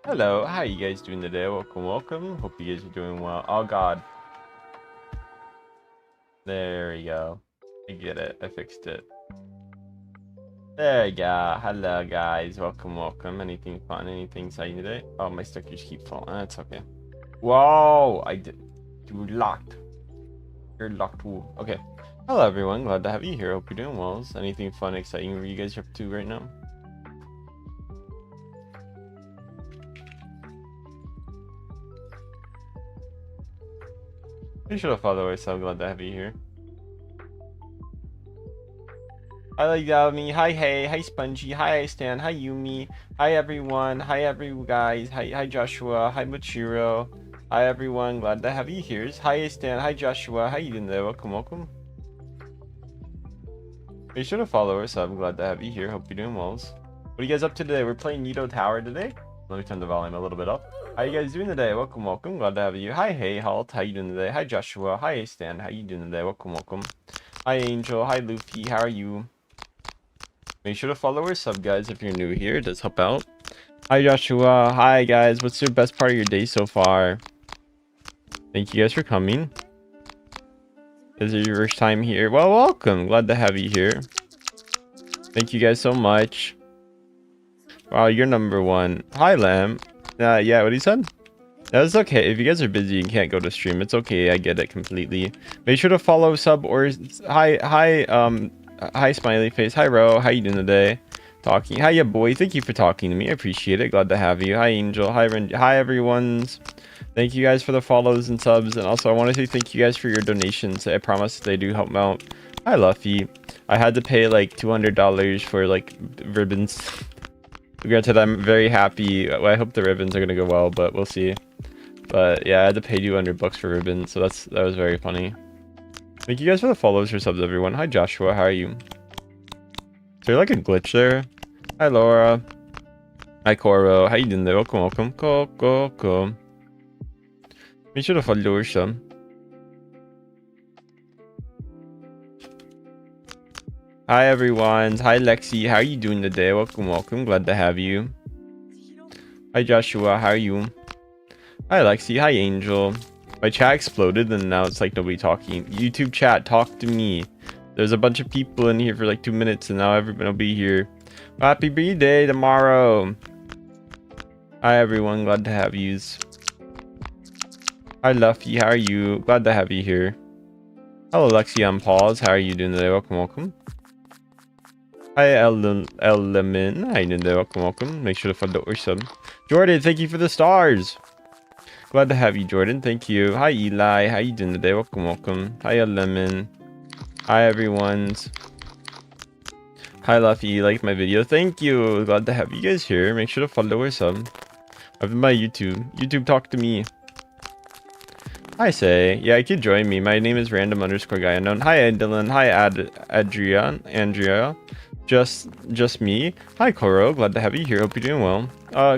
Hello, how you guys doing today? Welcome. Hope you guys are doing well. Oh god. There we go. I get it. I fixed it. There you go. Hello guys. Welcome. Anything fun? Anything exciting today? Oh, my stickers keep falling. That's okay. Whoa! I did. You locked. You're locked. Woo. Okay. Hello everyone. Glad to have you here. Hope you're doing well. Is anything fun, exciting where you guys are up to right now? Be sure to follow us. I'm glad to have you here. Hi Legami, hi Hey, hi Spongy, hi Stan, hi Yumi, hi everyone, hi every guys, hi Joshua, hi Machiro, hi everyone, glad to have you here. Hi Stan, hi Joshua, how you doing there? Welcome. Be sure to follow us, I'm glad to have you here, hope you're doing well. What are you guys up to today? We're playing Nido Tower today. Let me turn the volume a little bit up. How you guys doing today? Welcome, glad to have you. Hi Hey, Halt, how you doing today? Hi Joshua, hi Stan, how you doing today? Welcome. Hi Angel, hi Luffy, how are you? Make sure to follow or sub, guys, if you're new here. It does help out. Hi, Joshua. Hi, guys. What's your best part of your day so far? Thank you guys for coming. Is it your first time here? Well, welcome. Glad to have you here. Thank you guys so much. Wow, you're number one. Hi, Lamb. Yeah, what he said? That's okay. If you guys are busy and can't go to stream, it's okay. I get it completely. Make sure to follow, sub, or hi, smiley face. Hi, Ro. How you doing today? Talking. Hi, yeah, boy. Thank you for talking to me. I appreciate it. Glad to have you. Hi, Angel. Hi, Ren. Hi, everyone's. Thank you guys for the follows and subs. And also, I want to say thank you guys for your donations. I promise they do help me out. Hi, Luffy. I had to pay like $200 for like ribbons. Granted, I'm very happy. Well, I hope the ribbons are gonna go well, but we'll see. But yeah, I had to pay $200 for ribbons, so that was very funny. Thank you guys for the follows or subs, everyone. Hi, Joshua. How are you? Is there like a glitch there? Hi, Laura. Hi, Koro. How you doing there? Welcome. Go. Make sure to follow or sub. Hi, everyone. Hi, Lexi. How are you doing today? Welcome. Glad to have you. Hi, Joshua. How are you? Hi, Lexi. Hi, Angel. My chat exploded and now it's like nobody talking. YouTube chat, talk to me. There's a bunch of people in here for like 2 minutes and now everyone will be here. Happy birthday tomorrow. Hi, everyone. Glad to have yous. Hi, Luffy. How are you? Glad to have you here. Hello, Lexi on pause. How are you doing today? Welcome. Hi, Elemin. How you doing today? Welcome. Make sure to follow or sub. Jordan, thank you for the stars. Glad to have you, Jordan. Thank you. Hi, Eli. How you doing today? Welcome. Hi, Lemon. Hi, everyone's. Hi, Luffy. You liked my video? Thank you. Glad to have you guys here. Make sure to follow or sub. I've been my YouTube. YouTube, talk to me. Hi, Say. Yeah, you could join me. My name is random_guy unknown. Hi, Dylan. Hi, Andrea. Just me. Hi, Koro. Glad to have you here. Hope you're doing well.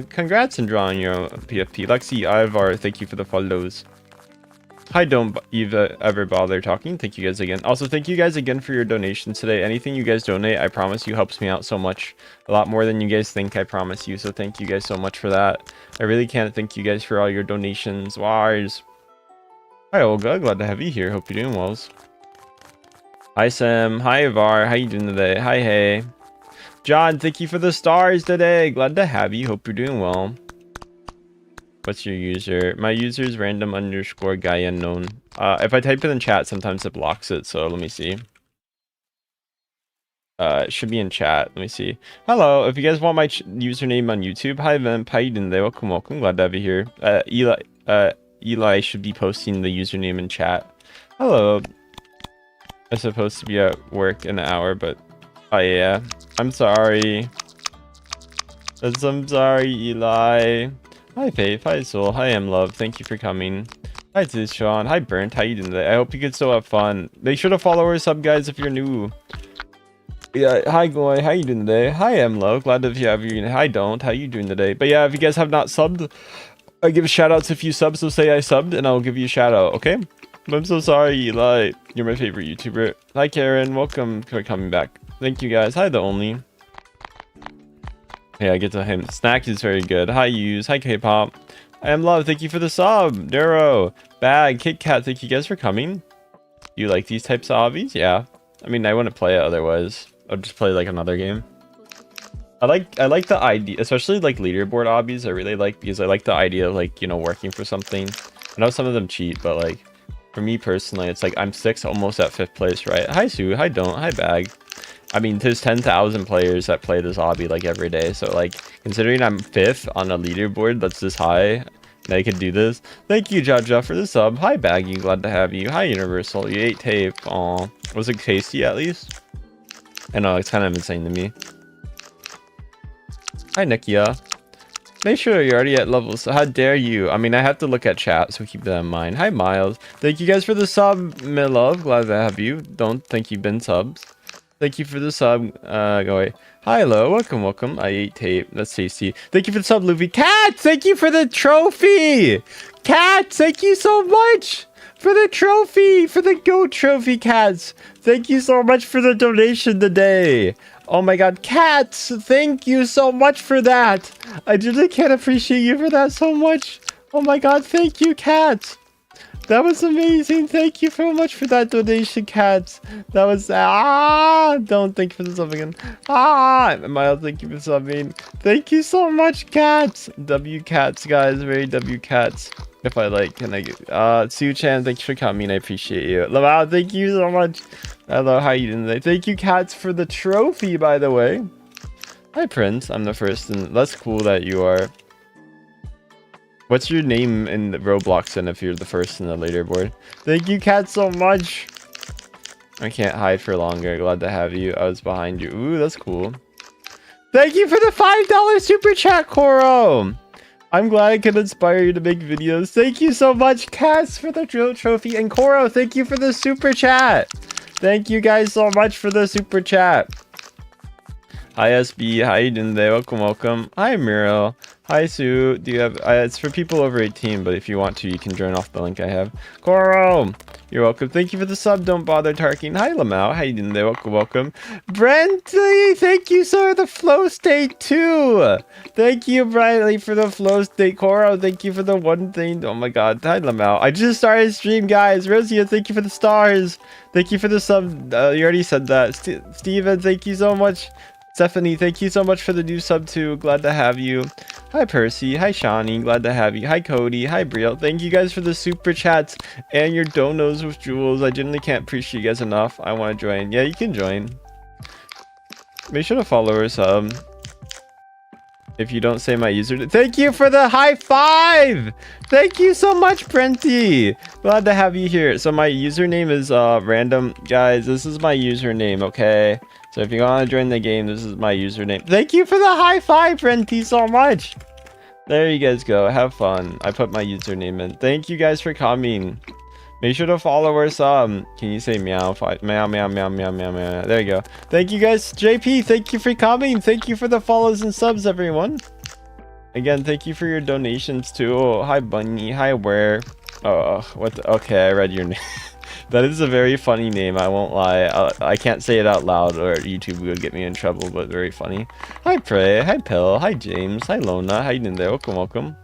Congrats on drawing your PFP. Lexi, Ivar, thank you for the follows. Hi, don't ever bother talking. Thank you guys again. Also, thank you guys again for your donations today. Anything you guys donate, I promise you, helps me out so much. A lot more than you guys think, I promise you. So thank you guys so much for that. I really can't thank you guys for all your donations. Wars. Hi, Olga. Glad to have you here. Hope you're doing well. Hi, Sam. Hi, Ivar. How you doing today? Hi, hey. John, thank you for the stars today. Glad to have you. Hope you're doing well. What's your user? My user is random_guy unknown. If I type it in chat, sometimes it blocks it. So let me see. It should be in chat. Let me see. Hello. If you guys want my username on YouTube, hi, Vamp. How you doing today? Welcome. Glad to have you here. Eli should be posting the username in chat. Hello. I'm supposed to be at work in an hour, but oh yeah. I'm sorry. I'm sorry, Eli. Hi, Faith. Hi, Soul. Hi, Love. Thank you for coming. Hi, Sean. Hi, Burnt. How you doing today? I hope you can still have fun. Make sure to follow or sub, guys, if you're new. Yeah. Hi, Goy. How you doing today? Hi, Love. Glad to have you. Hi, Don't. How you doing today? But yeah, if you guys have not subbed, I give shout outs if you sub, so say I subbed and I'll give you a shout out, okay? I'm so sorry, Eli. You're my favorite YouTuber. Hi, Karen. Welcome for coming back. Thank you, guys. Hi, the only. Yeah, I get to him. Snack is very good. Hi, Use. Hi, K-pop. I am Love. Thank you for the sub. Duro. Bag. Kit Kat. Thank you guys for coming. You like these types of obbies? Yeah. I mean, I wouldn't play it otherwise. I'll just play like another game. I like the idea, especially like leaderboard obbies. I really like because I like the idea of like, you know, working for something. I know some of them cheat, but like for me personally, it's like I'm 6th, almost at 5th place, right? Hi Sue, hi Don't, hi Bag. I mean, there's 10,000 players that play this obby like every day. So like considering I'm 5th on a leaderboard that's this high, and I could do this. Thank you, Jaja, for the sub. Hi Baggy, glad to have you. Hi Universal, you ate tape. Aw, was it tasty at least? I know, it's kind of insane to me. Hi Nikia. Make sure you're already at level, so how dare you? I mean, I have to look at chat, so keep that in mind. Hi Miles. Thank you guys for the sub, my love. Glad to have you. Don't think you've been subs. Thank you for the sub. Go away. Hi, hello. Welcome. I ate tape. That's tasty. Thank you for the sub, Luffy. Cat, thank you for the trophy. Cat, thank you so much for the trophy, for the goat trophy, Cats. Thank you so much for the donation today. Oh my god, Cats, thank you so much for that. I just can't appreciate you for that so much. Oh my god, thank you, Cats. That was amazing. Thank you so much for that donation, Cats. That was don't thank you for the sub again. Miles, thank you for subbing. Thank you so much, Cats. W Cats, guys, very W Cats. If I like, can I get Sue Chan, thanks for coming. I appreciate you. Wow, thank you so much. Hello, how you doing today? Thank you, Cats, for the trophy, by the way. Hi, Prince. I'm the first, and that's cool that you are. What's your name in Roblox and if you're the first in the leaderboard? Thank you, Cat, so much. I can't hide for longer. Glad to have you. I was behind you. Ooh, that's cool. Thank you for the $5 super chat, Koro. I'm glad I could inspire you to make videos. Thank you so much, Cats, for the drill trophy. And Koro, thank you for the super chat. Thank you guys so much for the super chat. Hi, SB. How you doing today? Welcome. Hi, Miro. Hi, Sue. Do you have... it's for people over 18, but if you want to, you can join off the link I have. Koro, you're welcome. Thank you for the sub. Don't bother tarking. Hi, Lamau. How you doing today? Welcome. Brentley, thank you, sir. The flow state, too. Thank you, Bradley, for the flow state. Koro, thank you for the one thing. Oh, my God. Hi, Lamau. I just started stream, guys. Rosia, thank you for the stars. Thank you for the sub. You already said that. Steven, thank you so much. Stephanie, thank you so much for the new sub too. Glad to have you. Hi Percy. Hi Shawnee. Glad to have you. Hi Cody. Hi Brielle. Thank you guys for the super chats and your donos with jewels. I genuinely can't appreciate you guys enough. I want to join. Yeah, you can join. Make sure to follow or sub. If you don't say my username. Thank you for the high five. Thank you so much, Prenty. Glad to have you here. So my username is random. Guys, this is my username, okay? So if you want to join the game, this is my username. Thank you for the high five, Prenty, so much. There you guys go. Have fun. I put my username in. Thank you guys for coming. Make sure to follow or sub. Can you say meow? Meow, meow, meow, meow, meow, meow. There you go. Thank you guys. JP, thank you for coming. Thank you for the follows and subs, everyone. Again, thank you for your donations too. Oh, hi, Bunny. Hi, Where? Oh, what? Okay, I read your name. That is a very funny name. I won't lie. I can't say it out loud or YouTube would get me in trouble, but very funny. Hi, Prey. Hi, Pill. Hi, James. Hi, Lona. How you doing there? Welcome.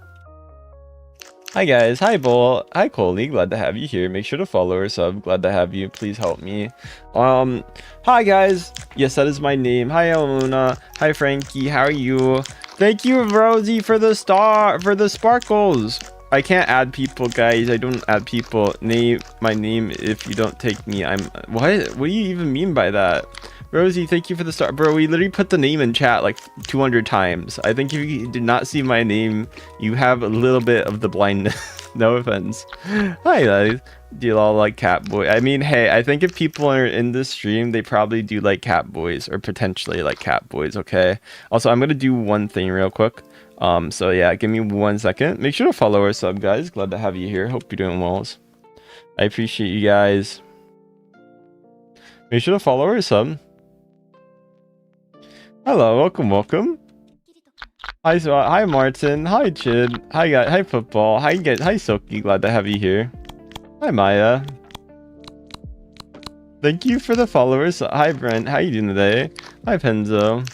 Hi guys, hi Bull, hi Coley, glad to have you here. Make sure to follow or sub, glad to have you. Please help me. Hi guys. Yes, that is my name. Hi Aluna. Hi Frankie, how are you? Thank you Rosie for the sparkles. I can't add people, guys. I don't add people. Name my name if you don't take me. What do you even mean by that? Rosie, thank you for the star. Bro, we literally put the name in chat like 200 times. I think if you did not see my name, you have a little bit of the blindness. No offense. Hi guys. Do you all like Catboy? I mean, hey, I think if people are in this stream, they probably do like Catboys or potentially like Catboys, okay? Also, I'm going to do one thing real quick. So yeah, give me 1 second. Make sure to follow or sub, guys. Glad to have you here. Hope you're doing well. I appreciate you guys. Make sure to follow or sub. Hello, welcome. Hi Martin. Hi Chid. Hi guys. Hi football. Hi guys. Hi Soki. Glad to have you here. Hi Maya. Thank you for the followers. Hi Brent. How you doing today? Hi Penzo.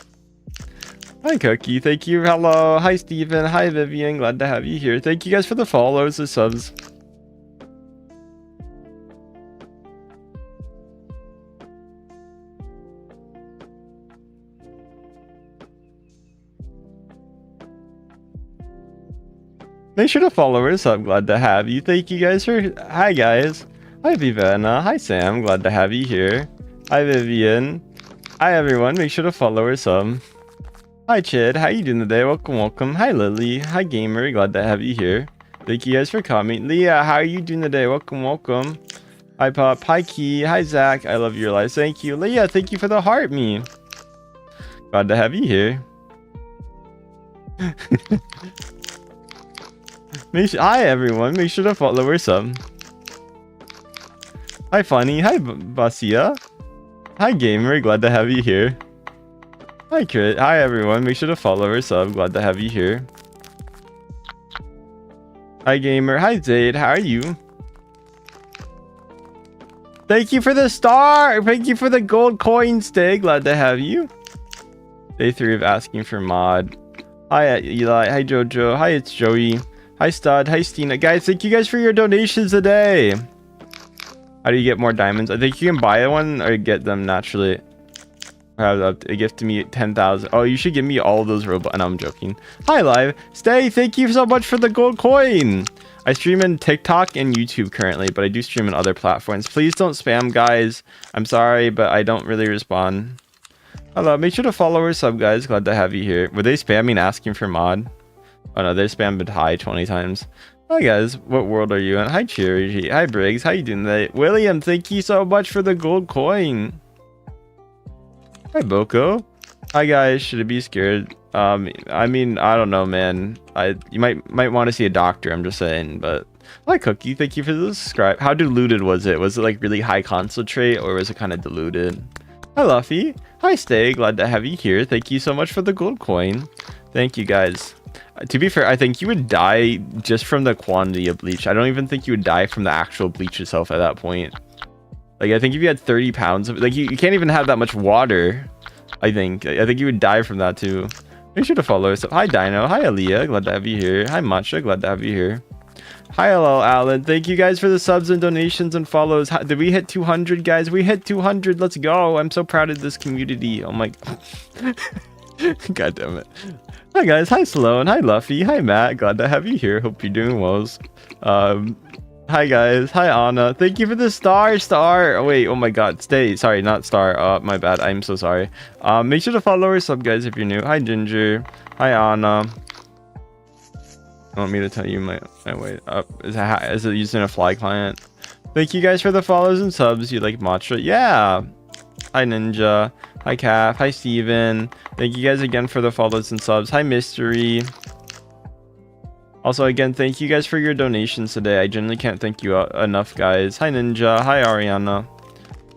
Hi, Cookie. Thank you. Hello. Hi, Steven. Hi, Vivian. Glad to have you here. Thank you guys for the follows, the subs. Make sure to follow us. I'm glad to have you. Thank you guys for... Hi, guys. Hi, Vivanna. Hi, Sam. Glad to have you here. Hi, Vivian. Hi, everyone. Make sure to follow us. Hi, Chid. How you doing today? Welcome, welcome. Hi, Lily. Hi, Gamer. Glad to have you here. Thank you guys for coming. Leah, how are you doing today? Welcome, welcome. Hi, Pop. Hi, Key. Hi, Zach. I love your lives. Thank you. Leah, thank you for the heart me. Glad to have you here. Hi, everyone. Make sure to follow us up. Hi, Funny. Hi, Basia. Hi, Gamer. Glad to have you here. Hi, Crit. Hi, everyone. Make sure to follow or sub. Glad to have you here. Hi, Gamer. Hi, Zaid. How are you? Thank you for the star. Thank you for the gold coin, Stay. Glad to have you. Day 3 of asking for mod. Hi, Eli. Hi, Jojo. Hi, it's Joey. Hi, Stud. Hi, Stina. Guys, thank you guys for your donations today. How do you get more diamonds? I think you can buy one or get them naturally. Have a gift to me 10,000. Oh, you should give me all of those robots. No, I'm joking. Hi, Live. Stay. Thank you so much for the gold coin. I stream in TikTok and YouTube currently, but I do stream in other platforms. Please don't spam, guys. I'm sorry, but I don't really respond. Hello. Make sure to follow or sub, guys. Glad to have you here. Were they spamming asking for mod? Oh, no. They spammed hi 20 times. Hi, guys. What world are you in? Hi, Cherry. Hi, Briggs. How you doing today? William, thank you so much for the gold coin. Hi, Boko. Hi, guys. Should I be scared? I mean, I don't know, man. You might want to see a doctor. I'm just saying. But hi, Cookie. Thank you for the subscribe. How diluted was it? Was it like really high concentrate, or was it kind of diluted? Hi, Luffy. Hi, Stay. Glad to have you here. Thank you so much for the gold coin. Thank you, guys. To be fair, I think you would die just from the quantity of bleach. I don't even think you would die from the actual bleach itself at that point. Like, I think if you had 30 pounds of like, you can't even have that much water. I think you would die from that too. Make sure to follow us. Hi, Dino. Hi, Aaliyah. Glad to have you here. Hi, Matcha. Glad to have you here. Hi, hello, Alan. Thank you guys for the subs and donations and follows. Did we hit 200, guys? We hit 200. Let's go. I'm so proud of this community. Oh my. God damn it. Hi, guys. Hi, Sloan. Hi, Luffy. Hi, Matt. Glad to have you here. Hope you're doing well. Hi, guys. Hi, Anna. Thank you for the star. Oh, wait. Oh, my God. Stay. Sorry, not star. My bad. I'm so sorry. Make sure to follow or sub, guys, if you're new. Hi, Ginger. Hi, Anna. You want me to tell you my way up? Is it using a fly client? Thank you guys for the follows and subs. You like matcha? Yeah. Hi, Ninja. Hi, Calf. Hi, Steven. Thank you guys again for the follows and subs. Hi, Mystery. Also, again, thank you guys for your donations today. I generally can't thank you enough, guys. Hi, Ninja. Hi, Ariana.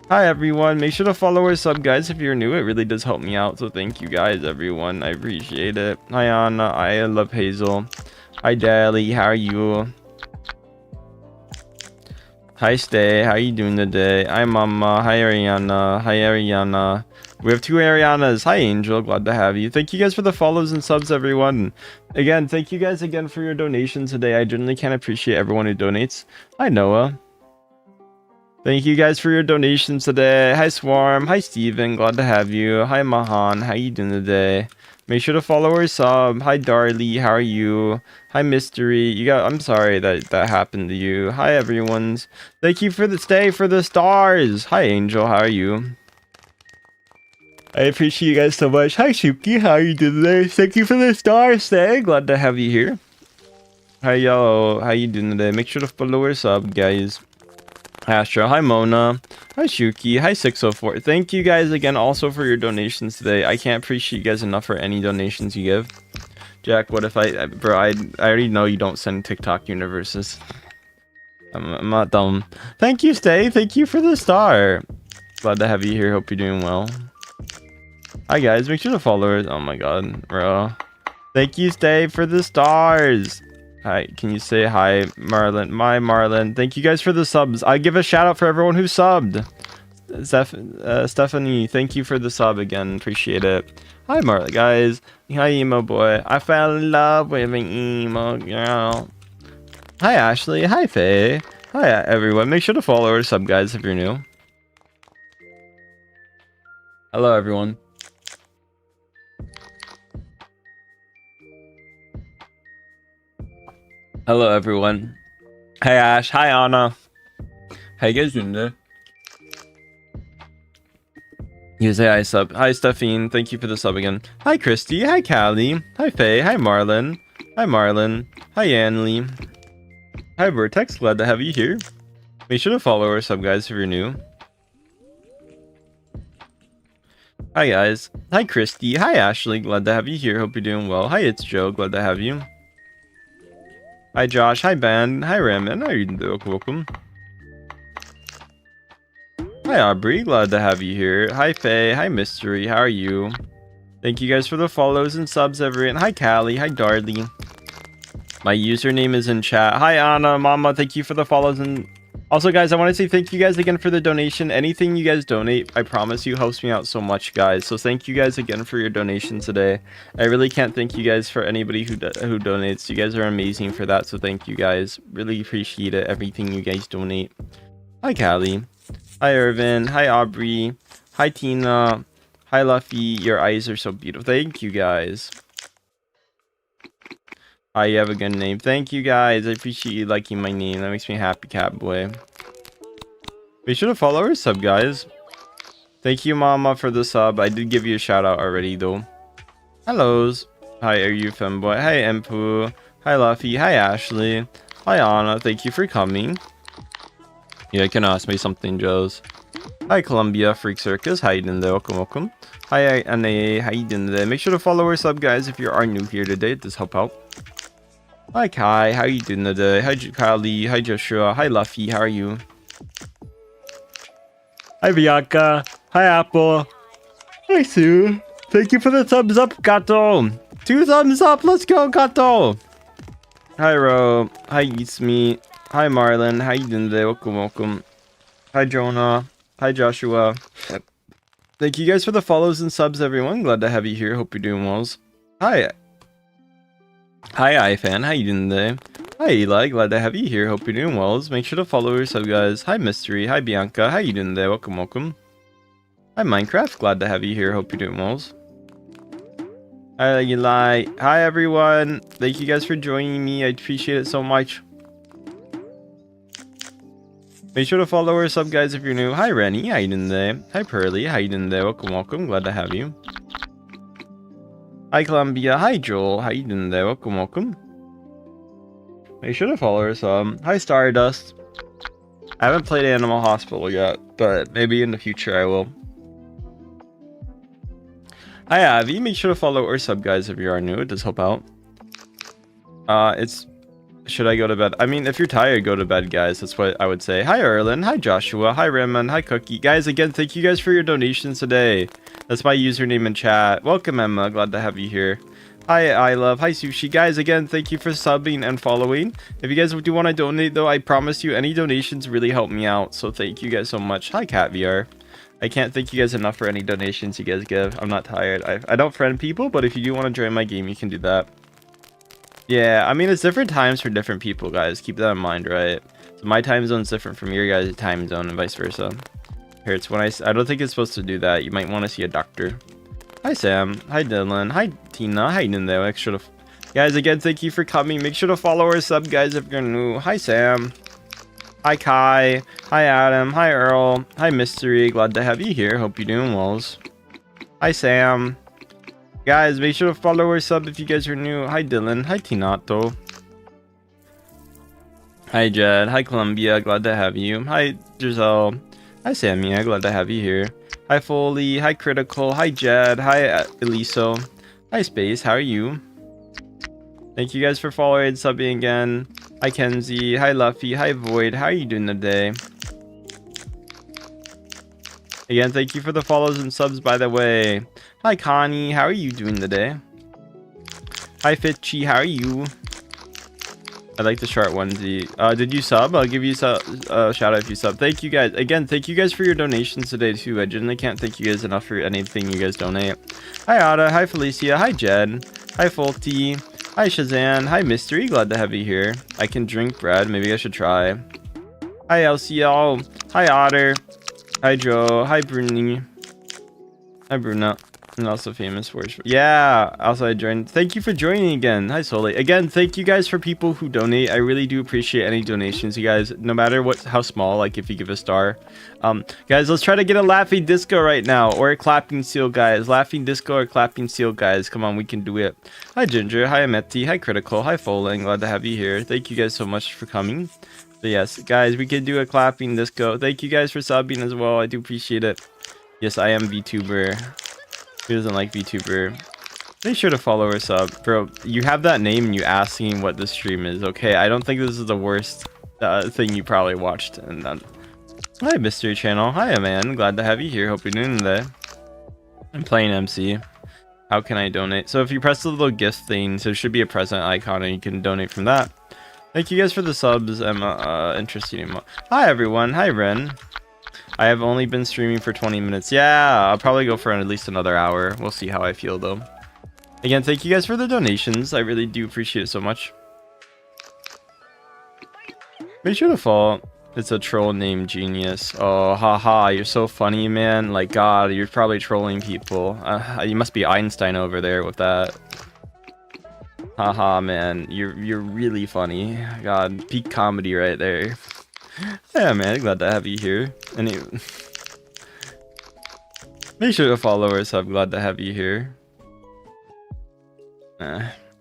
Hi, everyone. Make sure to follow or sub, guys, if you're new. It really does help me out. So thank you guys, everyone. I appreciate it. Hi, Anna. I love Hazel. Hi, Dally. How are you? Hi, Stay. How are you doing today? Hi, Mama. Hi, Ariana. Hi, Ariana. We have 2 Arianas. Hi, Angel. Glad to have you. Thank you guys for the follows and subs, everyone. Again, thank you guys again for your donations today. I generally can't appreciate everyone who donates. Hi, Noah. Thank you guys for your donations today. Hi, Swarm. Hi, Steven. Glad to have you. Hi, Mahan. How you doing today? Make sure to follow or sub. Hi, Darly. How are you? Hi, Mystery. I'm sorry that happened to you. Hi, everyone's. Thank you for the stay for the stars. Hi, Angel. How are you? I appreciate you guys so much. Hi, Shuki. How are you doing today? Thank you for the stars, Stay. Glad to have you here. Hi, Yellow. How you doing today? Make sure to follow or sub, guys. Astro. Hi, Mona. Hi, Shuki. Hi, 604. Thank you guys again also for your donations today. I can't appreciate you guys enough for any donations you give. Jack, what if I already know you don't send TikTok universes. I'm not dumb. Thank you, Stay. Thank you for the star. Glad to have you here. Hope you're doing well. Hi, guys. Make sure to follow us. Oh, my God, bro. Thank you, Stay, for the stars. Hi, can you say hi, Marlon? My Marlon. Thank you guys for the subs. I give a shout out for everyone who subbed. Stephanie, thank you for the sub again. Appreciate it. Hi, Marley, guys. Hi, emo boy. I fell in love with an emo girl. Hi, Ashley. Hi, Faye. Hi, everyone. Make sure to follow or sub, guys, if you're new. Hello, everyone. Hello, everyone. Hi, Ash. Hi, Anna. How you guys doing today? You say hi, sub. Hi, Stephine. Thank you for the sub again. Hi, Christy. Hi, Callie. Hi, Faye. Hi, Marlon. Hi, Marlon. Hi, Anley. Hi, Vertex. Glad to have you here. Make sure to follow or sub, guys, if you're new. Hi, guys. Hi, Christy. Hi, Ashley. Glad to have you here. Hope you're doing well. Hi, it's Joe. Glad to have you. Hi, Josh. Hi, Ben. Hi, Ramen. How are you doing? Welcome. Hi, Aubrey. Glad to have you here. Hi, Faye. Hi, Mystery. How are you? Thank you guys for the follows and subs, everyone. Hi, Callie. Hi, Darly. My username is in chat. Hi, Anna. Mama. Thank you for the follows. And also, guys, I want to say thank you guys again for the donation. Anything you guys donate, I promise you, helps me out so much, guys. So thank you guys again for your donation today. I really can't thank you guys for anybody who donates. You guys are amazing for that. So thank you guys. Really appreciate it. Everything you guys donate. Hi, Callie. Hi, Irvin. Hi, Aubrey. Hi, Tina. Hi, Luffy. Your eyes are so beautiful. Thank you, guys. Hi, you have a good name. Thank you, guys. I appreciate you liking my name. That makes me happy, Catboy. Be sure to follow or sub, guys. Thank you, Mama, for the sub. I did give you a shout out already, though. Hellos. Hi, are you femboy? Hi, Empu. Hi, Luffy. Hi, Ashley. Hi, Anna. Thank you for coming. Yeah, can ask me something, Joes. Hi, Columbia Freak Circus. How you doing there? Welcome, welcome. Hi, Anna. How you doing today? Make sure to follow or sub, guys, if you are new here today. It does help out. Hi, Kai. How you doing today? Hi, Kylie. Hi, Joshua. Hi, Luffy. How are you? Hi, Bianca. Hi, Apple. Hi, Sue. Thank you for the thumbs up, Gato. 2 thumbs up. Let's go, Gato. Hi, Ro. Hi, Eatsme. Hi, Marlon. How you doing today? Welcome, welcome. Hi, Jonah. Hi, Joshua. Thank you guys for the follows and subs, everyone. Glad to have you here. Hope you're doing well. Hi. Hi, iFan. How you doing today? Hi, Eli. Glad to have you here. Hope you're doing well. Make sure to follow or sub, guys. Hi, Mystery. Hi, Bianca. How you doing today? Welcome, welcome. Hi, Minecraft. Glad to have you here. Hope you're doing well. Hi, Eli. Hi, everyone. Thank you guys for joining me. I appreciate it so much. Make sure to follow or sub, guys, if you're new. Hi, Rennie. How you doing today? Hi, Pearly. How you doing today? Welcome, welcome. Glad to have you. Hi, Columbia. Hi, Joel. How you doing today? Welcome, welcome. Make sure to follow or sub. Hi, Stardust. I haven't played Animal Hospital yet, but maybe in the future I will. Hi, Avi. Make sure to follow or sub, guys, if you are new. It does help out. Should I go to bed? I mean, if you're tired, go to bed, guys. That's what I would say. Hi, Erlen. Hi, Joshua. Hi, Raymond. Hi, Cookie. Guys, again, thank you guys for your donations today. That's my username in chat. Welcome, Emma. Glad to have you here. Hi, I love. Hi, Sushi. Guys, again, thank you for subbing and following. If you guys do want to donate, though, I promise you, any donations really help me out. So thank you guys so much. Hi, Cat VR. I can't thank you guys enough for any donations you guys give. I'm not tired. I don't friend people, but if you do want to join my game, you can do that. Yeah, I mean, it's different times for different people, guys. Keep that in mind, right? So my time zone's different from your guys' time zone and vice versa. Here, it's when I don't think it's supposed to do that. You might want to see a doctor. Hi, Sam. Hi, Dylan. Hi, Tina. Hi, Ninde. Make sure to... Guys, again, thank you for coming. Make sure to follow or sub, guys, if you're new. Hi, Sam. Hi, Kai. Hi, Adam. Hi, Earl. Hi, Mystery. Glad to have you here. Hope you're doing well. Hi, Sam. Guys, make sure to follow or sub if you guys are new. Hi, Dylan. Hi, Tinato. Hi, Jed. Hi, Columbia. Glad to have you. Hi, Giselle. Hi, Sammy. Glad to have you here. Hi, Foley. Hi, Critical. Hi, Jed. Hi, Eliso. Hi, Space. How are you? Thank you guys for following and subbing again. Hi, Kenzie. Hi, Luffy. Hi, Void. How are you doing today? Again, thank you for the follows and subs, by the way. Hi, Connie. How are you doing today? Hi, Fitchy. How are you? I like the short onesie. Did you sub? I'll give you a shout out if you sub. Thank you guys. Again, thank you guys for your donations today too. I genuinely can't thank you guys enough for anything you guys donate. Hi Ada, hi Felicia, hi Jed, hi Folty, hi Shazan, hi Mystery, glad to have you here. I can drink bread, maybe I should try. Hi LCL, hi Otter, hi Joe, hi Bruni, hi Bruna. And also famous for his... Yeah, also I joined. Thank you for joining again. Hi Soli. Again, thank you guys for people who donate. I really do appreciate any donations, you guys, no matter how small, like if you give a star. Guys, let's try to get a laughing disco right now, or a clapping seal, guys. Laughing disco or clapping seal, guys. Come on, we can do it. Hi Ginger, hi Ameti, hi Critical, hi Foling. Glad to have you here. Thank you guys so much for coming. So yes, guys, we can do a clapping disco. Thank you guys for subbing as well. I do appreciate it. Yes, I am VTuber. Who doesn't like VTuber? Make sure to follow or sub. Bro, you have that name and you asking what the stream is. Okay, I don't think this is the worst thing you probably watched. And hi, Mystery Channel. Hi, man. Glad to have you here. Hope you're doing today. I'm playing MC. How can I donate? So if you press the little gift thing, so there should be a present icon and you can donate from that. Thank you guys for the subs. I'm interested. Hi, everyone. Hi, Ren. I have only been streaming for 20 minutes. Yeah, I'll probably go for at least another hour. We'll see how I feel, though. Again, thank you guys for the donations. I really do appreciate it so much. Make sure to follow. It's a troll named Genius. Oh, haha, you're so funny, man. Like, God, you're probably trolling people. You must be Einstein over there with that. Haha, man, you're really funny. God, peak comedy right there. Yeah, man, glad to have you here. Make sure to follow us. I'm glad to have you here.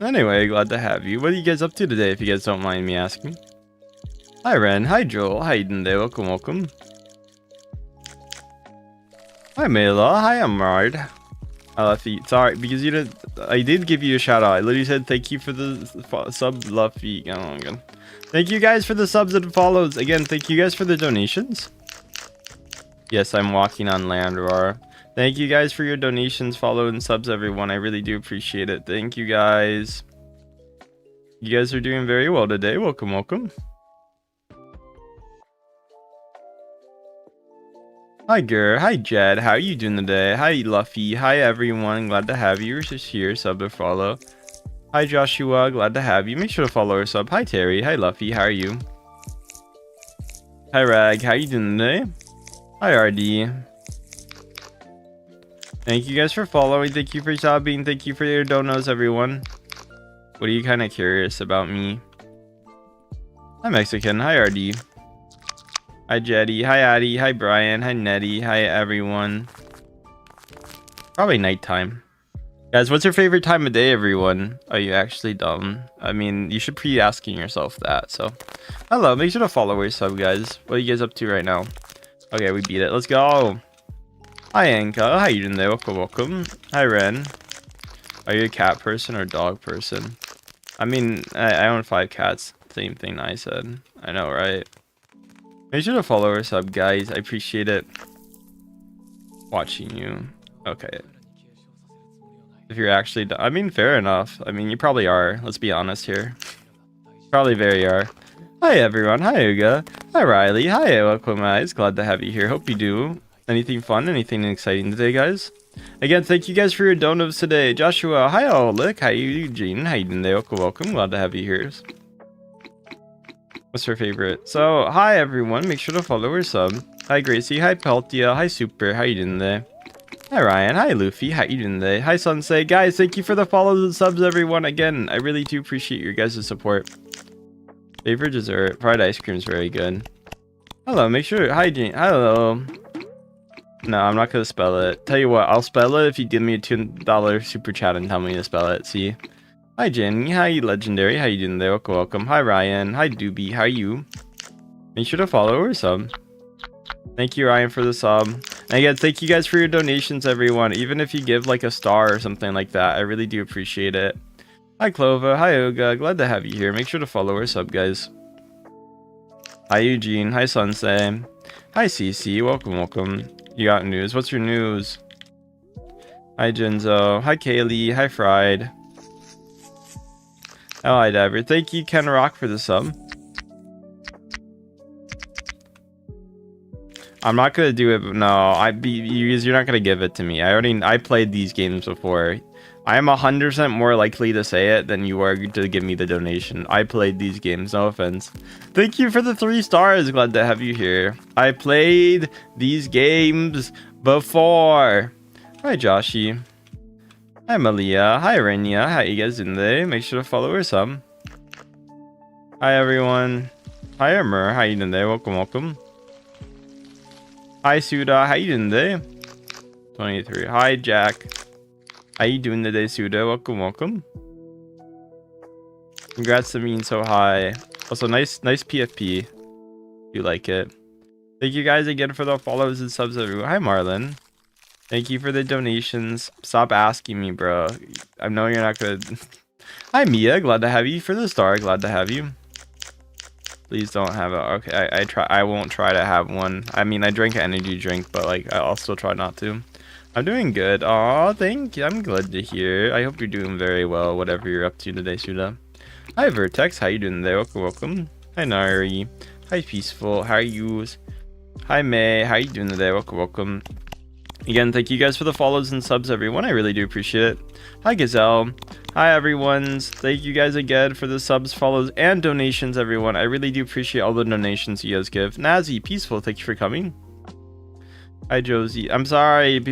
Anyway, glad to have you. What are you guys up to today, if you guys don't mind me asking? Hi, Ren. Hi, Joel. Hi, Eden Day. Welcome, welcome. Hi, Mela. Hi, Amard. Luffy. Sorry, because you did. I did give you a shout out. I literally said thank you for the sub, Luffy. Oh, good. Thank you guys for the subs and follows. Again, thank you guys for the donations. Yes, I'm walking on land, Aurora. Thank you guys for your donations, follow, and subs, everyone. I really do appreciate it. Thank you guys. You guys are doing very well today. Welcome, welcome. Hi, Gur. Hi, Jed. How are you doing today? Hi, Luffy. Hi, everyone. Glad to have you. You're just here. Sub or follow. Hi, Joshua. Glad to have you. Make sure to follow or sub. Hi, Terry. Hi, Luffy. How are you? Hi, Rag. How you doing today? Hi, RD. Thank you guys for following. Thank you for subbing. Thank you for your donos, everyone. What are you kind of curious about me? Hi, Mexican. Hi, RD. Hi, Jetty. Hi, Addy. Hi, Brian. Hi, Nettie. Hi, everyone. Probably nighttime. Guys, what's your favorite time of day, everyone? Are you actually dumb? I mean, you should be asking yourself that, so. Hello, make sure to follow or sub, guys. What are you guys up to right now? Okay, we beat it. Let's go. Hi, Anka. How you doing there? Welcome, welcome. Hi, Ren. Are you a cat person or dog person? I mean, I own 5 cats. Same thing I said. I know, right? Make sure to follow or sub, guys. I appreciate it. Watching you. Okay. If you're actually... I mean, fair enough. I mean, you probably are. Let's be honest here. Probably very are. Hi, everyone. Hi, Uga. Hi, Riley. Hi, welcome, guys. Glad to have you here. Hope you do. Anything fun? Anything exciting today, guys? Again, thank you guys for your donos today. Joshua. Hi, Oleg. Hi, Eugene. How you doing today? Welcome, welcome. Glad to have you here. What's your favorite? So, hi, everyone. Make sure to follow or sub. Hi, Gracie. Hi, Peltia. Hi, Super. How you doing today? Hi, Ryan. Hi, Luffy. How you doing today? Hi, Sunsei. Guys, thank you for the follows and subs, everyone. Again, I really do appreciate your guys' support. Favorite dessert? Fried ice cream is very good. Hello, make sure... Hi, Jane. Hello. No, I'm not going to spell it. Tell you what, I'll spell it if you give me a $2 super chat and tell me to spell it. See? Hi, Jenny. Hi, Legendary. How you doing there? Welcome, welcome. Hi, Ryan. Hi, Doobie. How are you? Make sure to follow or sub. Thank you, Ryan, for the sub. And again, thank you guys for your donations, everyone. Even if you give like a star or something like that, I really do appreciate it. Hi, Clova. Hi, Oga. Glad to have you here. Make sure to follow or sub, guys. Hi, Eugene. Hi, Sunsei. Hi, Cece. Welcome, welcome. You got news? What's your news? Hi, Jinzo. Hi, Kaylee. Hi, Fried. Oh, hi, Diver. Thank you, Ken Rock, for the sub. I'm not gonna do it. No, you're not gonna give it to me. I played these games before. I am 100% more likely to say it than you are to give me the donation. I played these games, no offense. Thank you for the 3 stars. Glad to have you here. I played these games before. Hi, Joshi. Hi, Malia. Hi, Renia. How you guys doing today? Make sure to follow her some. Hi, everyone. Hi, Emmer. How you doing today? Welcome. Hi, Suda. How you doing today? 23. Hi, Jack. How you doing today, Suda? Welcome. Congrats to being so high. Also, nice PFP. You like it. Thank you guys again for the follows and subs, everyone. Hi, Marlon. Thank you for the donations. Stop asking me, bro. I know you're not gonna... Hi, Mia. Glad to have you. For the star, glad to have you. Please don't have it. Okay, I won't try to have one. I mean, I drink an energy drink, but like, I'll still try not to. I'm doing good. Aw, thank you. I'm glad to hear. I hope you're doing very well, whatever you're up to today, Suda. Hi, Vertex. How you doing today? Welcome. Hi, Nari. Hi, Peaceful. How are you? Hi, May. How you doing today? Welcome. Again, thank you guys for the follows and subs, everyone. I really do appreciate it. Hi, Gazelle. Hi, everyone. Thank you guys again for the subs, follows, and donations, everyone. I really do appreciate all the donations you guys give. Nazi, Peaceful, thank you for coming. Hi, Josie. I'm sorry.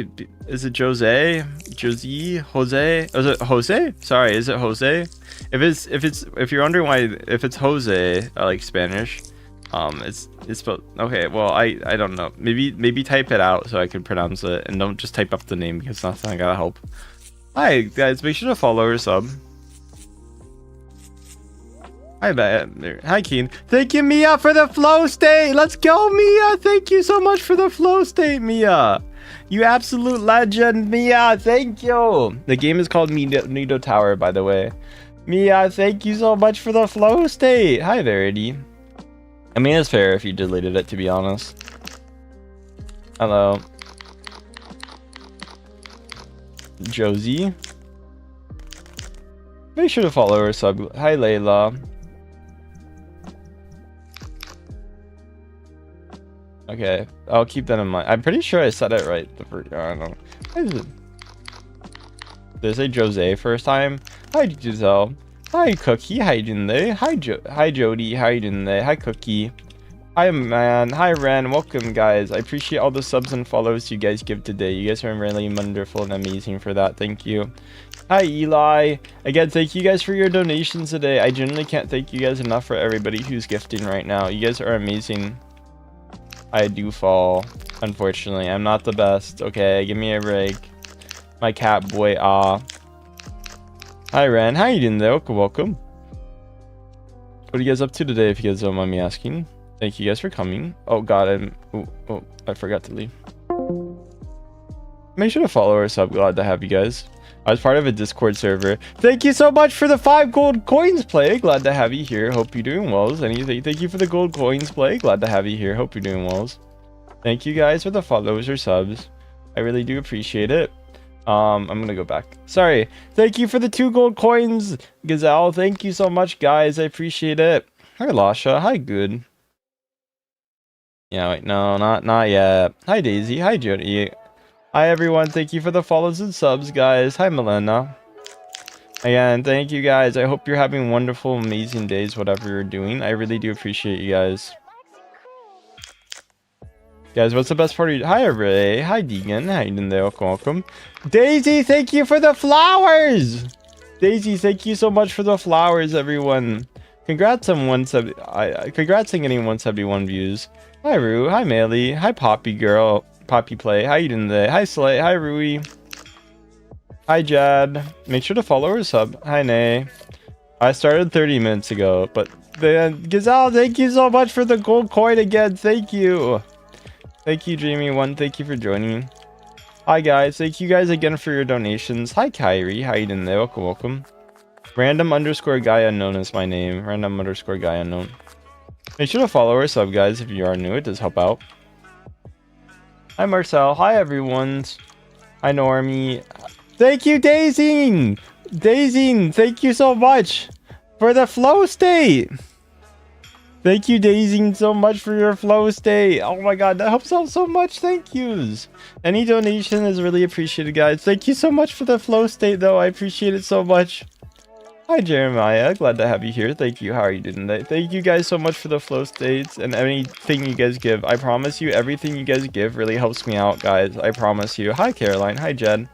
Is it Jose? Josie? Jose? Is it Jose? Sorry, is it Jose? If you're wondering why, if it's Jose, I like Spanish. It's spelled okay. Well, I don't know. Maybe type it out so I can pronounce it, and don't just type up the name because that's not gonna help. Hi guys, make sure to follow or sub. Hi Keen. Thank you, Mia, for the flow state. Let's go, Mia. Thank you so much for the flow state, Mia. You absolute legend, Mia. Thank you. The game is called Nido Tower, by the way. Mia, thank you so much for the flow state. Hi, Verity. I mean, it's fair if you deleted it, to be honest. Hello. Josie. Make sure to follow her sub. Hi, Layla. Okay, I'll keep that in mind. I'm pretty sure I said it right the first. I don't know. What is it? Did I say Jose first time? Hi, Giselle. Hi, Cookie. How you doing today? Hi, Jody. How you doing today? Hi, Cookie. Hi, man. Hi, Ren. Welcome, guys. I appreciate all the subs and follows you guys give today. You guys are really wonderful and amazing for that. Thank you. Hi, Eli. Again, thank you guys for your donations today. I genuinely can't thank you guys enough for everybody who's gifting right now. You guys are amazing. I do fall, unfortunately. I'm not the best. Okay, give me a break. My cat boy, Hi, Ren. How you doing there? Welcome. What are you guys up to today, if you guys don't mind me asking? Thank you guys for coming. Oh, God, I forgot to leave. Make sure to follow or sub. Glad to have you guys. I was part of a Discord server. Thank you so much for the 5 gold coins play. Glad to have you here. Hope you're doing well. Thank you for the gold coins play. Glad to have you here. Hope you're doing well. Thank you guys for the follows or subs. I really do appreciate it. I'm gonna go back. Sorry. Thank you for the 2 gold coins, Gazelle. Thank you so much, guys. I appreciate it. Hi, Lasha. Hi, Good. Yeah, wait, no, not yet. Hi, Daisy. Hi, Jody. Hi, everyone. Thank you for the follows and subs, guys. Hi, Melena. Again, thank you, guys. I hope you're having wonderful, amazing days, whatever you're doing. I really do appreciate you guys. Guys, what's the best part of you? Hi, Ray. Hi, Deegan. How you doing there? Welcome. Daisy, thank you for the flowers. Daisy, thank you so much for the flowers, everyone. Congrats on 170. Congrats on getting 171 views. Hi, Rue. Hi, Melee. Hi, Poppy Girl. Poppy Play. How you doing today? Hi, Slay. Hi, Rui. Hi, Jad. Make sure to follow or sub. Hi, Nay. I started 30 minutes ago, but then Gazelle, thank you so much for the gold coin again. Thank you. Thank you, Dreamy1. Thank you for joining. Hi, guys. Thank you guys again for your donations. Hi, Kyrie. How you doing there? Welcome. Random underscore guy unknown is my name. Random underscore guy unknown. Make sure to follow or sub, guys, if you are new. It does help out. Hi, Marcel. Hi, everyone. Hi, Normie. Thank you, Daisy. Daisy, thank you so much for the flow state. Thank you, Daisy, so much for your flow state. Oh my god, that helps out so much. Thank yous. Any donation is really appreciated, guys. Thank you so much for the flow state, though. I appreciate it so much. Hi, Jeremiah. Glad to have you here. Thank you. How are you doing today? Thank you guys so much for the flow states and anything you guys give. I promise you, everything you guys give really helps me out, guys. I promise you. Hi, Caroline. Hi, Jed.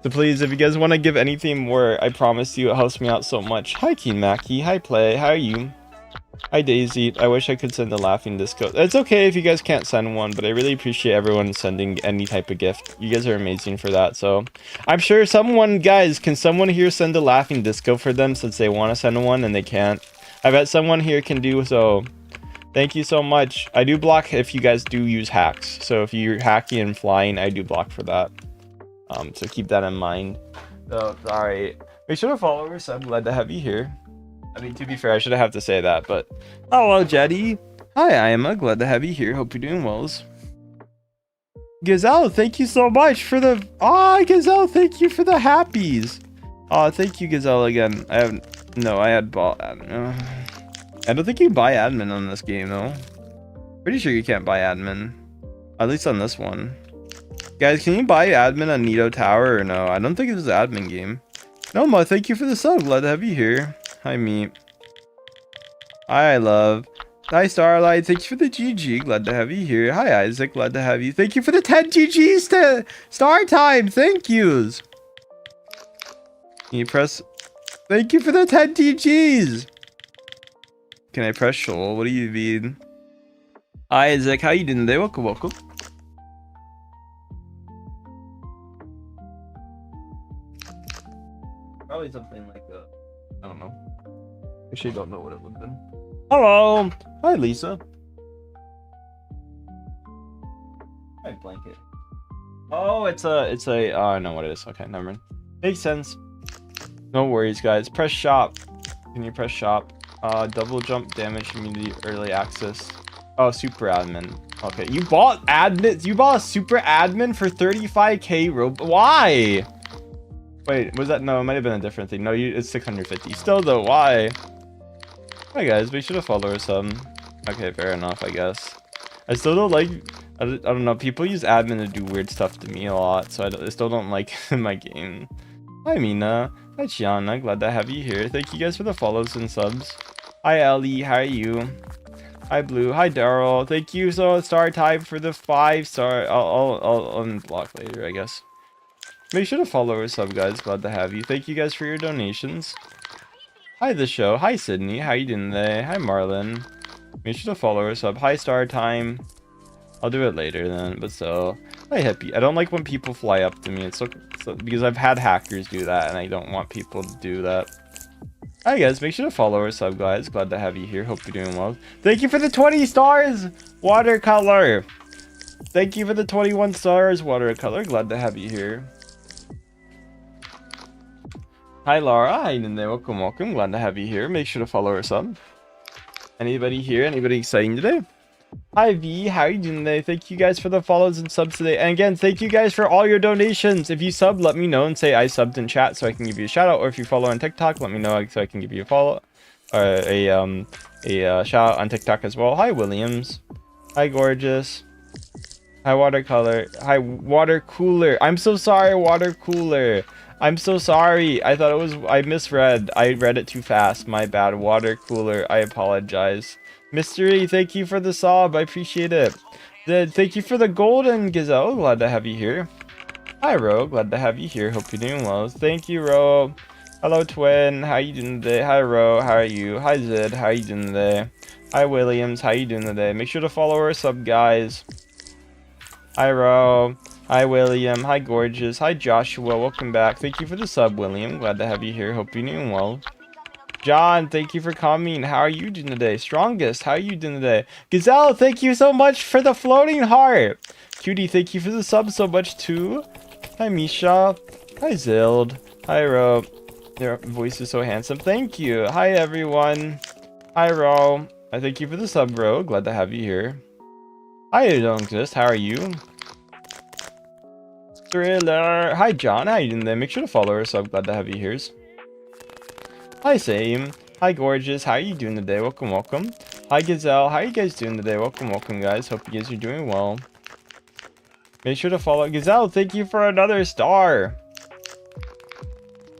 So please, if you guys want to give anything more, I promise you it helps me out so much. Hi, Keen Mackie. Hi, Play. How are you? Hi, Daisy. I wish I could send a laughing disco. It's okay if you guys can't send one, but I really appreciate everyone sending any type of gift. You guys are amazing for that. So I'm sure guys, can someone here send a laughing disco for them since they want to send one and they can't? I bet someone here can do so. Thank you so much. I do block if you guys do use hacks. So if you're hacking and flying, I do block for that. So keep that in mind. So, sorry. Make sure to follow us. I'm glad to have you here. I mean, to be fair, I shouldn't have to say that, but... Hello, Jetty. Hi, Ima. Glad to have you here. Hope you're doing well. Gazelle, thank you so much for the... Gazelle, thank you for the happies. Thank you, Gazelle, again. I had bought... I don't think you can buy admin on this game, though. Pretty sure you can't buy admin. At least on this one. Guys, can you buy admin on Nito Tower or no? I don't think it's an admin game. Noma, thank you for the sub. Glad to have you here. Hi, Meat. Hi, Love. Hi, Starlight. Thank you for the GG. Glad to have you here. Hi, Isaac. Glad to have you. Thank you for the 10 GGs to Star Time. Thank yous. Can you press... Thank you for the 10 GGs. Can I press shoal? What do you mean? Hi, Isaac. How you doing today? Welcome, welcome. Probably something like that. I don't know. Actually, don't know what it would have been. Hello. Hi, Lisa. Hi, blanket. Oh, it's a. Oh, I know what it is. Okay, never mind. Makes sense. No worries, guys. Press shop. Can you press shop? Double jump damage immunity early access. Oh, super admin. Okay, you bought admin. You bought a super admin for 35k. Why? Wait, was that? No, it might have been a different thing. No, it's 650. Still though, why? Hi guys, make sure to follow or something. Okay, fair enough, I guess. I still don't like... I don't know, people use admin to do weird stuff to me a lot, so I still don't like my game. Hi Mina. Hi Chiana, glad to have you here. Thank you guys for the follows and subs. Hi Ellie, how are you? Hi Blue, hi Daryl. Thank you so Star Type for the 5-star. I'll unblock later, I guess. Make sure to follow or sub, guys. Glad to have you. Thank you guys for your donations. Hi, The Show. Hi, Sydney. How you doing today? Hi, Marlon. Make sure to follow or sub. Hi, Star Time. I'll do it later then, but so... Hi, Hippie. I don't like when people fly up to me. It's so because I've had hackers do that, and I don't want people to do that. Hi, guys. Make sure to follow or sub, guys. Glad to have you here. Hope you're doing well. Thank you for the 20 stars, Watercolor. Thank you for the 21 stars, Watercolor. Glad to have you here. Hi Laura, hi in there. Welcome, welcome. Glad to have you here. Make sure to follow or sub. Anybody here? Anybody exciting today? Hi V, how are you doing today? Thank you guys for the follows and subs today. And again, thank you guys for all your donations. If you sub, let me know and say I subbed in chat so I can give you a shout out. Or if you follow on TikTok, let me know so I can give you a follow or a shout out on TikTok as well. Hi Williams. Hi Gorgeous. Hi Watercolor. Hi Water Cooler. I'm so sorry, Water Cooler. I'm so sorry. I thought it was... I misread. I read it too fast. My bad. Water Cooler. I apologize. Mystery, thank you for the sub. I appreciate it. Thank you for the golden Gazelle. Glad to have you here. Hi, Ro. Glad to have you here. Hope you're doing well. Thank you, Ro. Hello, Twin. How you doing today? Hi, Ro. How are you? Hi, Zid. How you doing today? Hi, Williams. How you doing today? Make sure to follow our sub, guys. Hi, Ro. Hi, William. Hi, Gorgeous. Hi, Joshua. Welcome back. Thank you for the sub, William. Glad to have you here. Hope you're doing well. John, thank you for coming. How are you doing today? Strongest, how are you doing today? Gazelle, thank you so much for the floating heart. Cutie, thank you for the sub so much too. Hi, Misha. Hi, Zild. Hi, Ro. Your voice is so handsome. Thank you. Hi, everyone. Hi, Ro. I thank you for the sub, Ro. Glad to have you here. Hi, I don't exist. How are you? Thriller. Hi, John. How you doing there? Make sure to follow her, so I'm glad to have you here. Hi, Same. Hi, Gorgeous. How are you doing today? Welcome, welcome. Hi, Gazelle. How are you guys doing today? Welcome, welcome, guys. Hope you guys are doing well. Make sure to follow Gazelle. Thank you for another star.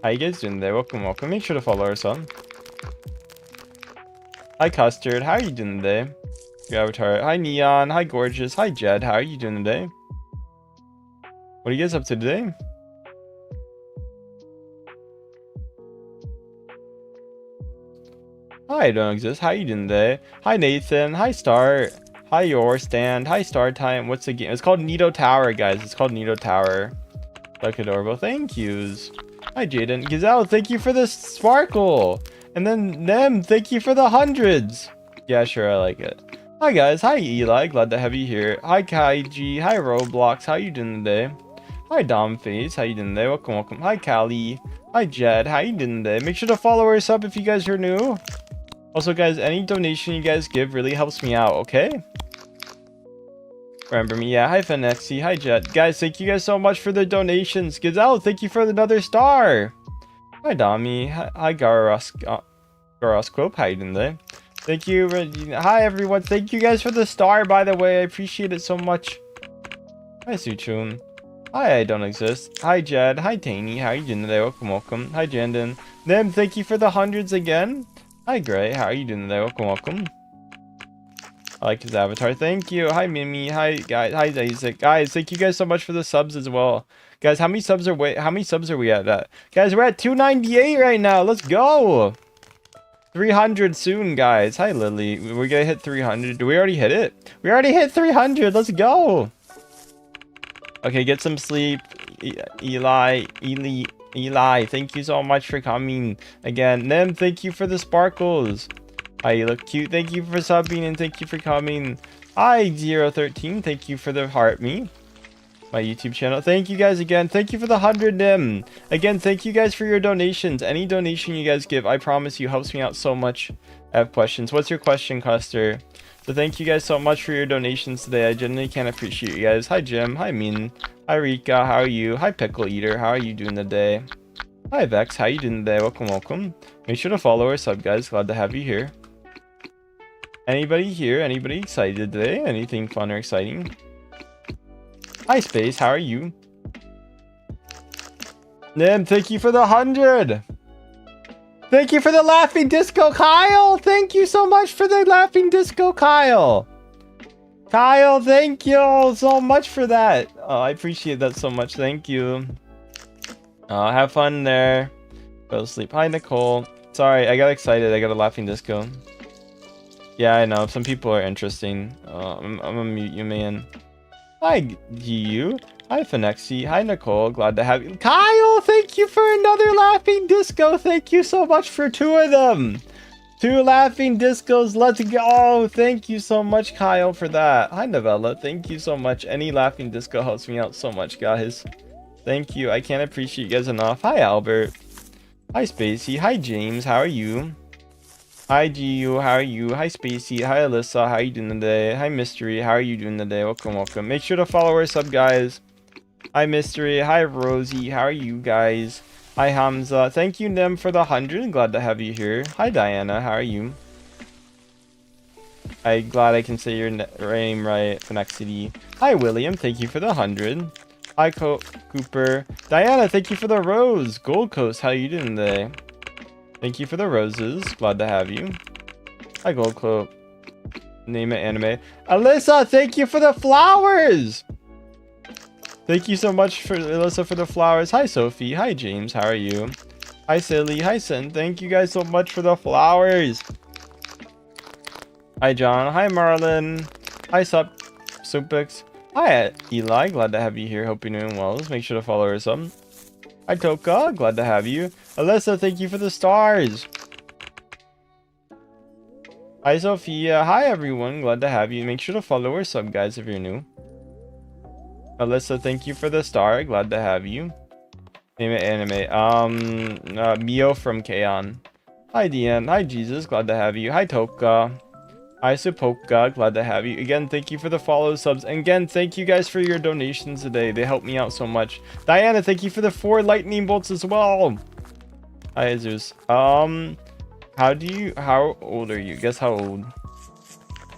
How you guys doing today? Welcome, welcome. Make sure to follow our son. Hi, Custard. How are you doing today? Your avatar. Hi, Neon. Hi, Gorgeous. Hi, Jed. How are you doing today? What are you guys up to today? Hi, I don't exist. How you doing today? Hi, Nathan. Hi, Star. Hi, your stand. Hi, Star Time. What's the game? It's called Nido Tower, guys. It's called Nido Tower. Like adorable. Thank yous. Hi, Jaden. Gazelle, thank you for the sparkle. And then Nem, thank you for the hundreds. Yeah, sure, I like it. Hi, guys. Hi, Eli. Glad to have you here. Hi, Kaiji. Hi, Roblox. How you doing today? Hi, Domface. How you doing today? Welcome, welcome. Hi, Callie. Hi, Jed. How you doing today? Make sure to follow or sub if you guys are new. Also, guys, any donation you guys give really helps me out, okay? Remember me. Yeah, hi, Fenexi. Hi, Jet. Guys, thank you guys so much for the donations. Gazelle, thank you for another star. Hi, Dami. Hi, Garoscope. How you doing today? Thank you. Hi, everyone. Thank you guys for the star, by the way. I appreciate it so much. Hi, Suchun. Hi, I don't exist. Hi, Jed. Hi, Taney. How you doing today? Welcome, welcome. Hi, Jandon. Nem, thank you for the hundreds again. Hi, Gray. How are you doing today? Welcome, welcome. I like his avatar. Thank you. Hi, Mimi. Hi, guys. Hi, Isaac. Guys, thank you guys so much for the subs as well. Guys, how many subs are we at? Guys, we're at 298 right now. Let's go. 300 soon, guys. Hi, Lily. We're gonna hit 300. Do we already hit it? We already hit 300. Let's go. Okay, get some sleep. Eli, thank you so much for coming again. Nem, thank you for the sparkles. Hi, you look cute. Thank you for subbing and thank you for coming. Hi, 013. Thank you for the heart me. My YouTube channel. Thank you guys again. Thank you for the 100 Nem. Again, thank you guys for your donations. Any donation you guys give, I promise you, helps me out so much. I have questions. What's your question, Custer? So thank you guys so much for your donations today. I genuinely can't appreciate you guys. Hi, Jim. Hi, Min. Hi, Rika. How are you? Hi, Pickle Eater. How are you doing today? Hi, Vex. How you doing today? Welcome, welcome. Make sure to follow or sub, guys. Glad to have you here. Anybody here? Anybody excited today? Anything fun or exciting? Hi, Space. How are you? Nem, thank you for the 100. Thank you for the laughing disco, Kyle. Thank you so much for the laughing disco, Kyle. Kyle, thank you so much for that. Oh, I appreciate that so much. Thank you. Have fun there. Go to sleep. Hi, Nicole. Sorry, I got excited. I got a laughing disco. Yeah, I know. Some people are interesting. I'm gonna mute you, man. Hi, GU. Hi, Fenexi. Hi, Nicole. Glad to have you. Kyle, thank you for another laughing disco. Thank you so much for 2 of them. 2 laughing discos. Let's go. Thank you so much, Kyle, for that. Hi, Novella. Thank you so much. Any laughing disco helps me out so much, guys. Thank you. I can't appreciate you guys enough. Hi, Albert. Hi, Spacey. Hi, James. How are you? Hi, GU. How are you? Hi, Spacey. Hi, Alyssa. How are you doing today? Hi, Mystery. How are you doing today? Welcome, welcome. Make sure to follow our sub, guys. Hi, Mystery. Hi, Rosie. How are you guys? Hi, Hamza. Thank you, Nem, for the 100. Glad to have you here. Hi, Diana. How are you? I'm glad I can say your name right. Finexity. Hi, William. Thank you for the 100. Hi, Cooper. Diana, thank you for the rose. Gold Coast. How you doing today? Thank you for the roses. Glad to have you. Hi, Gold Coat. Name it anime. Alyssa, thank you for the flowers. Thank you so much for Alyssa for the flowers. Hi, Sophie. Hi, James. How are you? Hi, Silly. Hi, Sin. Thank you guys so much for the flowers. Hi, John. Hi, Marlon. Hi, Supix. Hi, Eli. Glad to have you here. Hope you're doing well. Let's make sure to follow her some. Hi, Toka. Glad to have you. Alyssa, thank you for the stars. Hi, Sophia. Hi, everyone. Glad to have you. Make sure to follow or sub, guys, if you're new. Alyssa, thank you for the star. Glad to have you. Name it anime. Mio from Kaon. Hi, Dian. Hi, Jesus. Glad to have you. Hi, Toka. Hi, Supoka. Glad to have you. Again, thank you for the follow subs. And again, thank you guys for your donations today. They help me out so much. Diana, thank you for the 4 lightning bolts as well. Hi, Jesus. How old are you? Guess how old?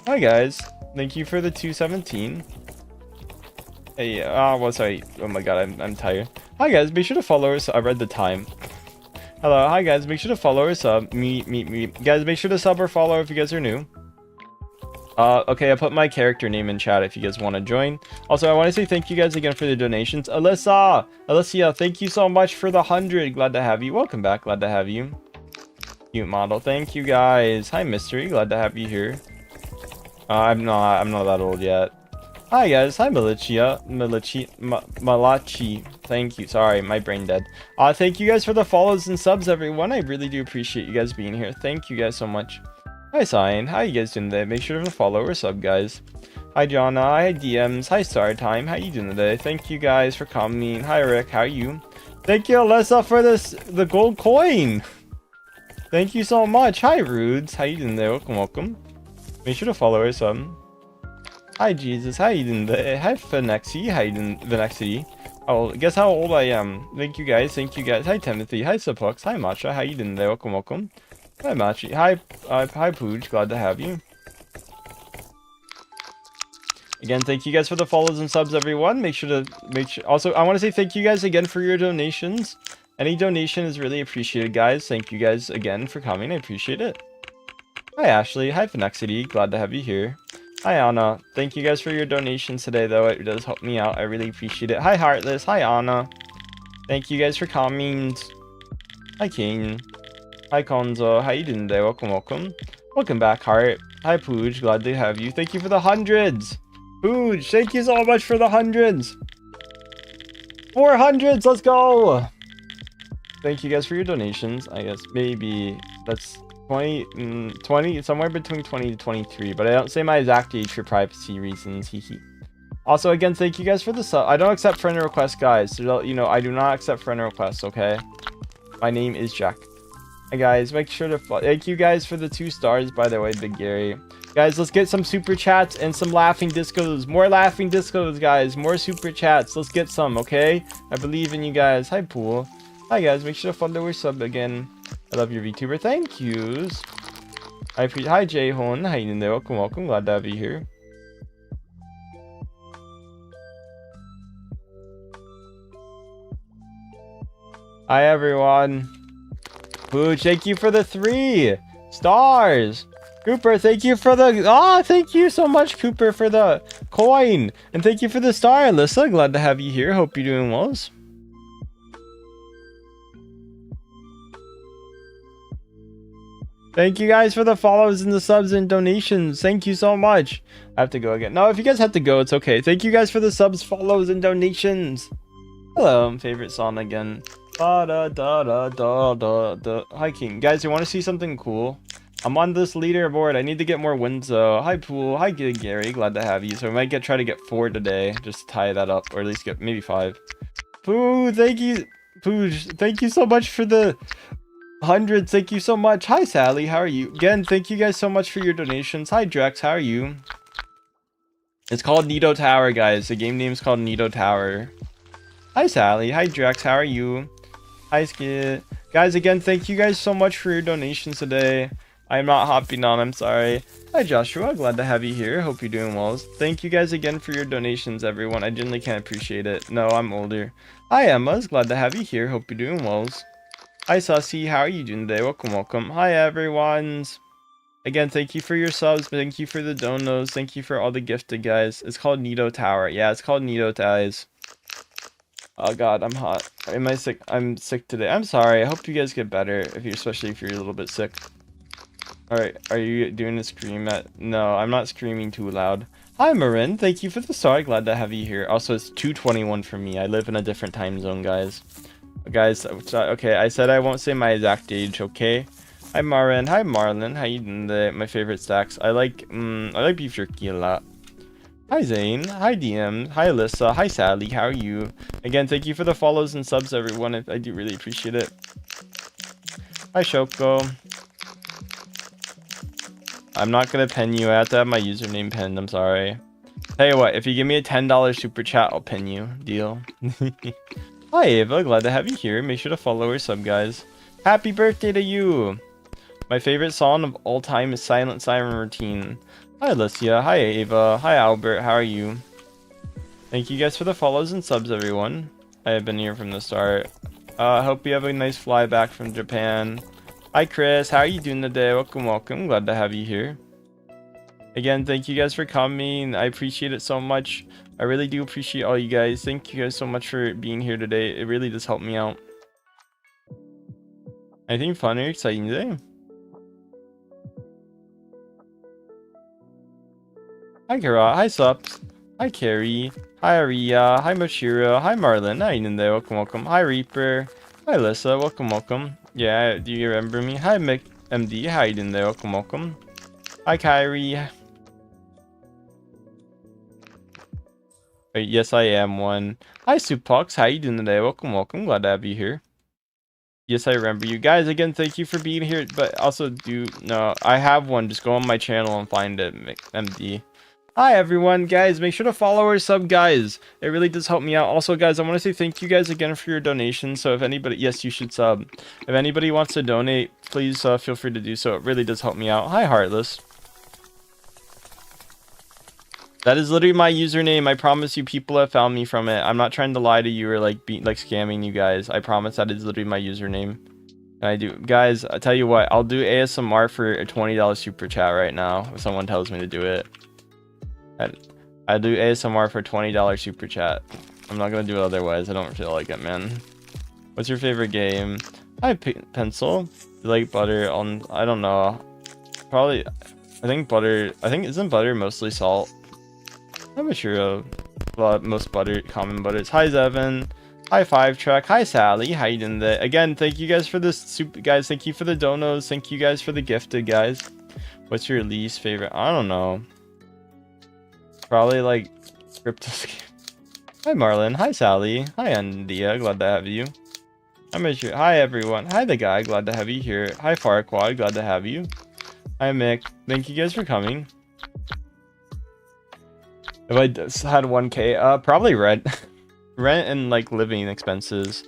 Hi guys. Thank you for the 217. Hey, well, sorry. Oh my god, I'm tired. Hi guys, make sure to follow us. I read the time. Hello, hi guys, make sure to follow or sub. Me. Guys, make sure to sub or follow if you guys are new. Okay, I put my character name in chat if you guys want to join. Also, I want to say thank you guys again for the donations. Alicia, thank you so much for the 100. Glad to have you. Welcome back. Glad to have you. Cute model. Thank you guys. Hi, Mystery. Glad to have you here. I'm not that old yet. Hi guys. Hi, Malachi. Thank you. Sorry, my brain dead. Thank you guys for the follows and subs, everyone. I really do appreciate you guys being here. Thank you guys so much. Hi, Sign. How you guys doing today? Make sure to follow or sub, guys. Hi, Jonna. Hi, DMs. Hi, Star Time. How you doing today? Thank you guys for coming. Hi, Rick. How are you? Thank you, Alyssa, for the gold coin. Thank you so much. Hi, Rudes. How you doing today? Welcome. Make sure to follow or sub. Hi, Jesus. How you doing today? Hi, Phenexy. How you doing, Phenexy? Oh, guess how old I am. Thank you guys. Hi, Timothy. Hi, Supux. Hi, Matcha. How you doing today? Welcome. Hi, Machi. Hi, Pooj. Glad to have you. Again, thank you guys for the follows and subs, everyone. Also, I want to say thank you guys again for your donations. Any donation is really appreciated, guys. Thank you guys again for coming. I appreciate it. Hi, Ashley. Hi, Phenexity. Glad to have you here. Hi, Anna. Thank you guys for your donations today, though. It does help me out. I really appreciate it. Hi, Heartless. Hi, Anna. Thank you guys for coming. Hi, King. Hi, Konzo. How you doing today? Welcome. Welcome back, Heart. Hi, Pooj. Glad to have you. Thank you for the 100s. Pooj, thank you so much for the 100s. 400s. Let's go. Thank you guys for your donations. I guess maybe that's 20, somewhere between 20 to 23. But I don't say my exact age for privacy reasons. Hehe. Also, again, thank you guys for the sub. I don't accept friend requests, guys. So, you know, I do not accept friend requests, okay? My name is Jack. Hi guys, make sure to thank you guys for the 2 stars, by the way, Big Gary. Guys, let's get some super chats and some laughing discos. More laughing discos, guys. More super chats. Let's get some, okay? I believe in you guys. Hi, Pool. Hi guys, make sure to follow or sub again. I love your VTuber. Thank yous. I appreciate. Hi, Jayhon. How you doing there? Welcome. Glad to have you here. Hi, everyone. Pooj, thank you for the 3 stars. Cooper, thank you for the thank you so much, Cooper, for the coin, and thank you for the star, Alyssa. Glad to have you here. Hope you're doing well. Thank you guys for the follows and the subs and donations. Thank you so much. I have to go again. No, if you guys have to go, it's okay. Thank you guys for the subs, follows, and donations. Hello, favorite song again. Hi, King. Guys, you want to see something cool? I'm on this leaderboard. I need to get more wins, though. Hi, Pool. Hi, Gary. Glad to have you. So I might try to get 4 today. Just tie that up, or at least get maybe 5. Poo, thank you. Pooj, thank you so much for the 100. Thank you so much. Hi, Sally. How are you? Again, thank you guys so much for your donations. Hi, Drex. How are you? It's called Nido Tower, guys. The game name is called Nido Tower. Hi, Sally. Hi, Drex. How are you? Hi, Skid. Guys, again, thank you guys so much for your donations today. I'm not hopping on. I'm sorry. Hi, Joshua. Glad to have you here. Hope you're doing well. Thank you guys again for your donations, everyone. I genuinely can't appreciate it. No, I'm older. Hi, Emma's. Glad to have you here. Hope you're doing well. Hi, Sussy. How are you doing today? Welcome. Hi, everyone. Again, thank you for your subs. Thank you for the donos. Thank you for all the gifted, guys. It's called Nido Tower. Yeah, it's called Nido Ties. Oh god, I'm hot. Am I sick? I'm sick today. I'm sorry. I hope you guys get better, especially if you're a little bit sick. Alright, are you doing a scream at... No, I'm not screaming too loud. Hi, Marin. Thank you for the star. Glad to have you here. Also, it's 2:21 for me. I live in a different time zone, guys. Guys, okay, I said I won't say my exact age, okay? Hi, Marin. Hi, Marlon. How you doing? My favorite stacks. I like beef jerky a lot. Hi Zane, hi DM, hi Alyssa, hi Sally, how are you? Again, thank you for the follows and subs, everyone. I do really appreciate it. Hi Shoko. I'm not gonna pin you. I have to have my username pinned. I'm sorry. Tell you what, if you give me a $10 super chat, I'll pin you. Deal. Hi Ava, glad to have you here. Make sure to follow or sub, guys. Happy birthday to you. My favorite song of all time is Silent Siren Routine. Hi Alicia, hi Ava, hi Albert, how are you? Thank you guys for the follows and subs, everyone. I have been here from the start. Hope you have a nice fly back from Japan. Hi Chris, how are you doing today? Welcome. Glad to have you here. Again, thank you guys for coming. I appreciate it so much. I really do appreciate all you guys. Thank you guys so much for being here today. It really does help me out. Anything fun or exciting today? Hi Kara, hi Sups, hi Carrie, hi Aria, hi Moshiro, hi Marlon, how you doing there? Welcome. Hi Reaper, hi Lissa, welcome. Yeah, do you remember me? Hi Mick MD, how you doing there? Welcome. Hi Kyrie. Wait, yes I am one. Hi Supox, how you doing today? Welcome. Glad to have you here. Yes, I remember you guys. Again, thank you for being here. But also, I have one. Just go on my channel and find it, MD. Hi everyone, guys. Make sure to follow or sub, guys. It really does help me out. Also, guys, I want to say thank you guys again for your donations. So if anybody, yes, you should sub. If anybody wants to donate, please feel free to do so. It really does help me out. Hi, Heartless. That is literally my username. I promise you, people have found me from it. I'm not trying to lie to you or like scamming you guys. I promise that is literally my username. And I do, guys. I tell you what, I'll do ASMR for a $20 super chat right now if someone tells me to do it. I do ASMR for $20 super chat. I'm not gonna do it otherwise. I don't feel like it, man. What's your favorite game? Hi, Pencil. You like butter on? I don't know. Probably. I think butter. Isn't butter mostly salt? I'm not sure. Most common butters. Hi, Zevin. Hi, Five Track. Hi, Sally. How you doing there? Again, thank you guys for this super, guys. Thank you for the donos. Thank you guys for the gifted, guys. What's your least favorite? I don't know. Probably like crypto. Hi Marlon, hi Sally, hi Andia, glad to have you. Hi everyone, hi the guy, glad to have you here. Hi Farquad, glad to have you. Hi Mick, thank you guys for coming. If I just had 1k, probably rent. Rent and like living expenses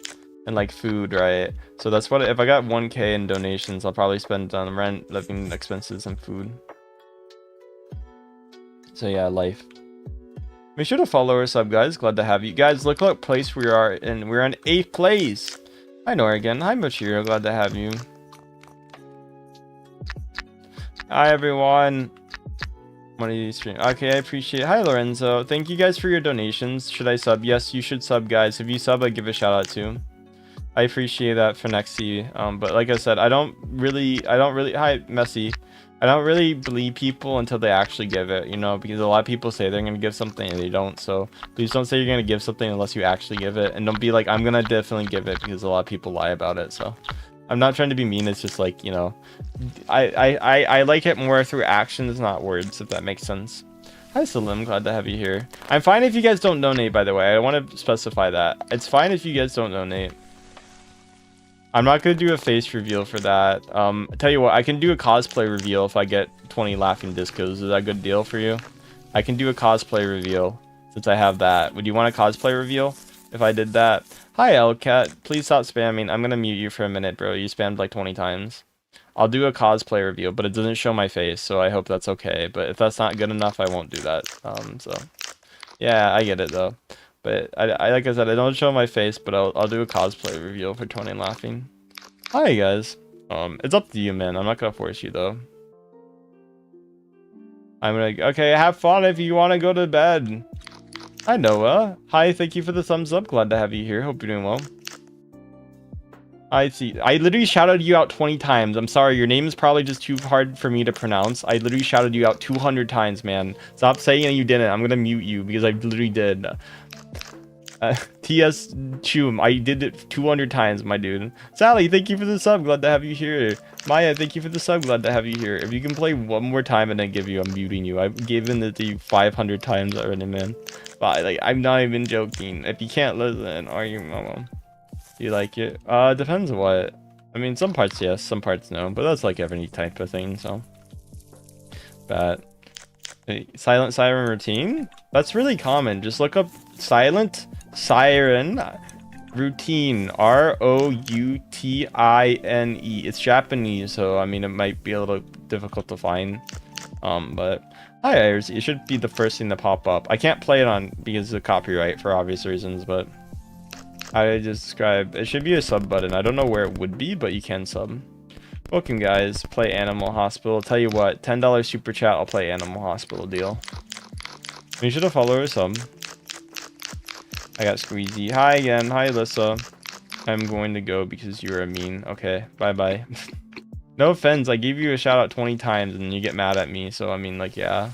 and like food, right? So that's what, if I got 1k in donations, I'll probably spend on rent, living expenses, and food. So yeah, life. Make sure to follow or sub, guys. Glad to have you guys. Look what place we are in. We're in 8th place. Hi Norrigan. Hi Mochiro. Glad to have you. Hi everyone. One of these streams. Okay, I appreciate it. Hi Lorenzo. Thank you guys for your donations. Should I sub? Yes, you should sub, guys. If you sub, I give a shout out to. I appreciate that, Finexi. But like I said, I don't really. Hi Messy. I don't really believe people until they actually give it, you know, because a lot of people say they're going to give something and they don't. So please don't say you're going to give something unless you actually give it. And don't be like, I'm going to definitely give it, because a lot of people lie about it. So I'm not trying to be mean. It's just like, you know, I like it more through actions, not words, if that makes sense. Hi Salim, glad to have you here. I'm fine if you guys don't donate, by the way. I want to specify that. It's fine if you guys don't donate. I'm not going to do a face reveal for that. Tell you what, I can do a cosplay reveal if I get 20 laughing discos. Is that a good deal for you? I can do a cosplay reveal since I have that. Would you want a cosplay reveal if I did that? Hi, Elcat. Please stop spamming. I'm going to mute you for a minute, bro. You spammed like 20 times. I'll do a cosplay reveal, but it doesn't show my face, so I hope that's okay. But if that's not good enough, I won't do that. So, yeah, I get it, though. But I like I said, I don't show my face, but I'll do a cosplay reveal for 20 laughing. Hi guys. It's up to you, man. I'm not gonna force you though. I'm gonna okay. Have fun if you want to go to bed. Hi Noah. Hi. Thank you for the thumbs up. Glad to have you here. Hope you're doing well. I see. I literally shouted you out 20 times. I'm sorry. Your name is probably just too hard for me to pronounce. I literally shouted you out 200 times, man. Stop saying you didn't. I'm gonna mute you because I literally did. TS Chum, I did it 200 times, my dude. Sally, thank you for the sub. Glad to have you here. Maya, thank you for the sub. Glad to have you here. If you can play one more time and then give you, I'm muting you. I've given it to you 500 times already, man. But like, I'm not even joking. If you can't listen, are you, mama? Do you like it? Depends what. I mean, some parts yes, some parts no. But that's like every type of thing, so. But silent siren routine? That's really common. Just look up silent siren Routine. R-O-U-T-I-N-E. It's Japanese, so I mean it might be a little difficult to find. But hi, Ayers. It should be the first thing to pop up. I can't play it on because of copyright for obvious reasons, but I just described it should be a sub button. I don't know where it would be, but you can sub. Welcome, guys. Play Animal Hospital. Tell you what, $10 super chat. I'll play Animal Hospital deal. You should have followed or sub. I got Squeezy. Hi again. Hi, Alyssa. I'm going to go because you're a mean. Okay, bye-bye. No offense. I gave you a shout out 20 times and you get mad at me. So, I mean, like, yeah.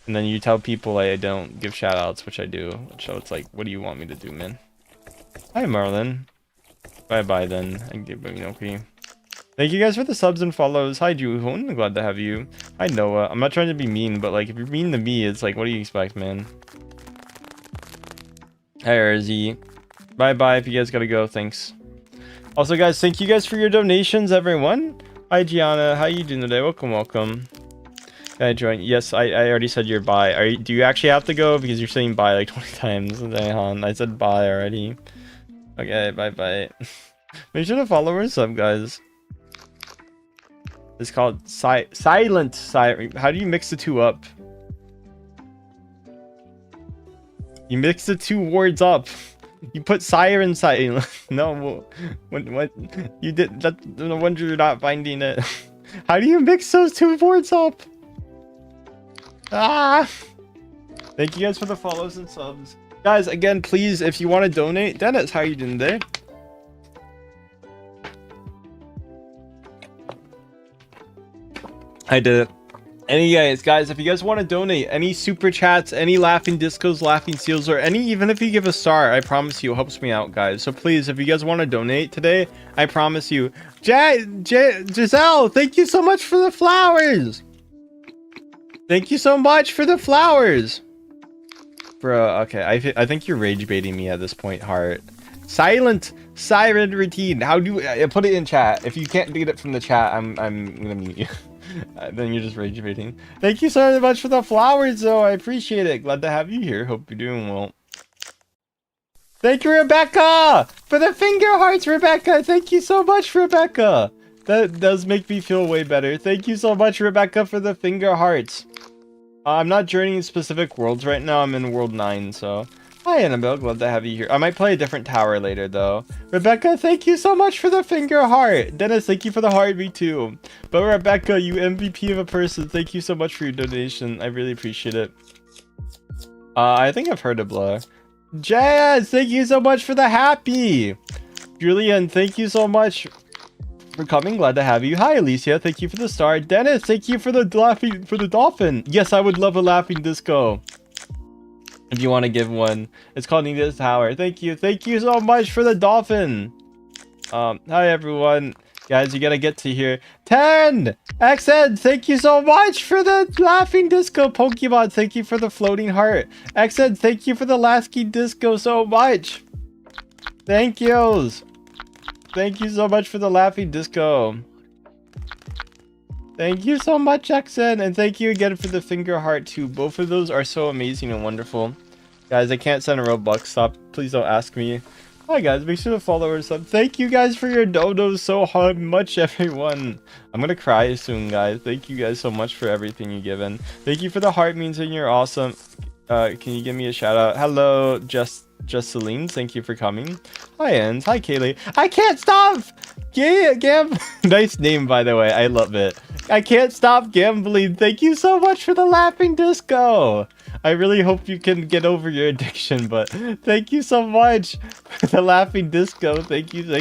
And then you tell people I don't give shout outs, which I do. So it's like, what do you want me to do, man? Hi, Marlon. Bye-bye, then. I give okay. Thank you guys for the subs and follows. Hi, Juhon. Glad to have you. Hi, Noah. I'm not trying to be mean, but, like, if you're mean to me, it's like, what do you expect, man? Hi, RZ. Bye-bye if you guys gotta go. Thanks. Also, guys, thank you guys for your donations, everyone. Hi, Gianna. How you doing today? Welcome, welcome. Can I join? Yes, I already said your bye. Do you actually have to go? Because you're saying bye like 20 times. I said bye already. Okay, bye-bye. Make sure to follow our sub, guys. It's called Silent. How do you mix the two up? You mix the two words up. You put siren silent. No, what? You did that. No wonder you're not finding it. How do you mix those two words up? Ah! Thank you guys for the follows and subs. Guys, again, please, if you want to donate, Dennis, how you doing today? I did it. Any guys, if you guys want to donate, any super chats, any laughing discos, laughing seals, or any, even if you give a star, I promise you, it helps me out, guys. So please, if you guys want to donate today, I promise you. Giselle, thank you so much for the flowers. Thank you so much for the flowers. Bro, okay, I think you're rage baiting me at this point, Heart. Silent siren routine. How do I put it in chat? If you can't get it from the chat, I'm gonna mute you. Then you're just rage baiting. Thank you so much for the flowers, though. I appreciate it. Glad to have you here. Hope you're doing well. Thank you, Rebecca, for the finger hearts, Rebecca. Thank you so much, Rebecca. That does make me feel way better. Thank you so much, Rebecca, for the finger hearts. I'm not journeying specific worlds right now. I'm in world 9, so... Hi, Annabelle. Glad to have you here. I might play a different tower later, though. Rebecca, thank you so much for the finger heart. Dennis, thank you for the heart, me too. But Rebecca, you MVP of a person. Thank you so much for your donation. I really appreciate it. I think I've heard of Blur. Jazz, thank you so much for the happy. Julian, thank you so much for coming. Glad to have you. Hi, Alicia. Thank you for the star. Dennis, thank you for the dolphin. Yes, I would love a laughing disco. If you want to give one, it's called Nita's Tower. Thank you so much for the dolphin. Hi everyone, guys. You gotta get to here. 10 XN, thank you so much for the laughing disco. Pokemon, thank you for the floating heart. XN, thank you for the laughing disco so much. Thank yous. Thank you so much for the laughing disco. Thank you so much, XN, and thank you again for the finger heart too. Both of those are so amazing and wonderful. Guys, I can't send a Roblox. Stop. Please don't ask me. Hi guys, make sure to follow or sub. Thank you guys for your donos so much, everyone. I'm gonna cry soon, guys. Thank you guys so much for everything you've given. Thank you for the heart, means and you're awesome. Can you give me a shout out? Hello, Just Celine, thank you for coming. Hi, Enz. Hi, Kaylee. I can't stop! Nice name, by the way. I love it. I can't stop gambling. Thank you so much for the laughing disco. I really hope you can get over your addiction, but thank you so much for the laughing disco. Thank you.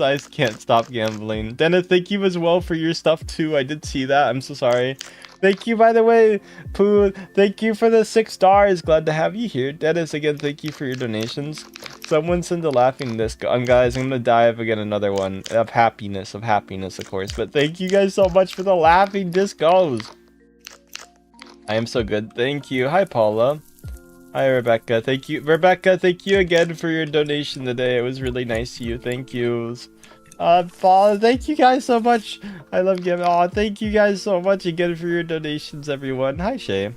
I can't stop gambling. Dennis, thank you as well for your stuff too. I did see that. I'm so sorry. Thank you, by the way, Pooh. Thank you for the 6 stars. Glad to have you here. Dennis, again, thank you for your donations. Someone send a laughing disco. Guys, I'm gonna dive again another one of happiness, of course. But thank you guys so much for the laughing discos. I am so good. Thank you. Hi, Paula. Hi, Rebecca. Thank you. Rebecca, thank you again for your donation today. It was really nice to you. Thank yous. Paula, thank you guys so much. I love giving. Thank you guys so much again for your donations, everyone. Hi, Shay.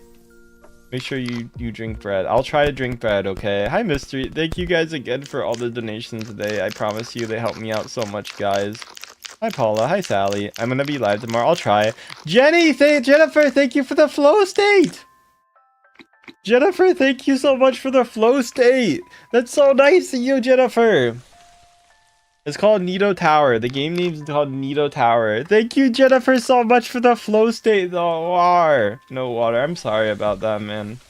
Make sure you drink bread. I'll try to drink bread, okay? Hi, Mystery. Thank you guys again for all the donations today. I promise you they help me out so much, guys. Hi, Paula. Hi, Sally. I'm gonna be live tomorrow. I'll try. Jennifer, thank you for the flow state. Jennifer, thank you so much for the flow state. That's so nice of you, Jennifer. It's called Nido Tower. The game name is called Nido Tower. Thank you, Jennifer, so much for the flow state. No water. I'm sorry about that, man.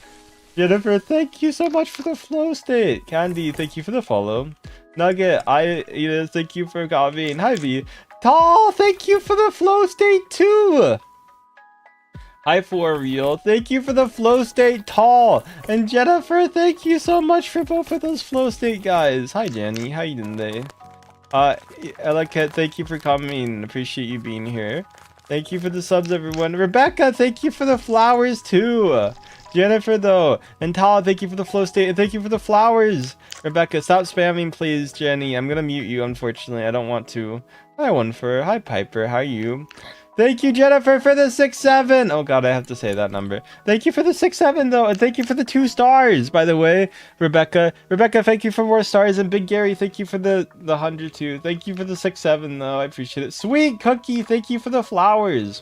Jennifer, thank you so much for the flow state. Candy, thank you for the follow. Nugget, Edith, thank you for copying. Hi, V. Tall, thank you for the flow state too. Hi, For Real, thank you for the flow state, Tall. And Jennifer, thank you so much for both of those flow state guys. Hi, Jenny, how you doing today? Elaket, thank you for coming. Appreciate you being here. Thank you for the subs, everyone. Rebecca, thank you for the flowers too. Jennifer, though, and Tala, thank you for the flow state, and thank you for the flowers. Rebecca, stop spamming, please. Jenny, I'm gonna mute you, unfortunately. I don't want to. Hi, Onefer. Hi, Piper. How are you? Thank you, Jennifer, for the 6-7. Oh, God, I have to say that number. Thank you for the 6-7, though, and thank you for the 2 stars, by the way. Rebecca, thank you for more stars, and Big Gary, thank you for the 102. Thank you for the 6-7, though. I appreciate it. Sweet Cookie, thank you for the flowers.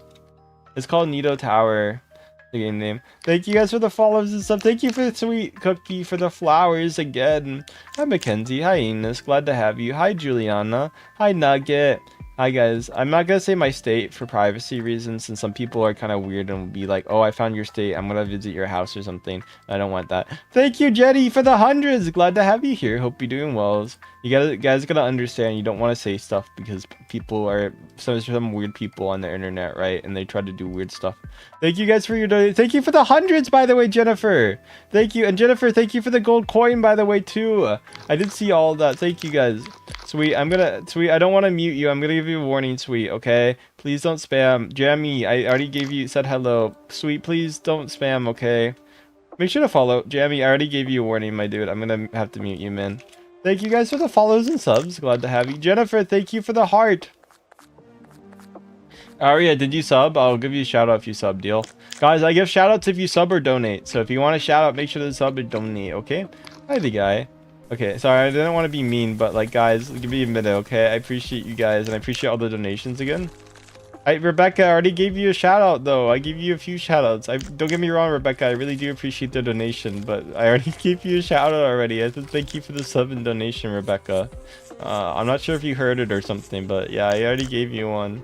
It's called Nido Tower. The game name. Thank you guys for the follows and stuff. Thank you for the Sweet Cookie for the flowers again. Hi, Mackenzie. Hi, Ines. Glad to have you. Hi, Juliana. Hi, Nugget. Hi guys, I'm not gonna say my state for privacy reasons, since some people are kind of weird and will be like, oh, I found your state, I'm gonna visit your house or something. I don't want that. Thank you, Jetty, for the hundreds. Glad to have you here. Hope you're doing well. You guys gotta understand, you don't want to say stuff because people are some weird people on the internet, right? And they try to do weird stuff. Thank you guys for your donation. Thank you for the hundreds, by the way, Jennifer. Thank you, and Jennifer, thank you for the gold coin, by the way, too. I did see all that. Thank you guys. Sweet, Sweet, I don't want to mute you. I'm gonna give you a warning, Sweet, okay? Please don't spam. Jammy, I already said hello. Sweet, please don't spam, okay? Make sure to follow. Jammy, I already gave you a warning, my dude. I'm gonna have to mute you, man. Thank you guys for the follows and subs. Glad to have you. Jennifer, thank you for the heart. Aria, did you sub? I'll give you a shout out if you sub, deal. Guys, I give shout outs if you sub or donate. So if you want a shout out, make sure to sub or donate, okay? Hi, the guy. Okay, sorry, I didn't want to be mean, but like, guys, give me a minute, okay? I appreciate you guys, and I appreciate all the donations again. Rebecca, I already gave you a shout out, though. I gave you a few shout outs. Don't get me wrong, Rebecca, I really do appreciate the donation, but I already gave you a shout out already. I said thank you for the sub and donation, Rebecca. I'm not sure if you heard it or something, but yeah, I already gave you one.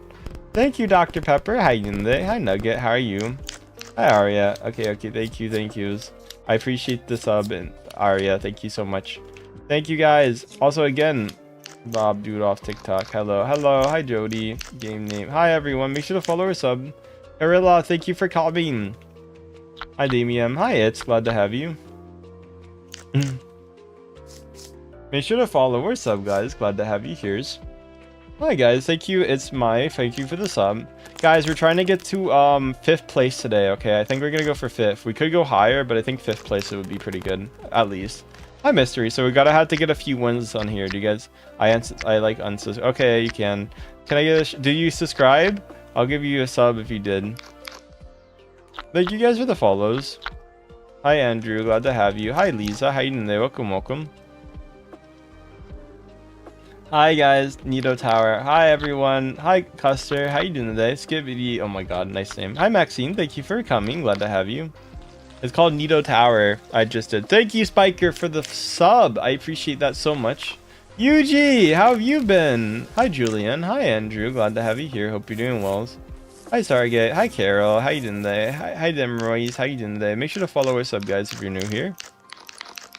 Thank you, Dr. Pepper. How you doing today? Hi, Nugget. How are you? Hi, Aria. Okay, thank yous. I appreciate the sub, and Aria, thank you so much. Thank you guys. Also, again, Bob Dude off TikTok. Hello. Hi, Jody. Game name. Hi, everyone. Make sure to follow or sub. Arilla, thank you for coming. Hi, Damien. Hi, It's. Glad to have you. Make sure to follow or sub, guys. Glad to have you here. Hi, guys. Thank you. It's my. Thank you for the sub. Guys, we're trying to get to 5th place today, okay? I think we're going to go for 5th. We could go higher, but I think 5th place it would be pretty good, at least. Hi, Mystery. So we gotta have to get a few wins on here. Do you guys? I like unsubscribe. Okay, you can. Can I get a? Do you subscribe? I'll give you a sub if you did. Thank you guys for the follows. Hi, Andrew. Glad to have you. Hi, Lisa. How you doing there? Welcome. Hi, guys. Nido Tower. Hi, everyone. Hi, Custer. How you doing today? Skibbity. Oh my God, nice name. Hi, Maxine. Thank you for coming. Glad to have you. It's called Nido Tower. I just did. Thank you, Spiker, for the sub. I appreciate that so much. Yuji, how have you been? Hi, Julian. Hi, Andrew. Glad to have you here. Hope you're doing well. Hi, Stargate. Hi, Carol. How you doing today? Hi, Demroyce. How you doing today? Make sure to follow us up, guys, if you're new here.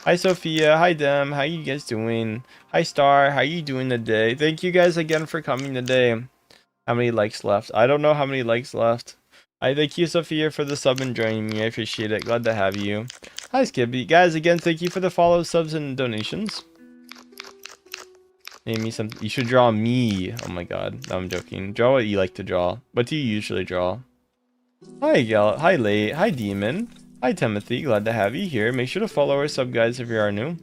Hi, Sophia. Hi, Dem. How you guys doing? Hi, Star. How you doing today? Thank you guys again for coming today. How many likes left? I don't know how many likes left. I thank you, Sophia, for the sub and joining me. I appreciate it. Glad to have you. Hi, Skippy. Guys, again, thank you for the follows, subs, and donations. Name me something. You should draw me. Oh my God. No, I'm joking. Draw what you like to draw. What do you usually draw? Hi, Gal. Hi, Late. Hi, Demon. Hi, Timothy. Glad to have you here. Make sure to follow our sub, guys, if you are new.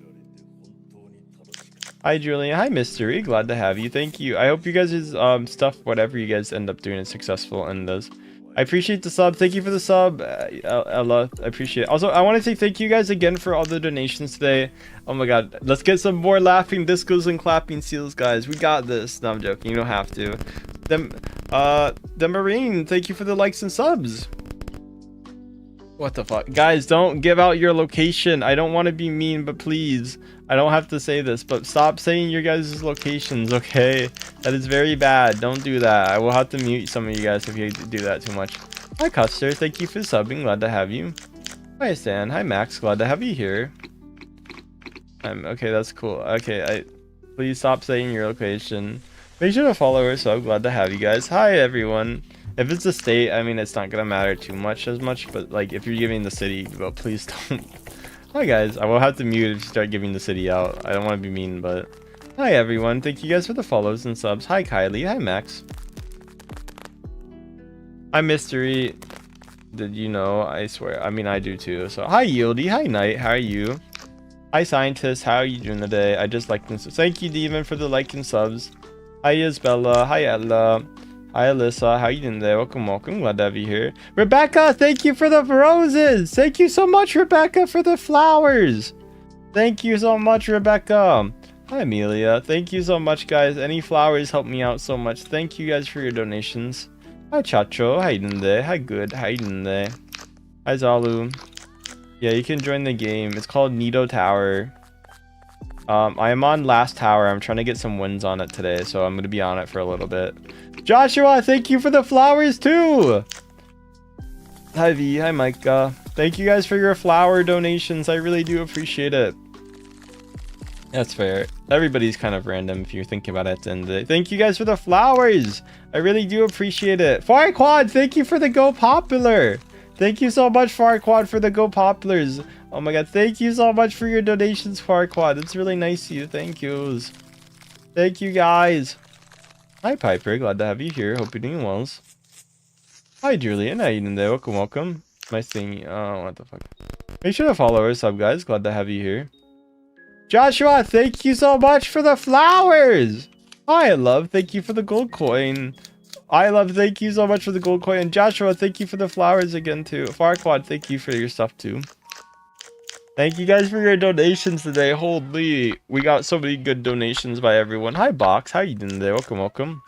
Hi, Julian. Hi, Mystery. Glad to have you. Thank you. I hope you guys' stuff, whatever you guys end up doing, is successful and does. I appreciate the sub. Thank you for the sub, Ella. I appreciate it. Also, I want to say thank you guys again for all the donations today. Oh my god. Let's get some more laughing discos and clapping seals, guys. We got this. No, I'm joking. You don't have to. The Marine, thank you for the likes and subs. What the fuck? Guys, don't give out your location. I don't want to be mean, but please. I don't have to say this, but stop saying your guys' locations, okay? That is very bad. Don't do that. I will have to mute some of you guys if you do that too much. Hi, Custer. Thank you for subbing. Glad to have you. Hi, Stan. Hi, Max. Glad to have you here. Okay, that's cool. Okay, please stop saying your location. Make sure to follow her, so I'm glad to have you guys. Hi, everyone. If it's a state, I mean, it's not gonna matter too much but like if you're giving the city, well, please don't. Hi guys, I will have to mute if you start giving the city out. I don't want to be mean, but hi everyone. Thank you guys for the follows and subs. Hi Kylie. Hi Max. Hi Mystery. Did you know? I swear. I mean, I do too. So hi Yieldy. Hi Knight. How are you? Hi Scientist. How are you doing today? I just liked and thank you Demon for the like and subs. Hi Isabella. Hi Ella. Hi Alyssa, how you doing there? Welcome, glad to have you here. Rebecca, thank you for the roses. Thank you so much, Rebecca, for the flowers. Thank you so much, Rebecca. Hi Amelia, thank you so much, guys. Any flowers help me out so much. Thank you guys for your donations. Hi Chacho, how you doing there? Hi Good, how you doing there? Hi Zalu. Yeah, you can join the game. It's called Nido Tower. I am on last tower. I'm trying to get some wins on it today, so I'm going to be on it for a little bit. Joshua, thank you for the flowers too. Hi V, hi Micah. Thank you guys for your flower donations. I really do appreciate it. That's fair. Everybody's kind of random if you're thinking about it at the end of the day. Thank you guys for the flowers. I really do appreciate it. Farquad, thank you for the Go Popular. Thank you so much, Farquad, for the Go Populars. Oh my god, thank you so much for your donations, Farquad. It's really nice of you. Thank yous. Thank you, guys. Hi, Piper. Glad to have you here. Hope you're doing well. Hi, Julian. How you doing there? Welcome. My thing. Oh, what the fuck. Make sure to follow our sub, guys. Glad to have you here. Joshua, thank you so much for the flowers. Hi, Love. Thank you for the gold coin. I Love, thank you so much for the gold coin. And Joshua, thank you for the flowers again, too. Farquad, thank you for your stuff, too. Thank you guys for your donations today. Holy, we got so many good donations by everyone. Hi, Box. How you doing there? Welcome.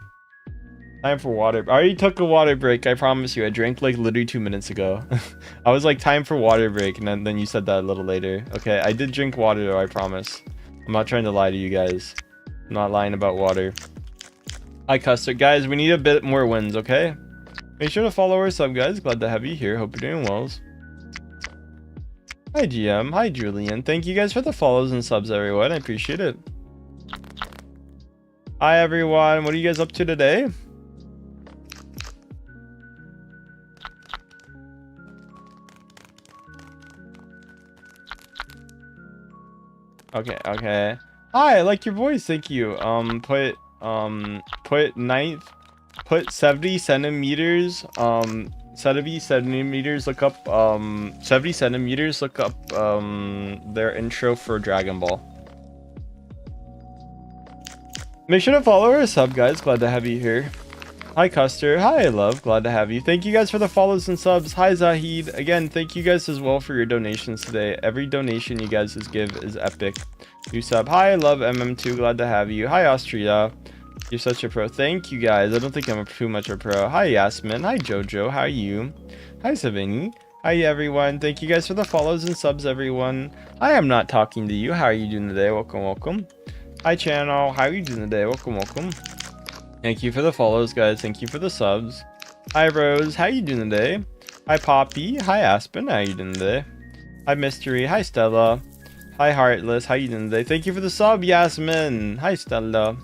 Time for water. I already took a water break. I promise you. I drank like literally 2 minutes ago. I was like, time for water break. And then you said that a little later. Okay, I did drink water though, I promise. I'm not trying to lie to you guys. I'm not lying about water. Hi, Custard. Guys, we need a bit more wins, okay? Make sure to follow our sub, guys. Glad to have you here. Hope you're doing well. Hi GM, hi Julian. Thank you guys for the follows and subs, everyone. I appreciate it. Hi everyone, what are you guys up to today? Okay. Hi, I like your voice, thank you. Put 70 centimeters, 70 centimeters, look up 70 centimeters, look up their intro for Dragon Ball. Make sure to follow our sub, guys. Glad to have you here. Hi Custer. Hi Love. Glad to have you. Thank you guys for the follows and subs. Hi Zahid. Again, thank you guys as well for your donations today. Every donation you guys give is epic. New sub. Hi Love MM2. Glad to have you. Hi Austria. You're such a pro. Thank you guys. I don't think I'm too much a pro. Hi Yasmin. Hi Jojo. How are you? Hi Savini. Hi everyone. Thank you guys for the follows and subs, everyone. I am not talking to you. How are you doing today? Welcome. Hi channel. How are you doing today? Welcome. Thank you for the follows, guys. Thank you for the subs. Hi Rose. How you doing today? Hi Poppy. Hi Aspen. How you doing today? Hi Mystery. Hi Stella. Hi Heartless. How you doing today? Thank you for the sub, Yasmin. Hi Stella.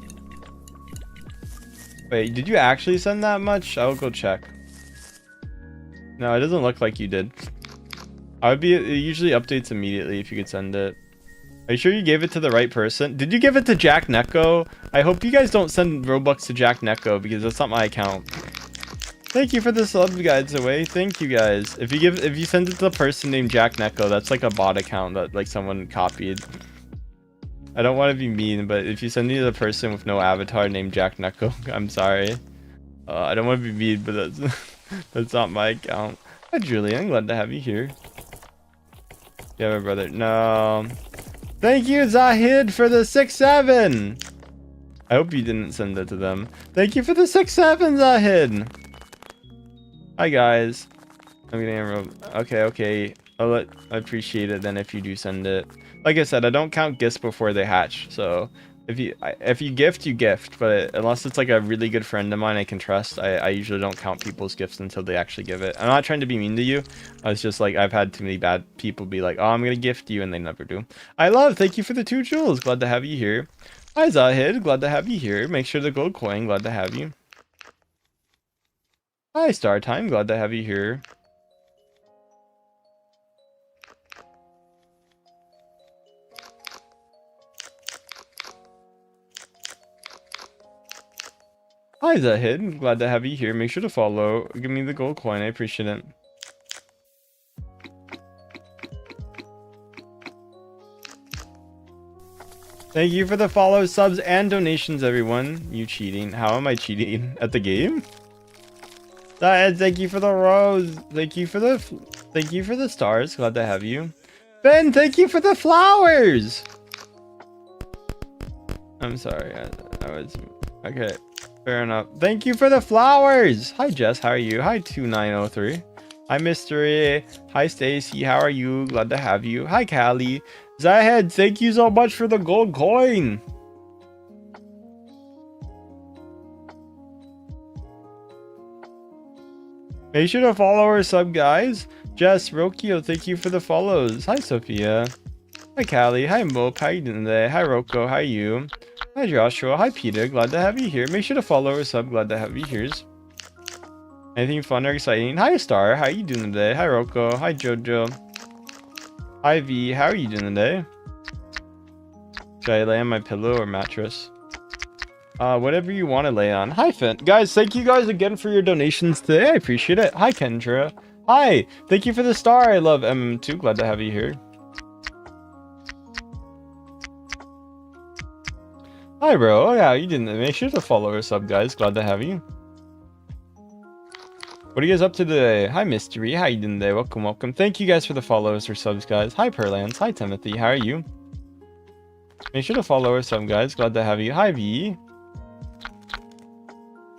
Wait, did you actually send that much? I'll go check. No, it doesn't look like you did. It usually updates immediately if you could send it. Are you sure you gave it to the right person? Did you give it to Jacknyeko? I hope you guys don't send Robux to Jacknyeko because that's not my account. Thank you for the sub guides away. Thank you guys. If you send it to a person named Jacknyeko, that's like a bot account that like someone copied. I don't want to be mean, but if you send it to the person with no avatar named Jacknyeko, I'm sorry. I don't want to be mean, but that's That's not my account. Hi, Julian. Glad to have you here. Yeah, my brother. No. Thank you, Zahid, for the 6-7. I hope you didn't send it to them. Thank you for the 6-7, Zahid. Hi, guys. I'm gonna okay. I appreciate it then if you do send it. Like I said, I don't count gifts before they hatch. So if you gift, you gift. But unless it's like a really good friend of mine I can trust, I usually don't count people's gifts until they actually give it. I'm not trying to be mean to you. It's just like I've had too many bad people be like, oh, I'm gonna gift you, and they never do. Thank you for the 2 jewels. Glad to have you here. Hi, Zahid. Glad to have you here. Make sure the gold coin. Glad to have you. Hi, Star Time. Glad to have you here. Hi, Zahid. Glad to have you here. Make sure to follow. Give me the gold coin. I appreciate it. Thank you for the follows, subs, and donations, everyone. You cheating. How am I cheating? At the game? Zahid, thank you for the rose. Thank you for the stars. Glad to have you. Ben, thank you for the flowers. I'm sorry. I was... Okay. Fair enough. Thank you for the flowers. Hi, Jess. How are you? Hi, 2903. Hi, Mystery. Hi, Stacy. How are you? Glad to have you. Hi, Callie. Zahid, thank you so much for the gold coin. Make sure to follow our sub, guys. Jess, Rokio, thank you for the follows. Hi, Sophia. Hi, Callie. Hi, Mope. How you doing today? Hi, Roko. How are you? Hi, Joshua. Hi, Peter. Glad to have you here. Make sure to follow our sub. Glad to have you here. Anything fun or exciting? Hi, Star. How you doing today? Hi, Roko. Hi, Jojo. Hi, V. How are you doing today? Should I lay on my pillow or mattress? Whatever you want to lay on. Hi, Finn. Guys, thank you guys again for your donations today. I appreciate it. Hi, Kendra. Hi. Thank you for the star. I love MM2. Glad to have you here. Hi, bro. Oh, yeah, you didn't. Make sure to follow our sub, guys. Glad to have you. What are you guys up to today? Hi, Mystery. How you doing today? Welcome, welcome. Thank you guys for the follows or subs, guys. Hi, Perlance. Hi, Timothy. How are you? Make sure to follow our sub, guys. Glad to have you. Hi, V.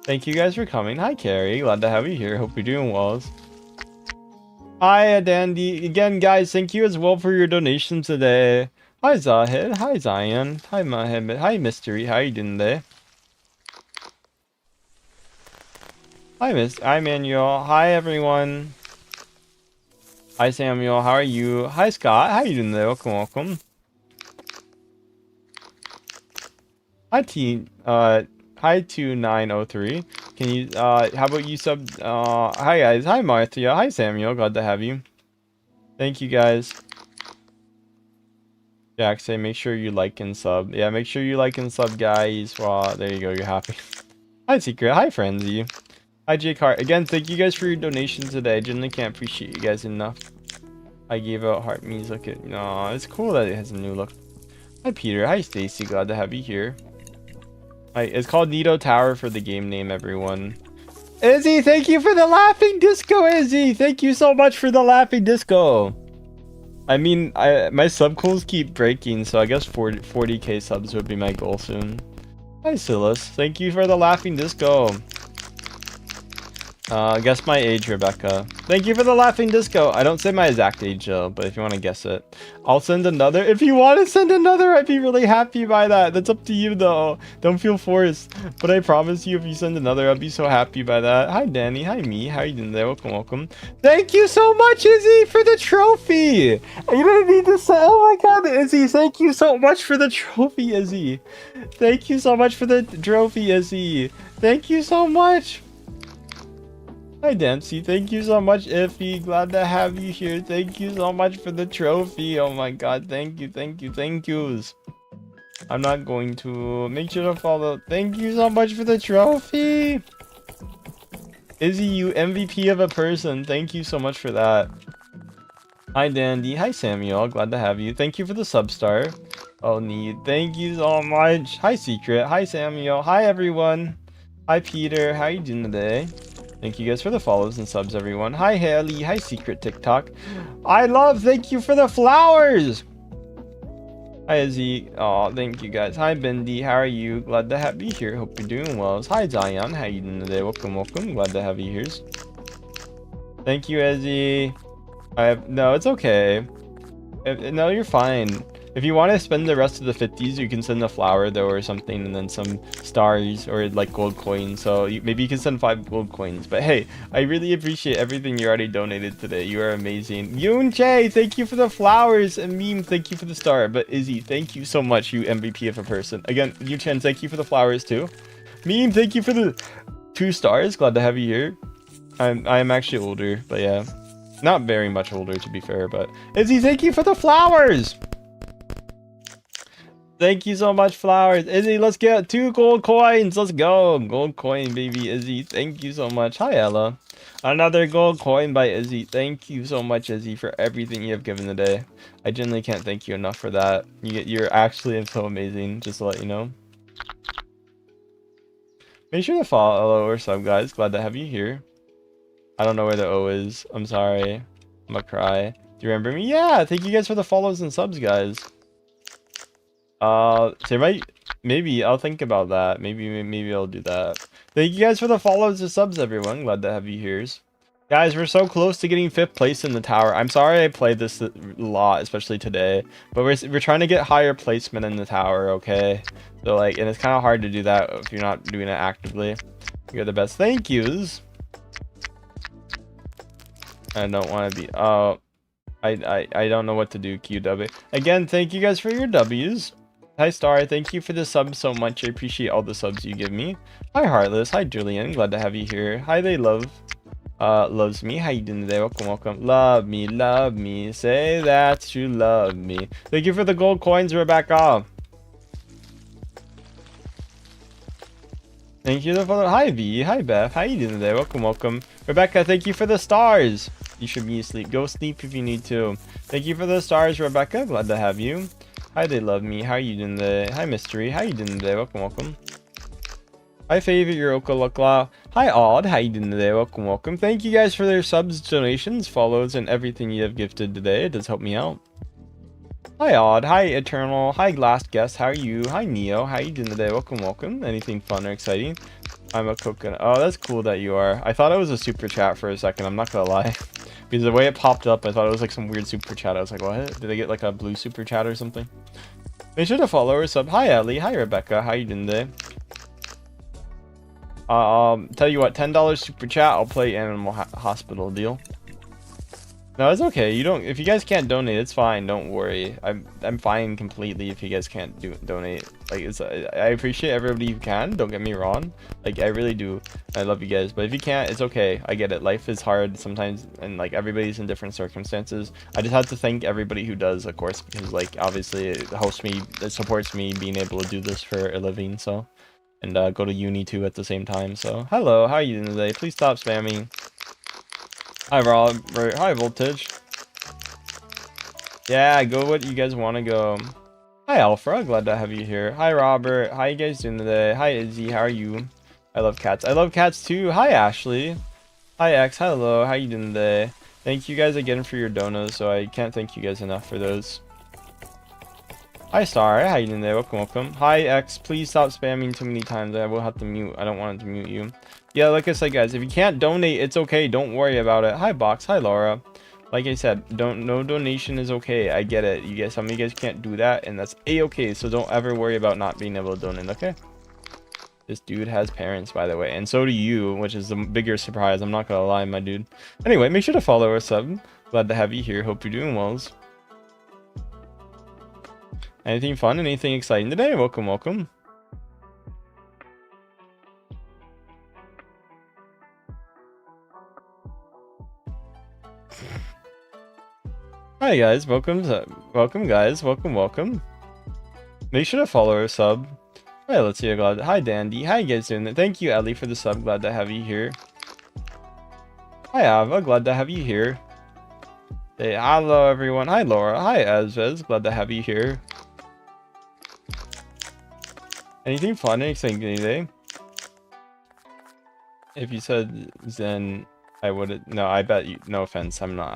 Thank you guys for coming. Hi, Carrie. Glad to have you here. Hope you're doing well. Hi, Dandy. Again, guys, thank you as well for your donations today. Hi, Zahid. Hi, Zion. Hi, Mohammed. Hi, Mystery. How you doing today? Hi, Manuel. Hi, everyone. Hi, Samuel. How are you? Hi, Scott. How you doing today? Welcome, welcome. Hi, hi, 2903. Can you, how about you sub, hi, guys. Hi, Marthia. Hi, Samuel. Glad to have you. Thank you, guys. Jack, say, make sure you like and sub. Yeah, make sure you like and sub, guys. Well, there you go. You're happy. Hi, Secret. Hi, Frenzy. Hi, Jake Hart. Again, thank you guys for your donations today. I genuinely can't appreciate you guys enough. I gave out heart means look at no, it's cool that it has a new look. Hi, Peter. Hi, Stacy. Glad to have you here. Hi, it's called Nido Tower for the game name, everyone. Izzy, thank you for the laughing disco, Izzy. Thank you so much for the laughing disco. I mean, my sub goals keep breaking, so I guess 40k subs would be my goal soon. Hi, Silas. Thank you for the laughing disco. Guess my age, Rebecca. Thank you for the laughing disco. I don't say my exact age though, but if you want to guess it, I'll send another. If you want to send another, I'd be really happy by that. That's up to you though. Don't feel forced. But I promise you, if you send another, I'd be so happy by that. Hi, Danny. Hi, me. How you doing there? Welcome, welcome. Thank you so much, Izzy, for the trophy. You don't need to say. Oh my God, Izzy. Thank you so much for the trophy, Izzy. Thank you so much for the trophy, Izzy. Thank you so much. Hi, Dempsey. Thank you so much, Iffy. Glad to have you here. Thank you so much for the trophy. Oh my God. Thank you. Thank you. Thank yous. I'm not going to make sure to follow. Thank you so much for the trophy. Izzy, you MVP of a person. Thank you so much for that. Hi, Dandy. Hi, Samuel. Glad to have you. Thank you for the substar. Oh, Need. Thank you so much. Hi, Secret. Hi, Samuel. Hi, everyone. Hi, Peter. How you doing today? Thank you guys for the follows and subs, everyone. Hi, Haley. Hi, Secret TikTok. Thank you for the flowers. Hi, Izzy. Oh, thank you guys. Hi, Bendy. How are you? Glad to have you here. Hope you're doing well. Hi, Zion. How you doing today? Welcome, welcome. Glad to have you here. Thank you, Izzy. No, it's okay. No, you're fine. If you want to spend the rest of the 50s, you can send a flower though or something, and then some stars or like gold coins. So maybe you can send 5 gold coins. But hey, I really appreciate everything you already donated today. You are amazing. Yoon Jae, thank you for the flowers, and Meme, thank you for the star. But Izzy, thank you so much, you MVP of a person. Again, Yu Chen, thank you for the flowers too. Meme, thank you for the 2 stars. Glad to have you here. I'm actually older, but yeah. Not very much older, to be fair, but Izzy, thank you for the flowers. Thank you so much, flowers. Izzy, let's get 2 gold coins. Let's go. Gold coin, baby. Izzy, thank you so much. Hi, Ella. Another gold coin by Izzy. Thank you so much, Izzy, for everything you have given today. I genuinely can't thank you enough for that. You're actually so amazing, just to let you know. Make sure to follow or sub, guys. Glad to have you here. I don't know where the O is. I'm sorry. I'm gonna cry. Do you remember me? Yeah, thank you guys for the follows and subs, guys. Maybe I'll think about that. Maybe I'll do that. Thank you guys for the follows and subs, everyone. Glad to have you here. Guys, we're so close to getting 5th place in the tower. I'm sorry I played this a lot, especially today, but we're trying to get higher placement in the tower, okay? So like, and it's kind of hard to do that if you're not doing it actively. You're the best. Thank yous. I don't want to be. Oh, I don't know what to do. QW. Again, thank you guys for your W's. Hi, Star. Thank you for the subs so much. I appreciate all the subs you give me. Hi, Heartless. Hi, Julian. Glad to have you here. Hi, They Love. Loves me. How you doing today? Welcome, welcome. Love me. Say that you love me. Thank you for the gold coins, Rebecca. Thank you for the hi V. Hi Beth. How you doing today? Welcome, welcome. Rebecca, thank you for the stars. You should be asleep. Go sleep if you need to. Thank you for the stars, Rebecca. Glad to have you. Hi, They Love Me. How are you doing today? Hi, Mystery. How you doing today? Welcome, welcome. Hi, Favorite Yuroko Lakla. Hi, Odd. How you doing today? Welcome, welcome. Thank you guys for their subs, donations, follows, and everything you have gifted today. It does help me out. Hi, Odd. Hi, Eternal. Hi, Last Guest. How are you? Hi, Neo. How you doing today? Welcome, welcome. Anything fun or exciting? I'm a coconut. Oh, that's cool that you are. I thought it was a super chat for a second. I'm not gonna lie. Because the way it popped up, I thought it was like some weird super chat. I was like, what? Did I get like a blue super chat or something? Make sure to follow or sub. Hi, Ellie. Hi, Rebecca. How you doing today? Tell you what, $10 super chat. I'll play Animal Hospital deal. No, it's okay. You don't. If you guys can't donate, it's fine. Don't worry. I'm fine completely if you guys can't donate. Like I appreciate everybody who can. Don't get me wrong. Like I really do. I love you guys. But if you can't, it's okay. I get it. Life is hard sometimes, and like everybody's in different circumstances. I just have to thank everybody who does, of course, because like obviously it helps me. It supports me being able to do this for a living. So, and go to uni too at the same time. So hello, how are you doing today? Please stop spamming. Hi, Rob. Hi, Voltage. Yeah, go what you guys want to go. Hi, Alpha. Glad to have you here. Hi, Robert. How you guys doing today? Hi, Izzy. How are you? I love cats. I love cats too. Hi, Ashley. Hi, X. Hello. How you doing today? Thank you guys again for your donos. So I can't thank you guys enough for those. Hi, Star. How you doing today? Welcome, welcome. Hi, X. Please stop spamming too many times. I will have to mute. I don't want it to mute you. Yeah, like I said, guys, if you can't donate, it's okay. Don't worry about it. Hi, Box. Hi, Laura. Like I said, no donation is okay. I get it. You guys, some of you guys can't do that, and that's a-okay. So don't ever worry about not being able to donate, okay? This dude has parents, by the way, and so do you, which is the bigger surprise. I'm not gonna lie, my dude. Anyway, make sure to follow us up. Glad to have you here. Hope you're doing well. Anything fun? Anything exciting today? Welcome, welcome. Hi guys, welcome guys, welcome. Make sure to follow or sub. Alright, let's see. Hi Dandy, how you guys doing? Thank you Ellie for the sub. Glad to have you here. Hi Ava, glad to have you here. Hey, hello everyone. Hi Laura. Hi Azvez, glad to have you here. Anything fun and exciting today? If you said Zen, I would. No, I bet you. No offense. I'm not.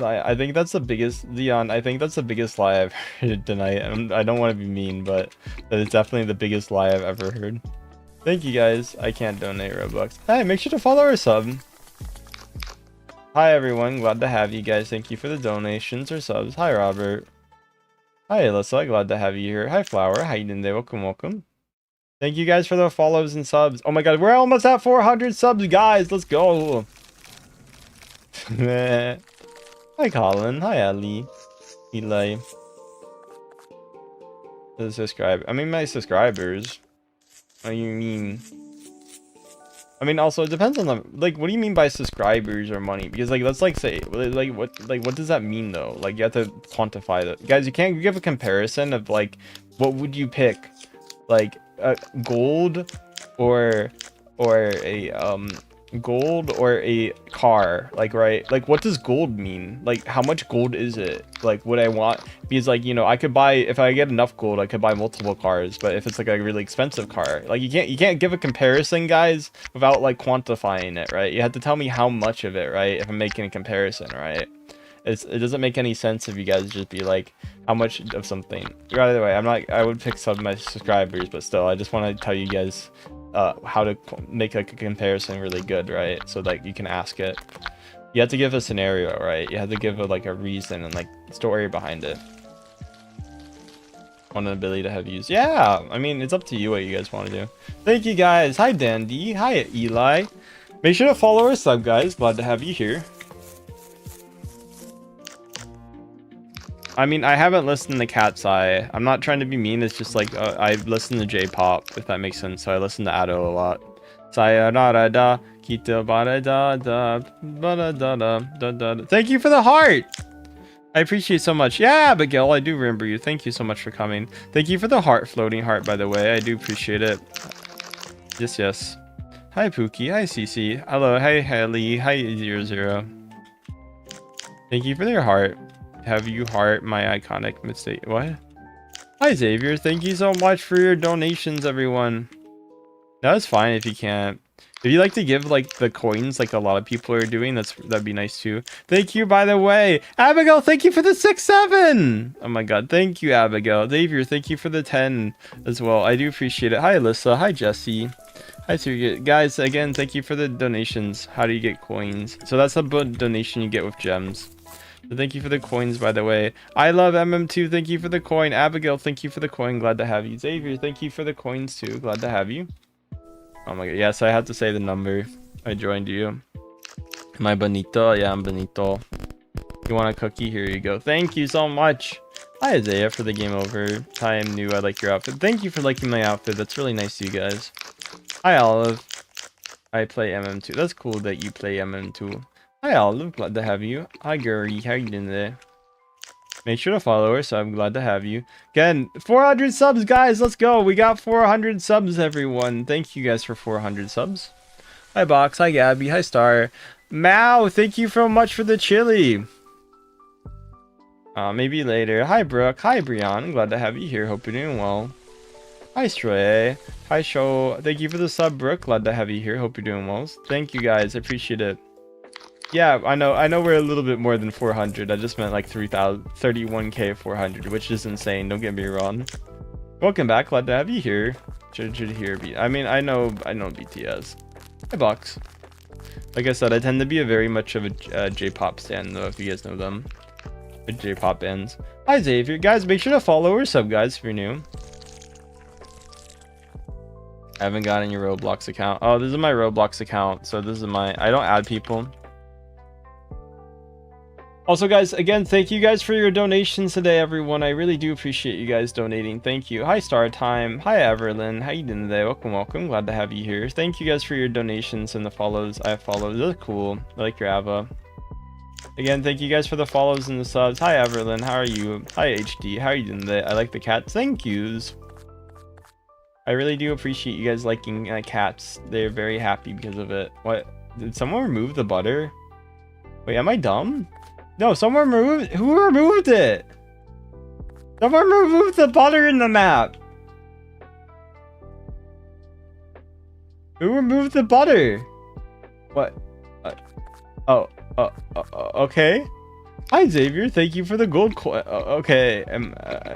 I think that's the biggest, Leon. I think that's the biggest lie I've heard tonight. I don't want to be mean, but that is definitely the biggest lie I've ever heard. Thank you guys. I can't donate Robux. Hey, make sure to follow our sub. Hi everyone. Glad to have you guys. Thank you for the donations or subs. Hi Robert. Hi Alyssa. Glad to have you here. Hi Flower. How you doing there? Welcome, welcome. Thank you guys for the follows and subs. Oh my god, we're almost at 400 subs, guys. Let's go. Hi Colin. Hi Ali. Eli. The subscribe. I mean my subscribers. What do you mean? I mean also it depends on the like what do you mean by subscribers or money? Because like let's like say like what does that mean though? Like you have to quantify that. Guys, you can't give a comparison of like what would you pick? Like gold or a car, like, right? Like what does gold mean? Like how much gold is it? Like would I want, because like, you know, I could buy, if I get enough gold I could buy multiple cars, but if it's like a really expensive car, like you can't give a comparison, guys, without like quantifying it, right? You have to tell me how much of it, right? If I'm making a comparison, right? It doesn't make any sense if you guys just be like how much of something. By the way, I would pick some of my subscribers, but still I just want to tell you guys how to make like a comparison really good, right? So like you can ask it. You have to give a scenario, right? You have to give like a reason and like story behind it. Want an ability to have used. Yeah, I mean it's up to you what you guys want to do. Thank you guys. Hi Dandy. Hi Eli. Make sure to follow our sub, guys. Glad to have you here. I mean, I haven't listened to Cat's Eye. I'm not trying to be mean. It's just like I listen to J-pop, if that makes sense. So I listen to Ado a lot. Sayonara da, kita bara da da, bara da da da da. Thank you for the heart. I appreciate so much. Yeah, Abigail, I do remember you. Thank you so much for coming. Thank you for the heart, floating heart, by the way. I do appreciate it. Yes, yes. Hi, Pookie. Hi, Cece. Hello. Hi, Haley. Hi, 00. Thank you for your heart. Have you heart my iconic mistake? What? Hi Xavier, thank you so much for your donations, everyone. That's fine if you can't. If you like to give like the coins like a lot of people are doing, that'd be nice too. Thank you, by the way. Abigail, thank you for the 6-7. Oh my god, thank you, Abigail. Xavier, thank you for the 10 as well. I do appreciate it. Hi Alyssa. Hi Jesse. Hi Sergey. Guys, again, thank you for the donations. How do you get coins? So that's a donation you get with gems. So thank you for the coins, by the way. I love MM2. Thank you for the coin. Abigail, thank you for the coin. Glad to have you. Xavier, thank you for the coins too. Glad to have you. Oh my god. Yes, I have to say the number. I joined you. Am I Benito? Yeah, I'm Benito. You want a cookie? Here you go. Thank you so much. Hi, Isaiah, for the game over. Hi, I'm new. I like your outfit. Thank you for liking my outfit. That's really nice of you guys. Hi, Olive. I play MM2. That's cool that you play MM2. Hi Olive, glad to have you. Hi Gary, how you doing there? Make sure to follow her, so I'm glad to have you. Again, 400 subs, guys, let's go. We got 400 subs, everyone. Thank you guys for 400 subs. Hi Box, hi Gabby, hi Star. Mao, thank you so much for the chili. Maybe later. Hi Brooke, hi Brian, glad to have you here. Hope you're doing well. Hi Stray, hi Show. Thank you for the sub, Brooke. Glad to have you here. Hope you're doing well. Thank you guys, I appreciate it. Yeah, I know we're a little bit more than 400. I just meant like 31k 400, which is insane. Don't get me wrong. Welcome back. Glad to have you here. Should hear I mean, I know BTS. Hi, Box. Like I said, I tend to be a very much of a J-pop stan, though, if you guys know them. The J-pop bands. Hi, Xavier. Guys, make sure to follow or sub, guys, if you're new. I haven't gotten your Roblox account. Oh, this is my Roblox account. So this is my... I don't add people. Also, guys, again, thank you guys for your donations today, everyone. I really do appreciate you guys donating. Thank you. Hi, Star Time. Hi, Everlyn. How you doing today? Welcome, welcome. Glad to have you here. Thank you guys for your donations and the follows. I have followed. Those are cool. I like your Ava. Again, thank you guys for the follows and the subs. Hi, Everlyn. How are you? Hi, HD. How are you doing today? I like the cats. Thank yous. I really do appreciate you guys liking cats. They're very happy because of it. What? Did someone remove the butter? Wait, am I dumb? No, someone removed. Who removed it? Someone removed the butter in the map. Who removed the butter? What? Oh, okay. Hi Xavier, thank you for the gold coin. Okay,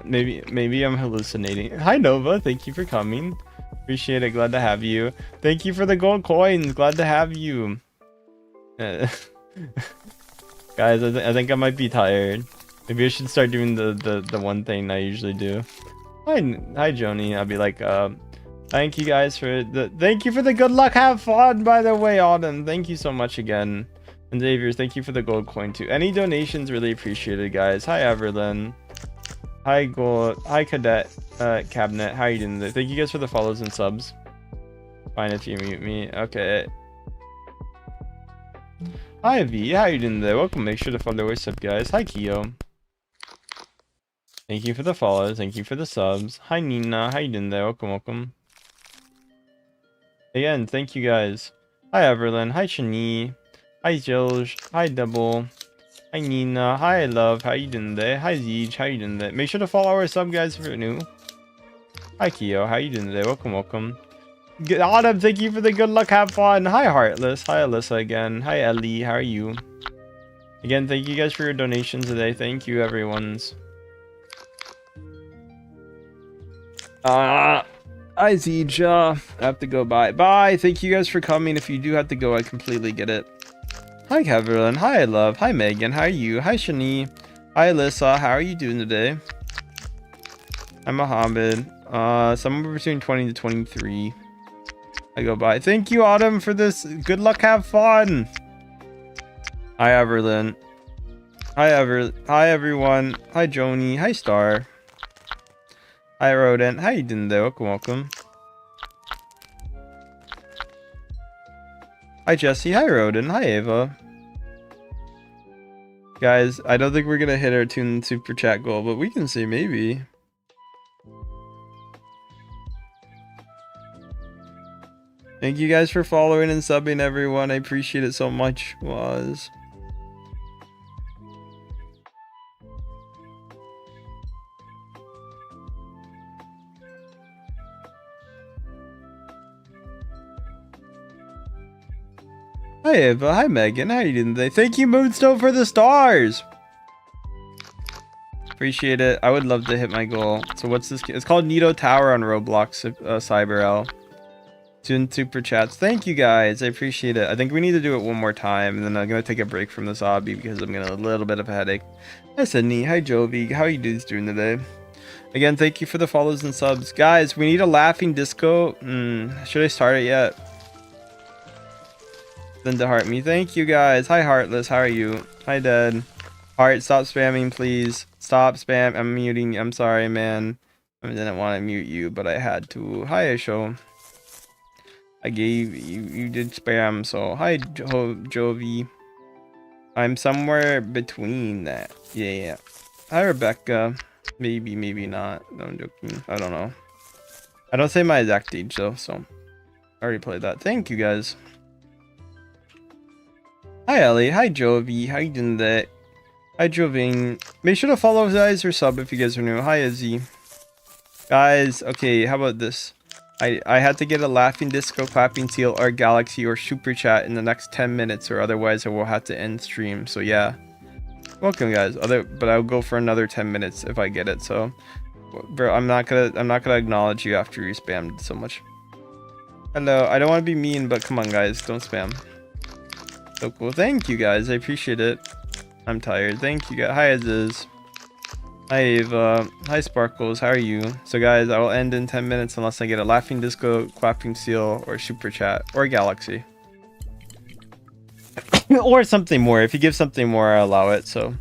maybe I'm hallucinating. Hi Nova, thank you for coming. Appreciate it. Glad to have you. Thank you for the gold coins. Glad to have you. Guys, I think I might be tired. Maybe I should start doing the one thing I usually do. Hi Joni. I'll be like, thank you guys for thank you for the good luck. Have fun, by the way, Autumn. Thank you so much again. And Xavier, thank you for the gold coin too. Any donations really appreciated, guys. Hi Everlyn. Hi Gold. Hi Cadet Cabinet. How are you doing today? Thank you guys for the follows and subs. Fine if you mute me. Okay. Hi V. How are you doing today? Welcome. Make sure to follow what's up, guys. Hi Keo. Thank you for the follows. Thank you for the subs. Hi Nina. How you doing today? Welcome. Again, thank you guys. Hi Everlyn. Hi Shani. Hi Jilge. Hi Double. Hi Nina. Hi Love. How you doing today? Hi Zeej. How you doing today? Make sure to follow our sub, guys, if you're new. Hi Keo. How you doing today? Welcome. Good Autumn. Thank you for the good luck. Have fun. Hi Heartless. Hi Alyssa again. Hi Ellie. How are you? Again, thank you guys for your donations today. Thank you, everyone's. Hi Zeej. I have to go. Bye. Thank you guys for coming. If you do have to go, I completely get it. Hi Kevin. Hi Love. Hi Megan. How are you? Hi Shani. Hi Alyssa. How are you doing today? Hi Mohammed. Somewhere between 20 to 23. I go by. Thank you, Autumn, for this. Good luck. Have fun. Hi Everlyn. Hi everyone. Hi Joni. Hi Star. Hi Rodent. How you doing today? Welcome. Hi Jesse. Hi Rodin. Hi Ava. Guys, I don't think we're gonna hit our Toon Super Chat goal, but we can see maybe. Thank you guys for following and subbing, everyone. I appreciate it so much. Hi Ava, hi Megan, how you doing today? Thank you Moonstone for the stars! Appreciate it. I would love to hit my goal. So what's this? It's called Nido Tower on Roblox, CyberL. Toon Super Chats. Thank you guys, I appreciate it. I think we need to do it one more time, and then I'm gonna take a break from this hobby because I'm getting a little bit of a headache. Hi Sydney, hi Jovi, how are you dudes doing today? Again, thank you for the follows and subs. Guys, we need a laughing disco. Should I start it yet? Then to heart me. Thank you guys. Hi Heartless, how are you? Hi Dead. Heart, stop spamming please. Stop spam. I'm muting. I'm sorry, man. I didn't want to mute you, but I had to. Hi Isho. I gave you did spam, so hi Jovi. I'm somewhere between that. Yeah. Hi Rebecca. Maybe not. No, I'm joking. I don't know. I don't say my exact age though, so I already played that. Thank you guys. Hi Ellie. Hi Jovi. How you doing today? Hi Joving. Make sure to follow guys or sub if you guys are new. Hi Izzy. Guys, okay, how about this? I had to get a laughing disco, clapping seal, or galaxy or super chat in the next 10 minutes, or otherwise I will have to end stream. So yeah. Welcome guys. But I'll go for another 10 minutes if I get it. So bro, I'm not gonna acknowledge you after you spammed so much. Hello, I don't want to be mean, but come on guys, don't spam. So cool. Thank you guys. I appreciate it. I'm tired. Thank you guys. Hi Aziz. Hi Ava. Hi Sparkles. How are you? So guys, I will end in 10 minutes unless I get a laughing disco, clapping seal, or super chat, or galaxy. Or something more. If you give something more, I'll allow it. So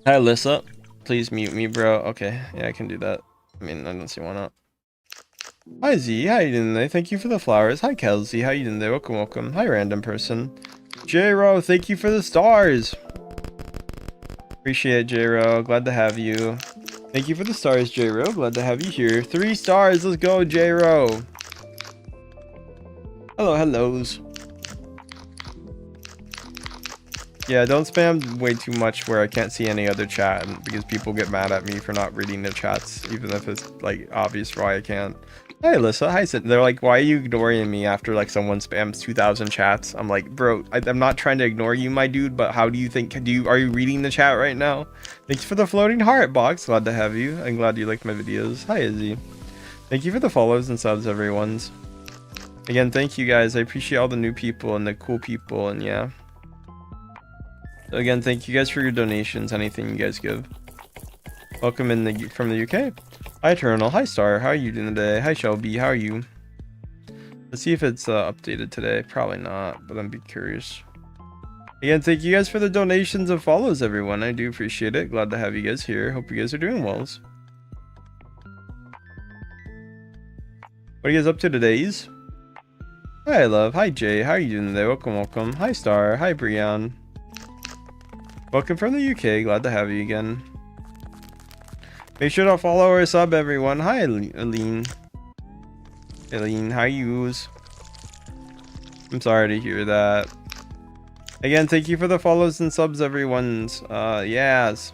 hi Alyssa. Please mute me, bro. Okay. Yeah, I can do that. I mean, I don't see why not. Hi Z. How you doing today? Thank you for the flowers. Hi Kelsey. How you doing today? Welcome. Hi random person. J-Ro, thank you for the stars. Appreciate it, J-Ro. Glad to have you. Thank you for the stars, J-Ro. Glad to have you here. 3 stars. Let's go, J-Ro. Hellos. Yeah, don't spam way too much where I can't see any other chat, because people get mad at me for not reading the chats, even if it's like obvious why I can't. Hi, Alyssa. Hi, Sid. They're like, why are you ignoring me after like someone spams 2,000 chats? I'm like, bro, I'm not trying to ignore you, my dude, but how do you think, are you reading the chat right now? Thanks for the floating heart box. Glad to have you. I'm glad you liked my videos. Hi, Izzy. Thank you for the follows and subs, everyone's. Again, thank you guys. I appreciate all the new people and the cool people, and yeah. Again, thank you guys for your donations, anything you guys give. Welcome from the UK. Hi Eternal, hi Star, how are you doing today? Hi Shelby, how are you? Let's see if it's updated today. Probably not, but I'm curious. Again, thank you guys for the donations and follows, everyone. I do appreciate it. Glad to have you guys here. Hope you guys are doing well. What are you guys up to today's? Hi love, hi Jay, how are you doing today? Welcome, welcome. Hi Star, hi Brian. Welcome from the UK, glad to have you again. Make sure to follow or sub, everyone. Hi, Aline. Aline, how you? I'm sorry to hear that. Again, thank you for the follows and subs, everyone's. Yes.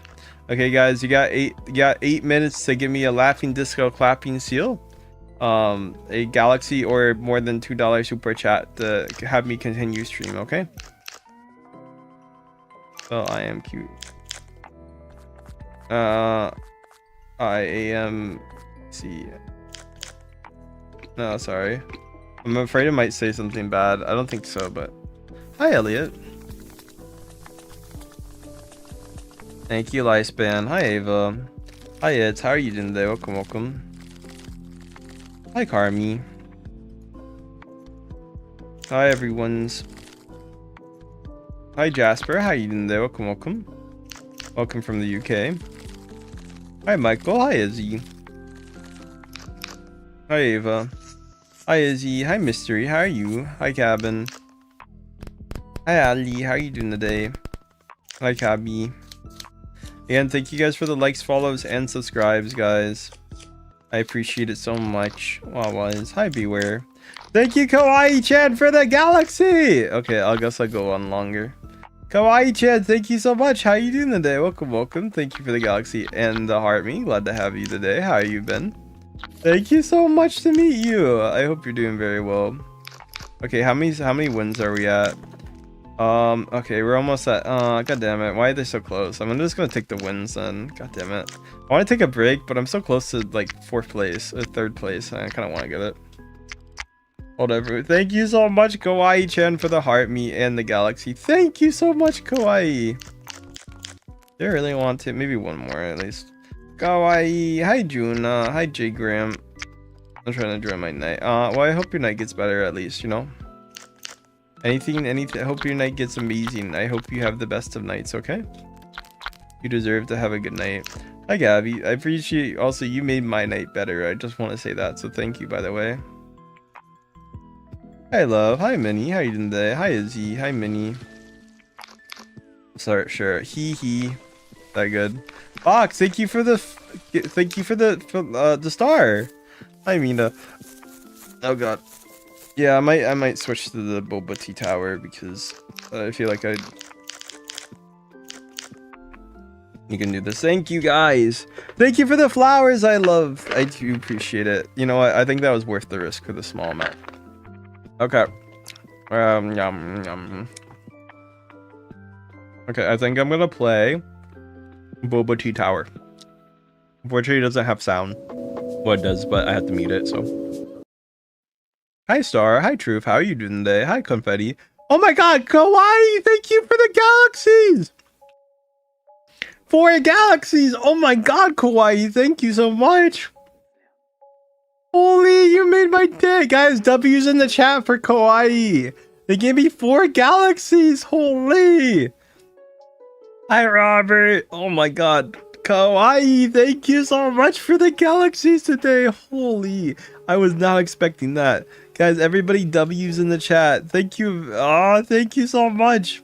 Okay, guys, you got 8 minutes to give me a laughing disco clapping seal, a galaxy, or more than $2 super chat to have me continue stream. Okay. Oh, I am cute. I am. See. No, sorry. I'm afraid I might say something bad. I don't think so, but. Hi, Elliot. Thank you, Lifespan. Hi, Ava. Hi, Eds. How are you doing today? Welcome, welcome. Hi, Carmi. Hi, everyone's. Hi, Jasper. How are you doing today? Welcome, welcome. Welcome from the UK. Hi Michael, hi Izzy. Hi Ava. Hi Izzy, hi Mystery, how are you? Hi Cabin. Hi Ali, how are you doing today? Hi Cabby. Again, thank you guys for the likes, follows, and subscribes, guys. I appreciate it so much. Wawaz. Hi Beware. Thank you Kawaii-chan for the galaxy! Okay, I guess I'll go on longer. Kawaii-chan, thank you so much. How you doing today? Welcome, welcome. Thank you for the galaxy and the heart me. Glad to have you today. How you been? Thank you so much to meet you. I hope you're doing very well. Okay, how many wins are we at? Okay, we're almost at god damn it. Why are they so close? I'm just gonna take the wins then. God damn it. I want to take a break, but I'm so close to like 4th place or 3rd place. I kind of want to get it. Whatever. Thank you so much, Kawaii-chan, for the heart me and the galaxy. Thank you so much, Kawaii. Do I really want to? Maybe one more at least. Kawaii. Hi, June. Hi, J Graham. I'm trying to join my night. Well, I hope your night gets better at least, you know? Anything. I hope your night gets amazing. I hope you have the best of nights, okay? You deserve to have a good night. Hi, Gabby. I appreciate also you made my night better. I just want to say that, so thank you, by the way. Hi love, hi Minnie, how you doing today? Hi Izzy, hi Minnie. Sorry, sure. Hee. That good. Fox, thank you for the star. Hi Mina. Oh god. Yeah, I might switch to the Boba Tea Tower because I feel like you can do this. Thank you guys. Thank you for the flowers. I do appreciate it. You know what? I think that was worth the risk for the small amount. Okay. Yum. Okay, I think I'm gonna play Boba Tea Tower. Unfortunately, it doesn't have sound. Well, it does, but I have to mute it, so. Hi, Star. Hi, Truth. How are you doing today? Hi, Confetti. Oh my god, Kawaii! Thank you for the galaxies! 4 galaxies! Oh my god, Kawaii! Thank you so much! Holy, you made my day! Guys, W's in the chat for Kawaii! They gave me 4 galaxies! Holy! Hi, Robert! Oh my god. Kawaii, thank you so much for the galaxies today! Holy! I was not expecting that. Guys, everybody W's in the chat. Thank you. Oh, thank you so much.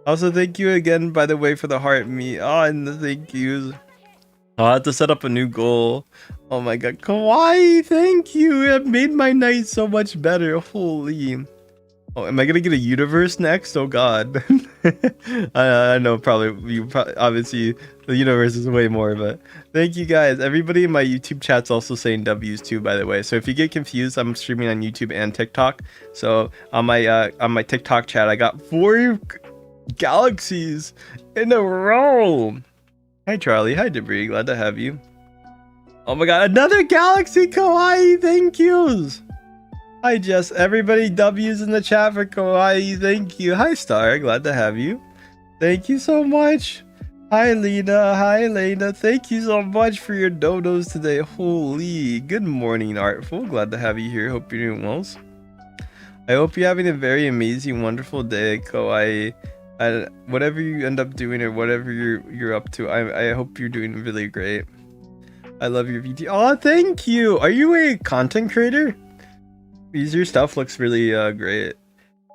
Also, thank you again, by the way, for the heart me. Oh, and the thank yous. I'll have to set up a new goal. Oh my god. Kawaii, thank you. It made my night so much better. Holy. Oh, am I gonna get a universe next? Oh god. I know obviously the universe is way more, but thank you guys. Everybody in my YouTube chat's also saying W's too, by the way. So if you get confused, I'm streaming on YouTube and TikTok. So on my TikTok chat, I got 4 galaxies in a row. Hi Charlie, hi Debris, glad to have you. Oh my god, another galaxy kawaii, thank yous. Hi Jess, everybody W's in the chat for kawaii, thank you. Hi Star, glad to have you. Thank you so much. Hi Lena, hi Elena, thank you so much for your dodos today. Holy, good morning Artful, glad to have you here, hope you're doing well. I hope you're having a very amazing, wonderful day, kawaii. And whatever you end up doing or whatever you're up to, I hope you're doing really great. I love your VT. Oh, thank you. Are you a content creator? Because your stuff looks really great.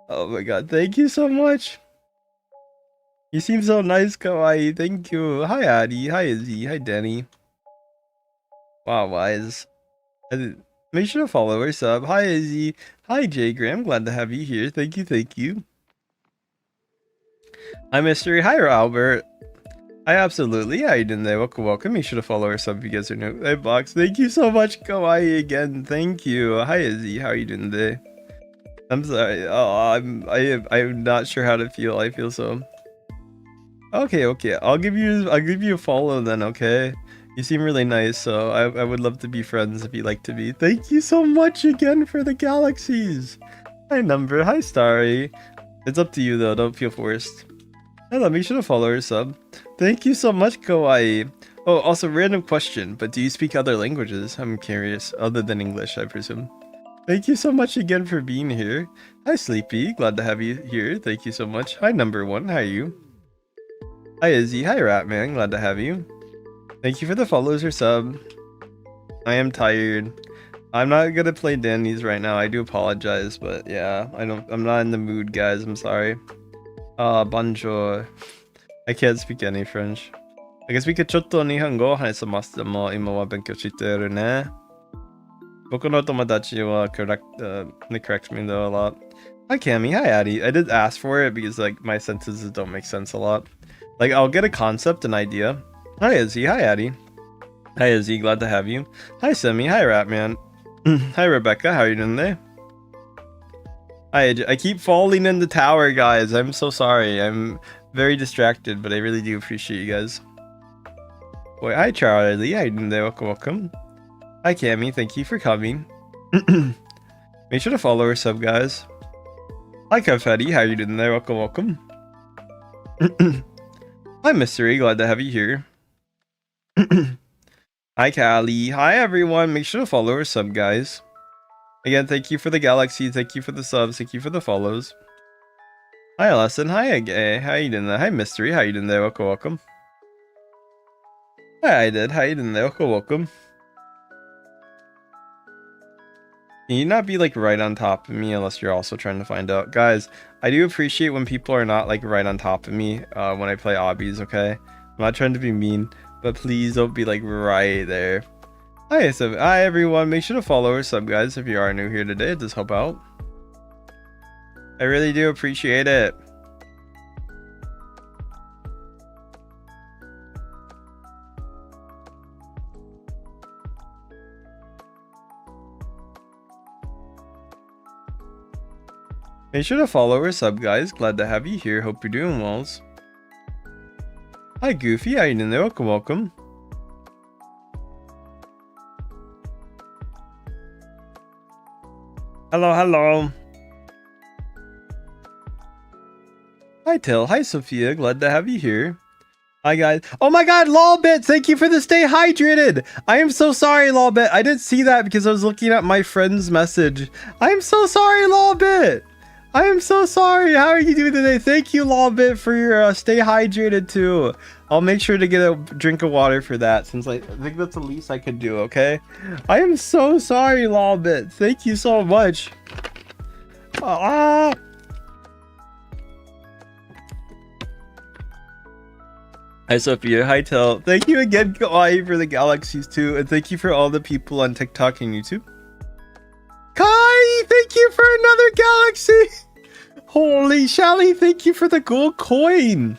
Oh my god, thank you so much. You seem so nice, kawaii. Thank you. Hi Adi, hi Izzy, hi Danny. Wow, Wise. Make sure to follow or sub. Hi Izzy, hi Jay Graham, glad to have you here. Thank you, thank you. Hi Mystery, hi Albert. Hi absolutely, how you doing there? Welcome. Make sure to follow or sub if you guys are new. Hey Box, thank you so much, kawaii again. Thank you. Hi Izzy, how are you doing today? I'm sorry. Oh, I'm not sure how to feel. I feel so. Okay. I'll give you a follow then. Okay. You seem really nice, so I would love to be friends if you'd like to be. Thank you so much again for the galaxies. Hi Number. Hi Starry. It's up to you though. Don't feel forced. Hello. Make sure to follow or sub. Thank you so much, kawaii. Oh, also random question, but do you speak other languages? I'm curious, other than English, I presume. Thank you so much again for being here. Hi Sleepy, glad to have you here. Thank you so much. Hi Number 1, how are you? Hi Izzy, hi Ratman, glad to have you. Thank you for the follows or sub. I am tired. I'm not gonna play Danny's right now. I do apologize, but yeah, I'm not in the mood, guys. I'm sorry. Bonjour. I can't speak any French. I guess we could ちょっと日本語を話せますでも今は勉強してるね。僕の友達は they correct me though a lot. Hi Cammy, hi Addy. I did ask for it because like my sentences don't make sense a lot. Like I'll get a concept, an idea. Hi Izzy, hi Addy. Hi Izzy, glad to have you. Hi Semi, hi Ratman. Hi Rebecca, how are you doing today? Hi, I keep falling in the tower, guys. I'm so sorry. I'm very distracted, but I really do appreciate you guys. Boy, hi Charlie, how you doing today? Welcome. Hi Cammy, thank you for coming. Make sure to follow or sub, guys. Hi Confetti, how you doing there? Welcome. Hi Mystery, glad to have you here. Hi Callie, hi everyone. Make sure to follow or sub, guys. Again, thank you for the galaxy, thank you for the subs, thank you for the follows. Hi Lesson, hi Agay, how you doing there? Hi Mystery, how you doing there? Welcome. Hi I did, how you doing there? Welcome. Can you not be like right on top of me unless you're also trying to find out? Guys, I do appreciate when people are not like right on top of me when I play obbies, okay? I'm not trying to be mean, but please don't be like right there. Hi, hi everyone, make sure to follow or sub, guys, if you are new here today. It does help out. I really do appreciate it. Make sure to follow or sub, guys. Glad to have you here. Hope you're doing well. Hi Goofy, how you doing there? Welcome. Hello. Hi Till, hi Sophia, glad to have you here. Hi guys. Oh my god, Lolbit, thank you for the stay hydrated. I am so sorry, Lolbit. I didn't see that because I was looking at my friend's message. I'm so sorry, Lolbit. I am so sorry. How are you doing today? Thank you, Lolbit, for your stay hydrated too. I'll make sure to get a drink of water for that since I think that's the least I could do, okay? I am so sorry, Lolbit. Thank you so much. Hi Sophia, hi Tel. Thank you again, Kawaii, for the galaxies too, and thank you for all the people on TikTok and YouTube. Kai, thank you for another galaxy. Holy Shelly, thank you for the gold coin.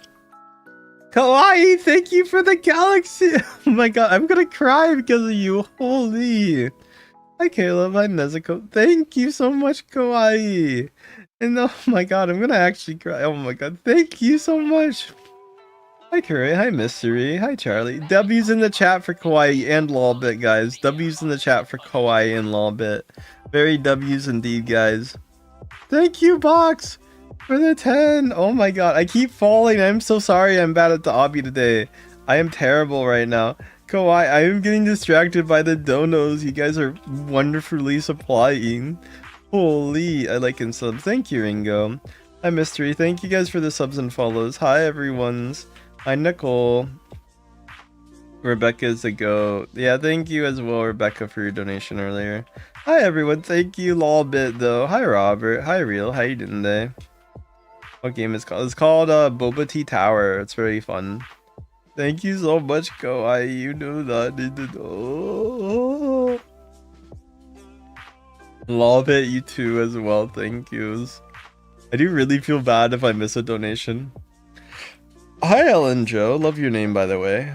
Kawaii, thank you for the galaxy. Oh my god, I'm gonna cry because of you. Holy. Hi Caleb, hi Nezuko. Thank you so much, Kawaii. And oh my god, I'm gonna actually cry. Oh my god, thank you so much. Hi Curry, hi Mystery, hi Charlie. W's in the chat for Kawaii and Lolbit, guys. W's in the chat for Kawaii and Lolbit. Very W's indeed, guys. Thank you, Box, for the 10. Oh my god, I keep falling. I'm so sorry I'm bad at the obby today. I am terrible right now. Kawaii, I am getting distracted by the donos you guys are wonderfully supplying. Holy, I like and sub. Thank you, Ringo. Hi, Mystery. Thank you guys for the subs and follows. Hi, everyone's. Hi, Nicole. Rebecca's a go. Yeah, thank you as well, Rebecca, for your donation earlier. Hi, everyone. Thank you, Lolbit, though. Hi, Robert. Hi, Real. How you doing today? What game is it called? It's called Boba Tea Tower. It's very fun. Thank you so much, Kawaii. You do not need to know. Love it, you too as well. Thank yous. I do really feel bad if I miss a donation. Hi, Ellen Joe. Love your name, by the way.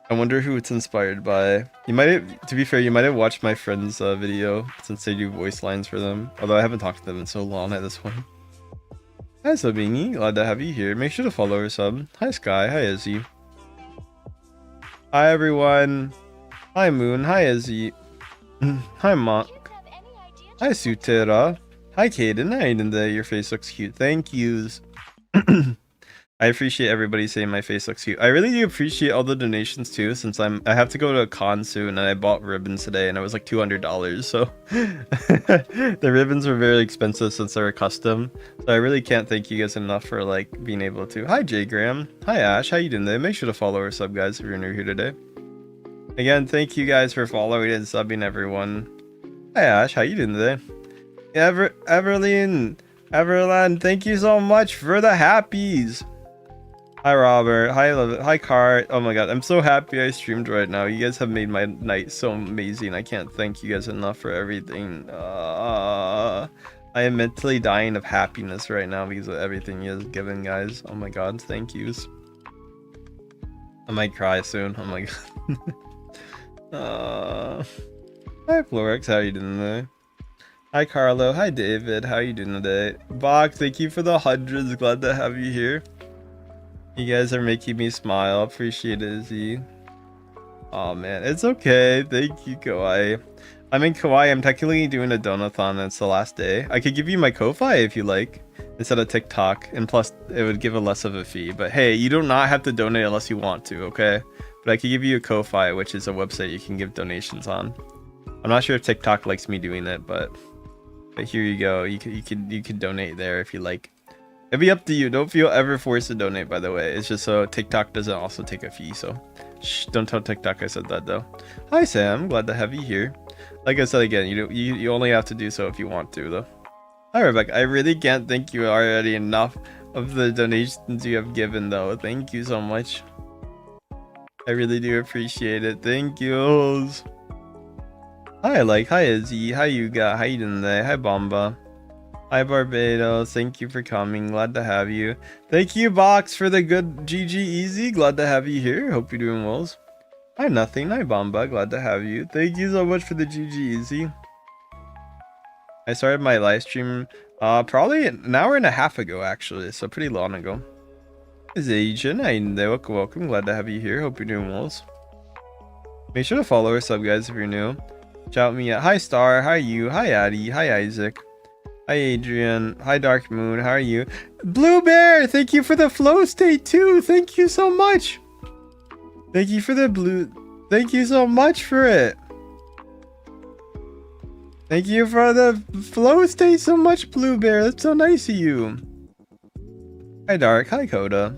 I wonder who it's inspired by. You might have, to be fair, you might have watched my friend's video since they do voice lines for them. Although I haven't talked to them in so long at this point. Hi, Sabini. Glad to have you here. Make sure to follow her sub. Hi, Sky. Hi, Izzy. Hi, everyone. Hi, Moon. Hi, Izzy. Hi, Monk. Hi, Sutera. Hi, Kaden. Hi, Nanda. Your face looks cute. Thank yous. I appreciate everybody saying my face looks cute. I really do appreciate all the donations too, since I have to go to a con soon and I bought ribbons today and it was like $200. So the ribbons were very expensive since they're custom. So I really can't thank you guys enough for like being able to. Hi, J Graham. Hi, Ash. How you doing today? Make sure to follow or sub, guys, if you're new here today. Again, thank you guys for following and subbing, everyone. Hi, Ash. How you doing today? Everland, thank you so much for the happies. Hi, Robert. Hi, love it. Hi, Cart. Oh my god, I'm so happy I streamed right now. You guys have made my night so amazing. I can't thank you guys enough for everything. I am mentally dying of happiness right now because of everything you guys given, guys. Oh my god, thank yous. I might cry soon. Oh my god. Hi, Florex. How you doing today? Hi, Carlo. Hi, David. How you doing today? Bach, thank you for the hundreds. Glad to have you here. You guys are making me smile. Appreciate it, Izzy. Oh man, it's okay. Thank you, Kawaii. I mean, Kawaii, I'm technically doing a donathon and it's the last day. I could give you my Ko-Fi if you like, instead of TikTok, and plus it would give a less of a fee. But hey, you do not have to donate unless you want to, okay? But I could give you a Ko-Fi, which is a website you can give donations on. I'm not sure if TikTok likes me doing it, but here you go. You could donate there if you like. It'd be up to you. Don't feel ever forced to donate, by the way. It's just so TikTok doesn't also take a fee, so shh, don't tell TikTok I said that though. Hi Sam, glad to have you here. Like I said again, you only have to do so if you want to though. Hi Rebecca, I really can't thank you already enough of the donations you have given though. Thank you so much. I really do appreciate it. Thank yous. Hi hi Izzy, hi Yuga, how you doing today? Hi Bomba. Hi Barbados, thank you for coming, glad to have you. Thank you Box for the good GG Easy, glad to have you here, hope you're doing well. Hi Nothing, hi Bomba, glad to have you. Thank you so much for the GG Easy. I started my live stream probably an hour and a half ago actually, so pretty long ago. Is Asian, hi welcome, glad to have you here, hope you're doing well. Make sure to follow or sub guys if you're new. Shout me out. Hi Star, hi you, hi Addie, hi Isaac. Hi Adrian, hi Dark Moon, how are you? Blue Bear, thank you for the flow state too. Thank you so much. Thank you for the blue. Thank you so much for it. Thank you for the flow state so much, Blue Bear. That's so nice of you. Hi Dark, hi Coda.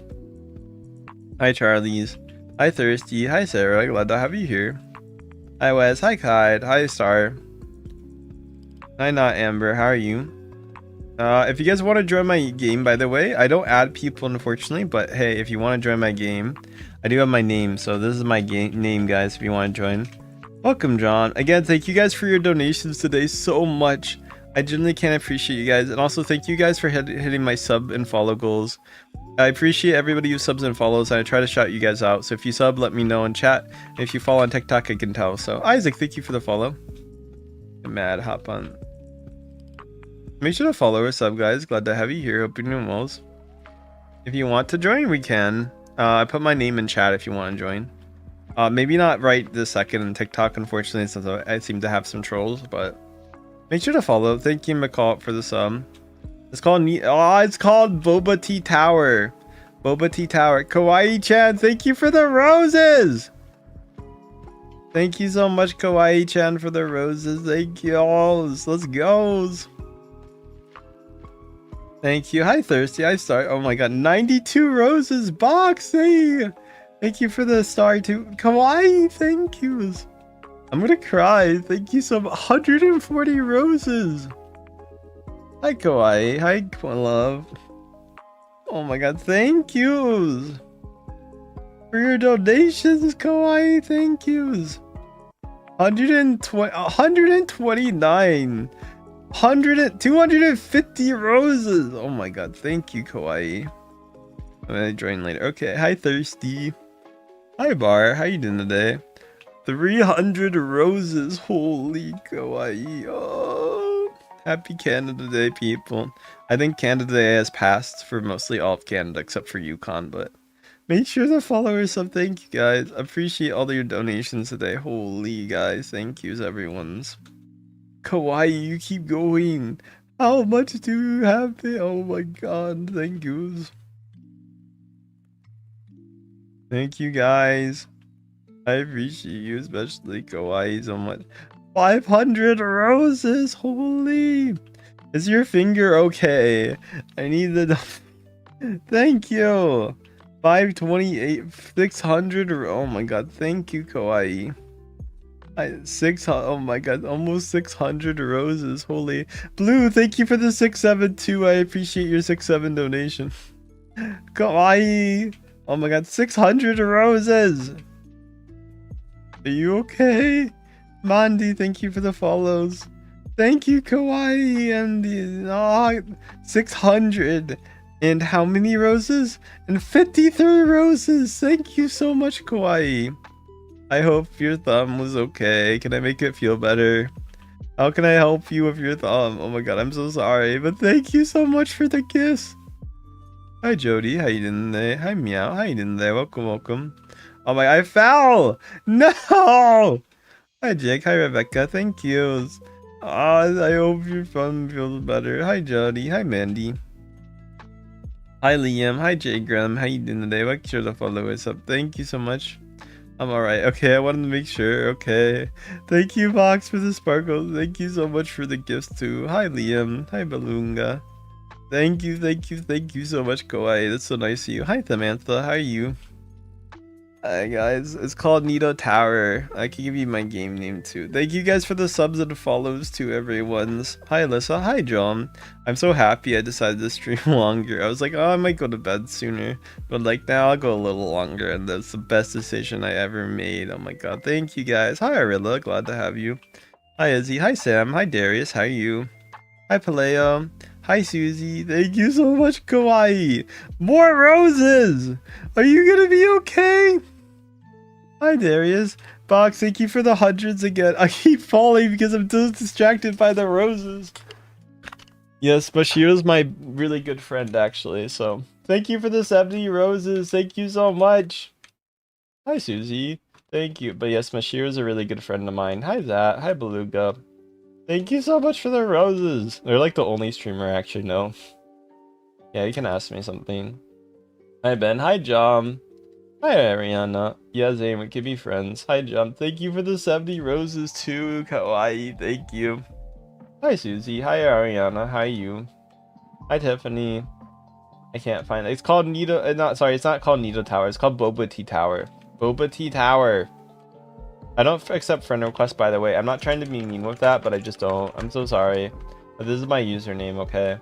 Hi Charlie's. Hi Thirsty, hi Sarah, glad to have you here. Hi Wes, hi Kide, hi Star. Hi Not Amber, how are you? If you guys want to join my game, by the way, I don't add people unfortunately, but hey, if you want to join my game, I do have my name, so this is my name, guys, if you want to join. Welcome, John. Again, thank you guys for your donations today so much. I genuinely can't appreciate you guys. And also thank you guys for hitting my sub and follow goals. I appreciate everybody who subs and follows, and I try to shout you guys out. So if you sub, let me know in chat. And if you follow on TikTok, I can tell. So Isaac, thank you for the follow. Mad hop on. Make sure to follow or sub, guys. Glad to have you here. Hope you're doing well. If you want to join, we can. I put my name in chat if you want to join. Maybe not right this second in TikTok, unfortunately, since I seem to have some trolls, but make sure to follow. Thank you, McCall, for the sub. It's called Boba Tea Tower. Boba Tea Tower. Kawaii-chan, thank you for the roses. Thank you so much, Kawaii-chan, for the roses. Thank you all. Let's go. Thank you. Hi, Thirsty. Oh my god, 92 roses box. Hey. Thank you for the star too. Kawaii, thank you. I'm gonna cry. Thank you so much. 140 roses. Hi, Kawaii. Hi, love. Oh my god, thank you for your donations, Kawaii. Thank you. 129. 250 roses. Oh my god, thank you, Kawaii. I'm gonna join later. Okay, hi, Thirsty. Hi, Bar. How you doing today? 300 roses. Holy Kawaii. Oh, happy Canada Day, people. I think Canada Day has passed for mostly all of Canada except for Yukon, but make sure to follow or sub. Thank you, guys. Appreciate all your donations today. Holy guys, thank yous, everyone's. Kawaii, you keep going. How much do you have there? Oh my god, thank yous. Thank you, guys. I appreciate you, especially Kawaii, so much. 500 roses. Holy. Is your finger okay? I need the. Thank you. 528, 600. Oh my god. Thank you, Kawaii. 600. Oh my god. Almost 600 roses. Holy. Blue, thank you for the 672. I appreciate your 67 donation. Kawaii. Oh my god. 600 roses. Are you okay? Mandy, thank you for the follows. Thank you, Kawaii, and the 600. And how many roses? And 53 roses. Thank you so much, Kawaii. I hope your thumb was okay. Can I make it feel better? How can I help you with your thumb? Oh my god, I'm so sorry. But thank you so much for the kiss. Hi, Jody. How you doing today? Hi, Meow. How you doing today? Welcome, welcome. Oh my, I fell! No! Hi, Jake. Hi, Rebecca. Thank you. I hope your fun feels better. Hi, Jody. Hi, Mandy. Hi, Liam. Hi, Jay Graham. How you doing today? Make sure to follow us up. Thank you so much. I'm alright. Okay, I wanted to make sure. Okay. Thank you, Vox, for the sparkles. Thank you so much for the gifts, too. Hi, Liam. Hi, Balunga. Thank you so much, Kawaii. That's so nice of you. Hi, Samantha. How are you? Hi guys, it's called Nito Tower. I can give you my game name too. Thank you guys for the subs and follows to everyone's. Hi Alyssa, hi John. I'm so happy I decided to stream longer. I was like, oh, I might go to bed sooner. But like now I'll go a little longer, and that's the best decision I ever made. Oh my god, thank you guys. Hi Arilla, glad to have you. Hi Izzy, hi Sam, hi Darius, how are you? Hi Paleo. Hi Susie, thank you so much, Kawaii. More roses! Are you gonna be okay? Hi Darius. Box, thank you for the hundreds again. I keep falling because I'm too distracted by the roses. Yes, Bashiro's my really good friend actually, so thank you for the 70 roses. Thank you so much. Hi Susie. Thank you. But yes, Mashiro's a really good friend of mine. Hi Zat. Hi Beluga. Thank you so much for the roses. They're like the only streamer I actually know. Yeah, you can ask me something. Hi Ben. Hi Jom. Hi Ariana. Yeah, Zane, we could be friends. Hi Jom. Thank you for the 70 roses too, Kawaii. Thank you. Hi Susie. Hi Ariana. Hi you. Hi Tiffany. I can't find it. It's called Nito. It's not called Nito Tower. It's called Boba Tea Tower. Boba Tea Tower. I don't accept friend requests, by the way. I'm not trying to be mean with that, but I just don't. I'm so sorry. But this is my username, okay?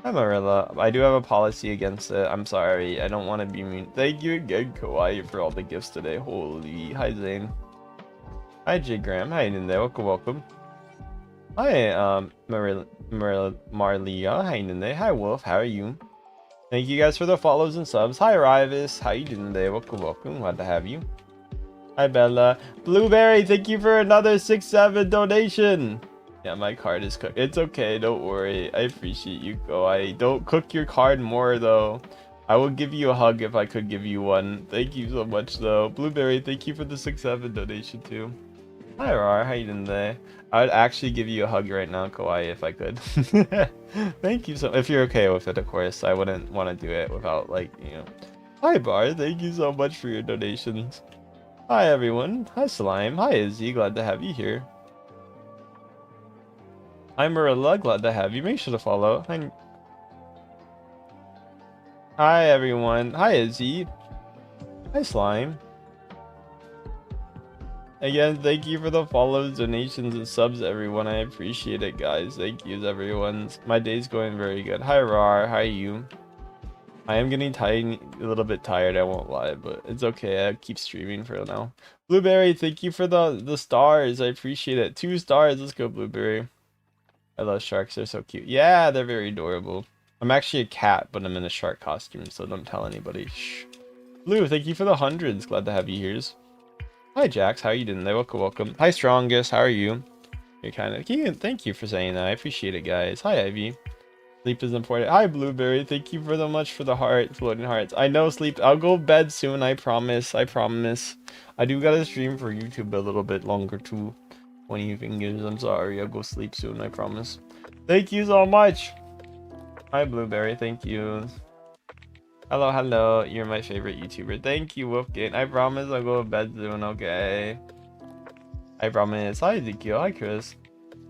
Hi, Marilla. I do have a policy against it. I'm sorry. I don't want to be mean. Thank you again, Kawaii, for all the gifts today. Holy. Hi, Zane. Hi, J. Graham. How you doing there? Welcome, welcome. Hi, Marlia. How you doing today? Hi, Wolf. How are you? Thank you guys for the follows and subs. Hi, Rivis. How you doing today? Welcome, welcome. Glad to have you. Hi, Bella. Blueberry, thank you for another 6-7 donation. Yeah, my card is cooked. It's okay. Don't worry. I appreciate you, Go. I don't cook your card more, though. I will give you a hug if I could give you one. Thank you so much, though. Blueberry, thank you for the 6-7 donation, too. Hi, Rar. How you doing today? I would actually give you a hug right now, Kawaii, if I could. Thank you so. If you're okay with it, of course. I wouldn't want to do it without, like, you know. Hi, Bar. Thank you so much for your donations. Hi, everyone. Hi, Slime. Hi, Izzy. Glad to have you here. Hi, Marilla. Glad to have you. Make sure to follow. Hi, everyone. Hi, Izzy. Hi, Slime. Again, thank you for the follows, donations, and subs, everyone. I appreciate it, guys. Thank you, everyone. My day's going very good. Hi, Rar. Hi, you. I am getting a little bit tired, I won't lie, but it's okay. I keep streaming for now. Blueberry, thank you for the stars. I appreciate it. 2 stars. Let's go, Blueberry. I love sharks. They're so cute. Yeah, they're very adorable. I'm actually a cat, but I'm in a shark costume, so don't tell anybody. Shh. Blue, thank you for the hundreds. Glad to have you here. Hi, Jax. How you doing? Welcome, welcome. Hi, Strongest. How are you? You're kind of... Thank you for saying that. I appreciate it, guys. Hi, Ivy. Sleep is important. Hi, Blueberry. Thank you for the much for the heart, floating hearts. I know sleep. I'll go to bed soon. I promise. I promise. I do gotta stream for YouTube a little bit longer, too. 20 fingers. I'm sorry. I'll go sleep soon. I promise. Thank you so much. Hi, Blueberry. Thank you. Hello, hello. You're my favorite YouTuber. Thank you, Wolfgate. I promise I'll go to bed soon, okay? I promise. Hi, Ezekiel. Hi, Chris.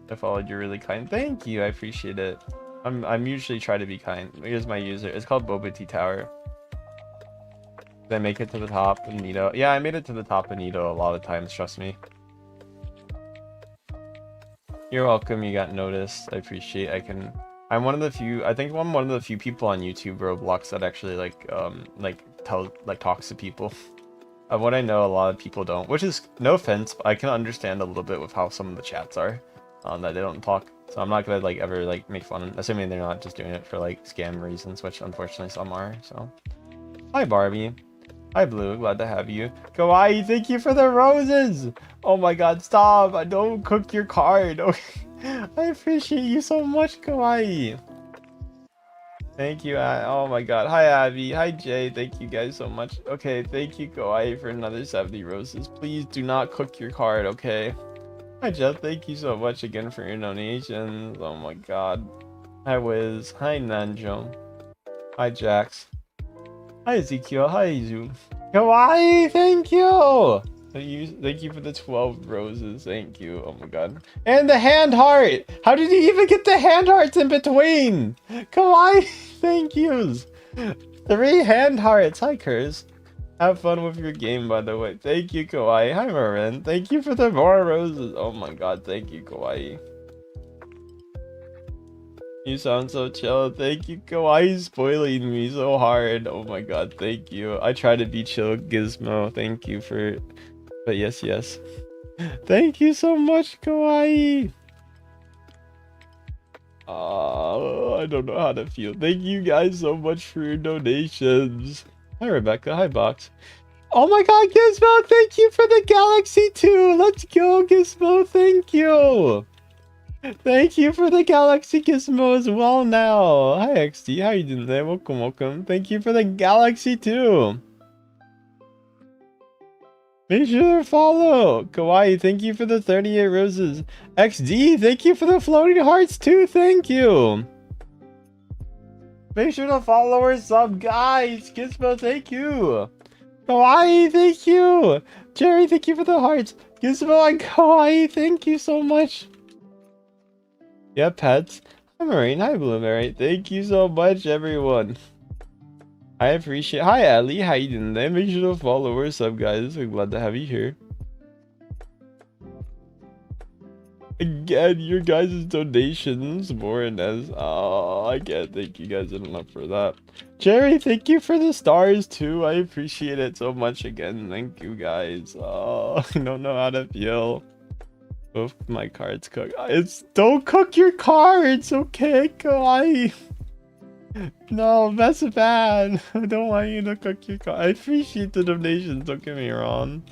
I followed you really kind. Thank you. I appreciate it. I'm usually try to be kind. Here's my user. It's called Boba Tea Tower. Did I make it to the top in Nito? Yeah, I made it to the top in Nito a lot of times, trust me. You're welcome. You got noticed. I appreciate. I'm one of the few. I think I'm one of the few people on YouTube Roblox that actually talks to people. Of what I know, a lot of people don't. Which is no offense, but I can understand a little bit with how some of the chats are, that they don't talk. So I'm not gonna ever make fun, assuming they're not just doing it for scam reasons, which unfortunately some are. So, hi Barbie. Hi Blue, glad to have you. Kawaii, thank you for the roses. Oh my God, stop! I don't cook your card. I appreciate you so much, Kawaii. Thank you. Oh my God. Hi Abby. Hi Jay. Thank you guys so much. Okay, thank you Kawaii for another 70 roses. Please do not cook your card, okay? Hi Jeff. Thank you so much again for your donations. Oh my God. Hi Wiz. Hi Nanjo. Hi Jax. Hi Ezekiel. Hi Izu. Kawaii, thank you! Thank you for the 12 roses. Thank you. Oh my God. And the hand heart! How did you even get the hand hearts in between? Kawaii, thank yous. 3 hand hearts. Hi, Kurz. Have fun with your game, by the way. Thank you, Kawaii. Hi, Marin. Thank you for the more roses. Oh my God. Thank you, Kawaii. You sound so chill. Thank you, Kawaii, spoiling me so hard. Oh my God, thank you. I try to be chill, Gizmo. Thank you for... But yes, yes. Thank you so much, Kawaii. I don't know how to feel. Thank you guys so much for your donations. Hi, Rebecca. Hi, Box. Oh my God, Gizmo, thank you for the Galaxy 2. Let's go, Gizmo. Thank you. Thank you for the Galaxy Gizmo as well now. Hi XD, how you doing today? Welcome, welcome. Thank you for the Galaxy too. Make sure to follow. Kawaii, thank you for the 38 roses. XD, thank you for the floating hearts too. Thank you. Make sure to follow or sub, guys. Gizmo, thank you. Kawaii, thank you. Jerry, thank you for the hearts. Gizmo and Kawaii, thank you so much. Yeah, pets. Hi, Marine. Hi, Blueberry. Thank you so much, everyone. I appreciate. Hi, Ali. How you doing today? Make sure to follow or sub, guys. We're glad to have you here. Again, your guys' donations more and as. Oh, I can't thank you guys enough for that. Jerry, thank you for the stars too. I appreciate it so much again. Thank you guys. Oh, I don't know how to feel. Both my cards cook. It's don't cook your cards, okay, Kawaii. No, that's bad. I don't want you to cook your card. I appreciate the donations, don't get me wrong.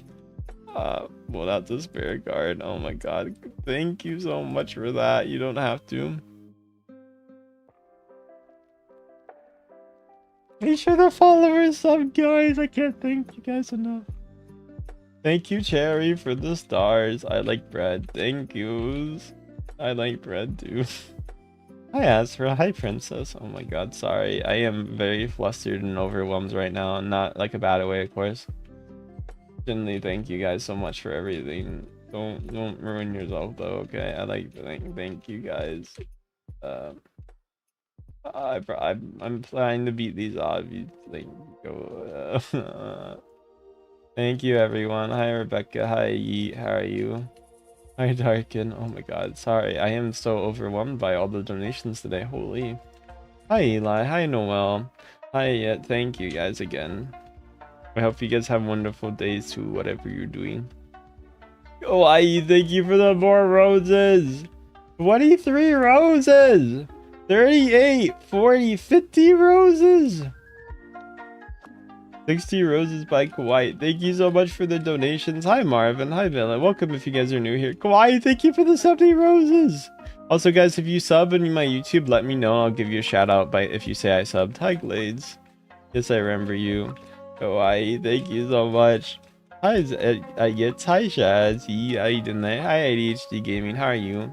Well, that's a spare card. Oh my god. Thank you so much for that. You don't have to. Make sure the followers sub, guys. I can't thank you guys enough. Thank you, Cherry, for the stars. I like bread. Thank yous. I like bread too. Hi, Asra. Hi, Princess. Oh my god, sorry. I am very flustered and overwhelmed right now. Not like a bad way, of course. Generally, thank you guys so much for everything. Don't ruin yourself though, okay? I like thank you guys. I'm trying to beat these odds. Thank you, everyone. Hi, Rebecca. Hi, Yeet. How are you? Hi, Darkin. Oh my god, sorry. I am so overwhelmed by all the donations today. Holy. Hi, Eli. Hi, Noel. Hi, thank you guys again. I hope you guys have wonderful days too, whatever you're doing. Oh, thank you for the more roses. 23 roses. 38, 40, 50 roses. 60 roses by Kawaii. Thank you so much for the donations. Hi, Marvin. Hi, Villa. Welcome if you guys are new here. Kawaii, thank you for the 70 roses. Also, guys, if you sub on my YouTube, let me know. I'll give you a shout out if you say I subbed. Hi, Glades. Yes, I remember you. Kawaii, thank you so much. Hi, yes, hi, Shazzy. How you doing there? Hi, ADHD Gaming. How are you?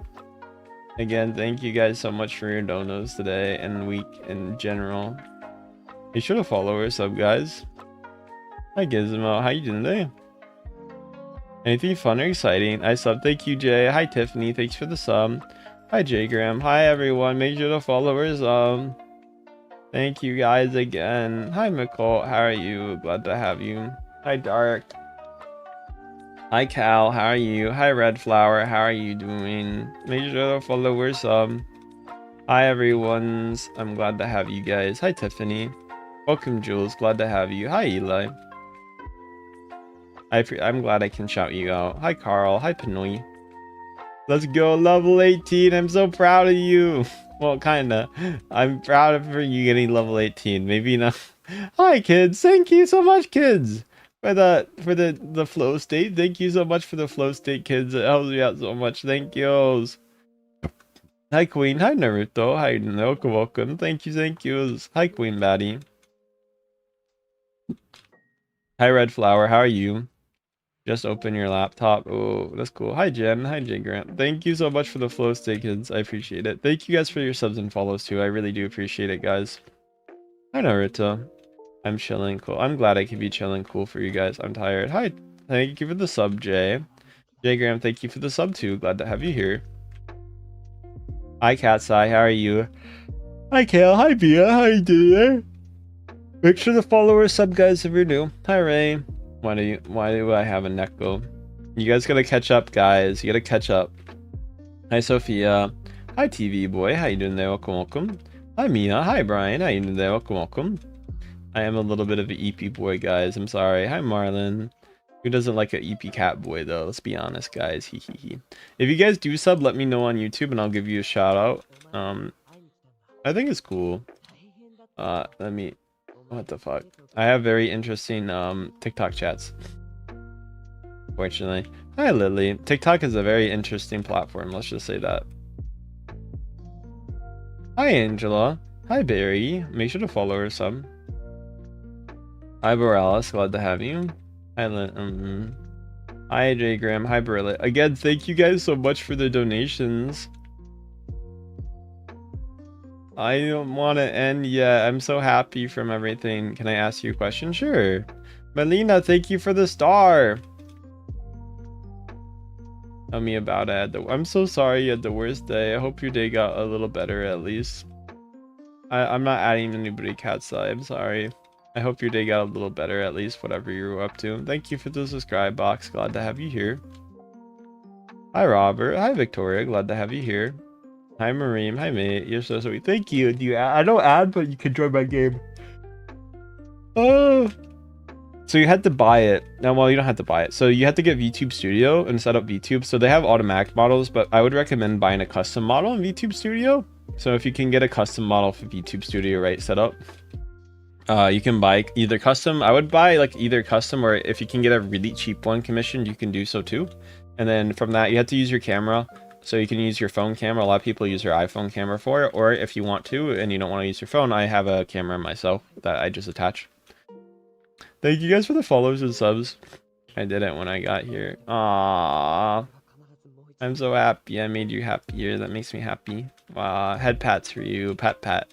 Again, thank you guys so much for your donos today and week in general. Be sure to follow or sub, guys. Hi, Gizmo. How you doing today? Anything fun or exciting? I sub. Thank you, Jay. Hi, Tiffany. Thanks for the sub. Hi, J Graham. Hi, everyone. Make sure to follow or sub. Thank you guys again. Hi, Nicole. How are you? Glad to have you. Hi, Dark. Hi, Cal. How are you? Hi, Red Flower. How are you doing? Make sure to follow or sub. Hi, everyone. I'm glad to have you guys. Hi, Tiffany. Welcome, Jules. Glad to have you. Hi, Eli. I'm glad I can shout you out. Hi, Carl. Hi, Pinoy. Let's go, level 18. I'm so proud of you. Well, kinda. I'm proud of for you getting level 18. Maybe not. Hi, kids. Thank you so much, kids, for the flow state. Thank you so much for the flow state, kids. It helps me out so much. Thank yous. Hi, Queen. Hi, Naruto. Hi, Naoko. Welcome. Thank you. Thank yous. Hi, Queen Maddie. Hi, Red Flower. How are you? Just open your laptop. Oh, that's cool. Hi, Jen. Hi, J Grant. Thank you so much for the flow stay, kids. I appreciate it. Thank you guys for your subs and follows too. I really do appreciate it, guys. Hi, Naruto. I'm chilling. Cool. I'm glad I could be chilling. Cool for you guys. I'm tired. Hi. Thank you for the sub, Jay. J Graham, thank you for the sub too. Glad to have you here. Hi, Cat's Eye. How are you? Hi, Kale. Hi, Bia. How you doing? Make sure to follow or sub, guys, if you're new. Hi, Ray. Why do I have a Neko? You guys gotta catch up, guys. You gotta catch up. Hi, Sophia. Hi, TV boy. How you doing there? Welcome, welcome. Hi, Mia. Hi, Brian. How you doing there? Welcome, welcome. I am a little bit of an EP boy, guys. I'm sorry. Hi, Marlon. Who doesn't like an EP cat boy, though? Let's be honest, guys. Hee hee hee. If you guys do sub, let me know on YouTube, and I'll give you a shout out. I think it's cool. Let me... What the fuck? I have very interesting TikTok chats. Fortunately. Hi, Lily. TikTok is a very interesting platform. Let's just say that. Hi, Angela. Hi, Barry. Make sure to follow her some. Hi, Borealis. Glad to have you. Hi, Hi, J Graham. Hi, Barilla. Again, thank you guys so much for the donations. I don't want to end yet. I'm so happy from everything. Can I ask you a question? Sure. Melina, thank you for the star. Tell me about it. I'm so sorry you had the worst day. I hope your day got a little better at least. I'm not adding anybody cat's eye. I'm sorry. I hope your day got a little better at least, whatever you were up to. Thank you for the subscribe box. Glad to have you here. Hi, Robert. Hi, Victoria. Glad to have you here. Hi, Mareem. Hi, mate. You're so sweet. Thank you. Do you add? I don't add, but you can join my game. Oh, So you had to buy it. No, well, you don't have to buy it. So you have to get VTube Studio and set up VTube. So they have automatic models, but I would recommend buying a custom model in VTube Studio. So if you can get a custom model for VTube Studio right set up, you can buy either custom. I would buy like either custom, or if you can get a really cheap one commissioned, you can do so too. And then from that, you have to use your camera. So you can use your phone camera. A lot of people use their iPhone camera for it. Or if you want to and you don't want to use your phone, I have a camera myself that I just attach. Thank you guys for the follows and subs. I did it when I got here. Aww. I'm so happy. I made you happier. That makes me happy. Wow. Head pats for you. Pat pat.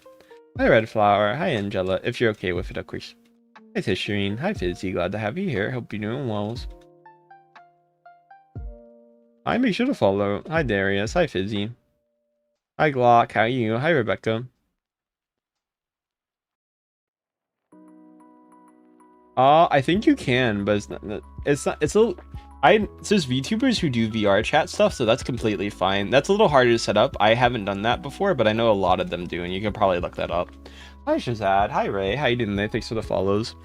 Hi Red Flower. Hi Angela. If you're okay with it, of course. Hi Tishreen. Hi Fizzy. Glad to have you here. Hope you're doing well. Hi, make sure to follow. Hi Darius. Hi Fizzy. Hi Glock. How are you? Hi Rebecca. I think you can, but it's not, it's a little, there's VTubers who do VR chat stuff, so that's completely fine. That's a little harder to set up. I haven't done that before, but I know a lot of them do, and you can probably look that up. Hi Shazad. Hi Ray. How you doing there? Thanks for the follows.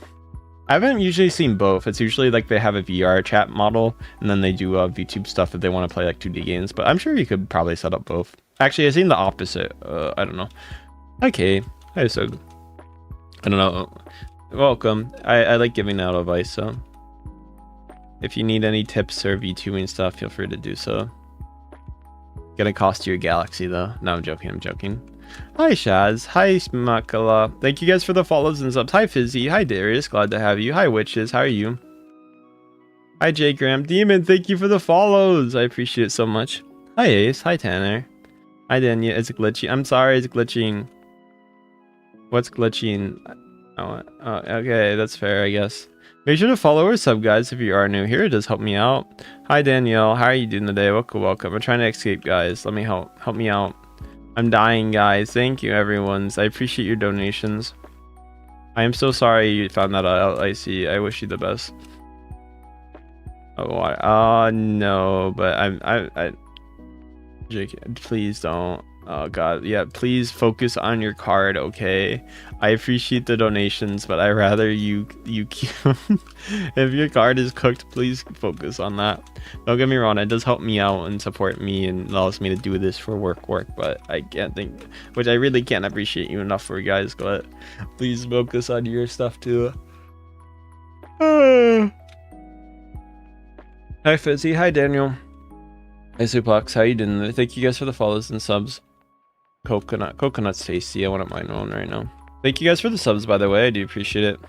I haven't usually seen both. It's usually like they have a VR chat model, and then they do VTube stuff if they want to play like 2D games, but I'm sure you could probably set up both. Actually, I've seen the opposite. I don't know. Okay. Hi, so I don't know. Welcome. I like giving out advice, so if you need any tips or VTubing stuff, feel free to do so. Gonna cost you a galaxy though. No, I'm joking. I'm joking. Hi Shaz. Hi Smakala. Thank you guys for the follows and subs. Hi Fizzy. Hi Darius. Glad to have you. Hi Witches. How are you? Hi J Graham Demon. Thank you for the follows. I appreciate it so much. Hi Ace. Hi Tanner. Hi Danya. Is it glitchy? I'm sorry. It's glitching. What's glitching? Oh, okay, that's fair, I guess. Make sure to follow or sub, guys, if you are new here. It does help me out. Hi, Danielle. How are you doing today? Welcome, welcome. I'm trying to escape, guys. Let me help me out. I'm dying, guys. Thank you, everyone. I appreciate your donations. I am so sorry you found that out, IC. I wish you the best. Oh, no, but I Jake, please don't. Oh god, yeah, please focus on your card, okay? I appreciate the donations, but I rather you keep if your card is cooked, please focus on that. Don't get me wrong, it does help me out and support me and allows me to do this for work, but I can't think, which I really can't appreciate you enough for, guys, but please focus on your stuff too. Hi Fizzy, hi Daniel. Hi Suplex, how you doing? Thank you guys for the follows and subs. Coconut's tasty. I wouldn't mind one right now. Thank you guys for the subs, by the way. I do appreciate it.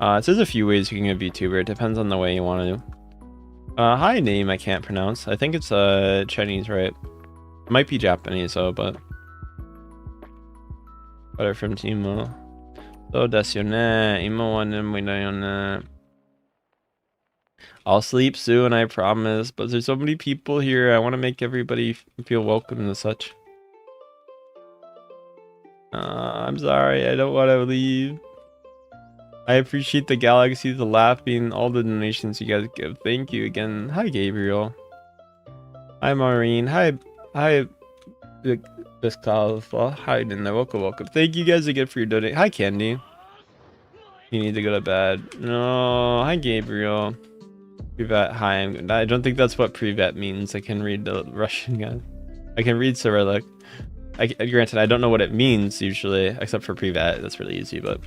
It says a few ways you can get VTuber. It depends on the way you want to do. Hi name I can't pronounce. I think it's Chinese, right? It might be Japanese though, but better from Timo. So desu ne. Imo wa nemui da yo ne. I'll sleep soon, I promise. But there's so many people here. I want to make everybody feel welcome and such. I'm sorry, I don't want to leave. I appreciate the galaxy, the laughing, all the donations you guys give. Thank you again. Hi, Gabriel. Hi, Maureen. Hi, Biscalfa. Hi, Dinner. Welcome. Thank you guys again for your donation. Hi, Candy. You need to go to bed. No. Hi, Gabriel. Privet. Hi. I don't think that's what Privet means. I can read the Russian guy. I can read Cyrillic. Granted, I don't know what it means usually, except for Privet. That's really easy, but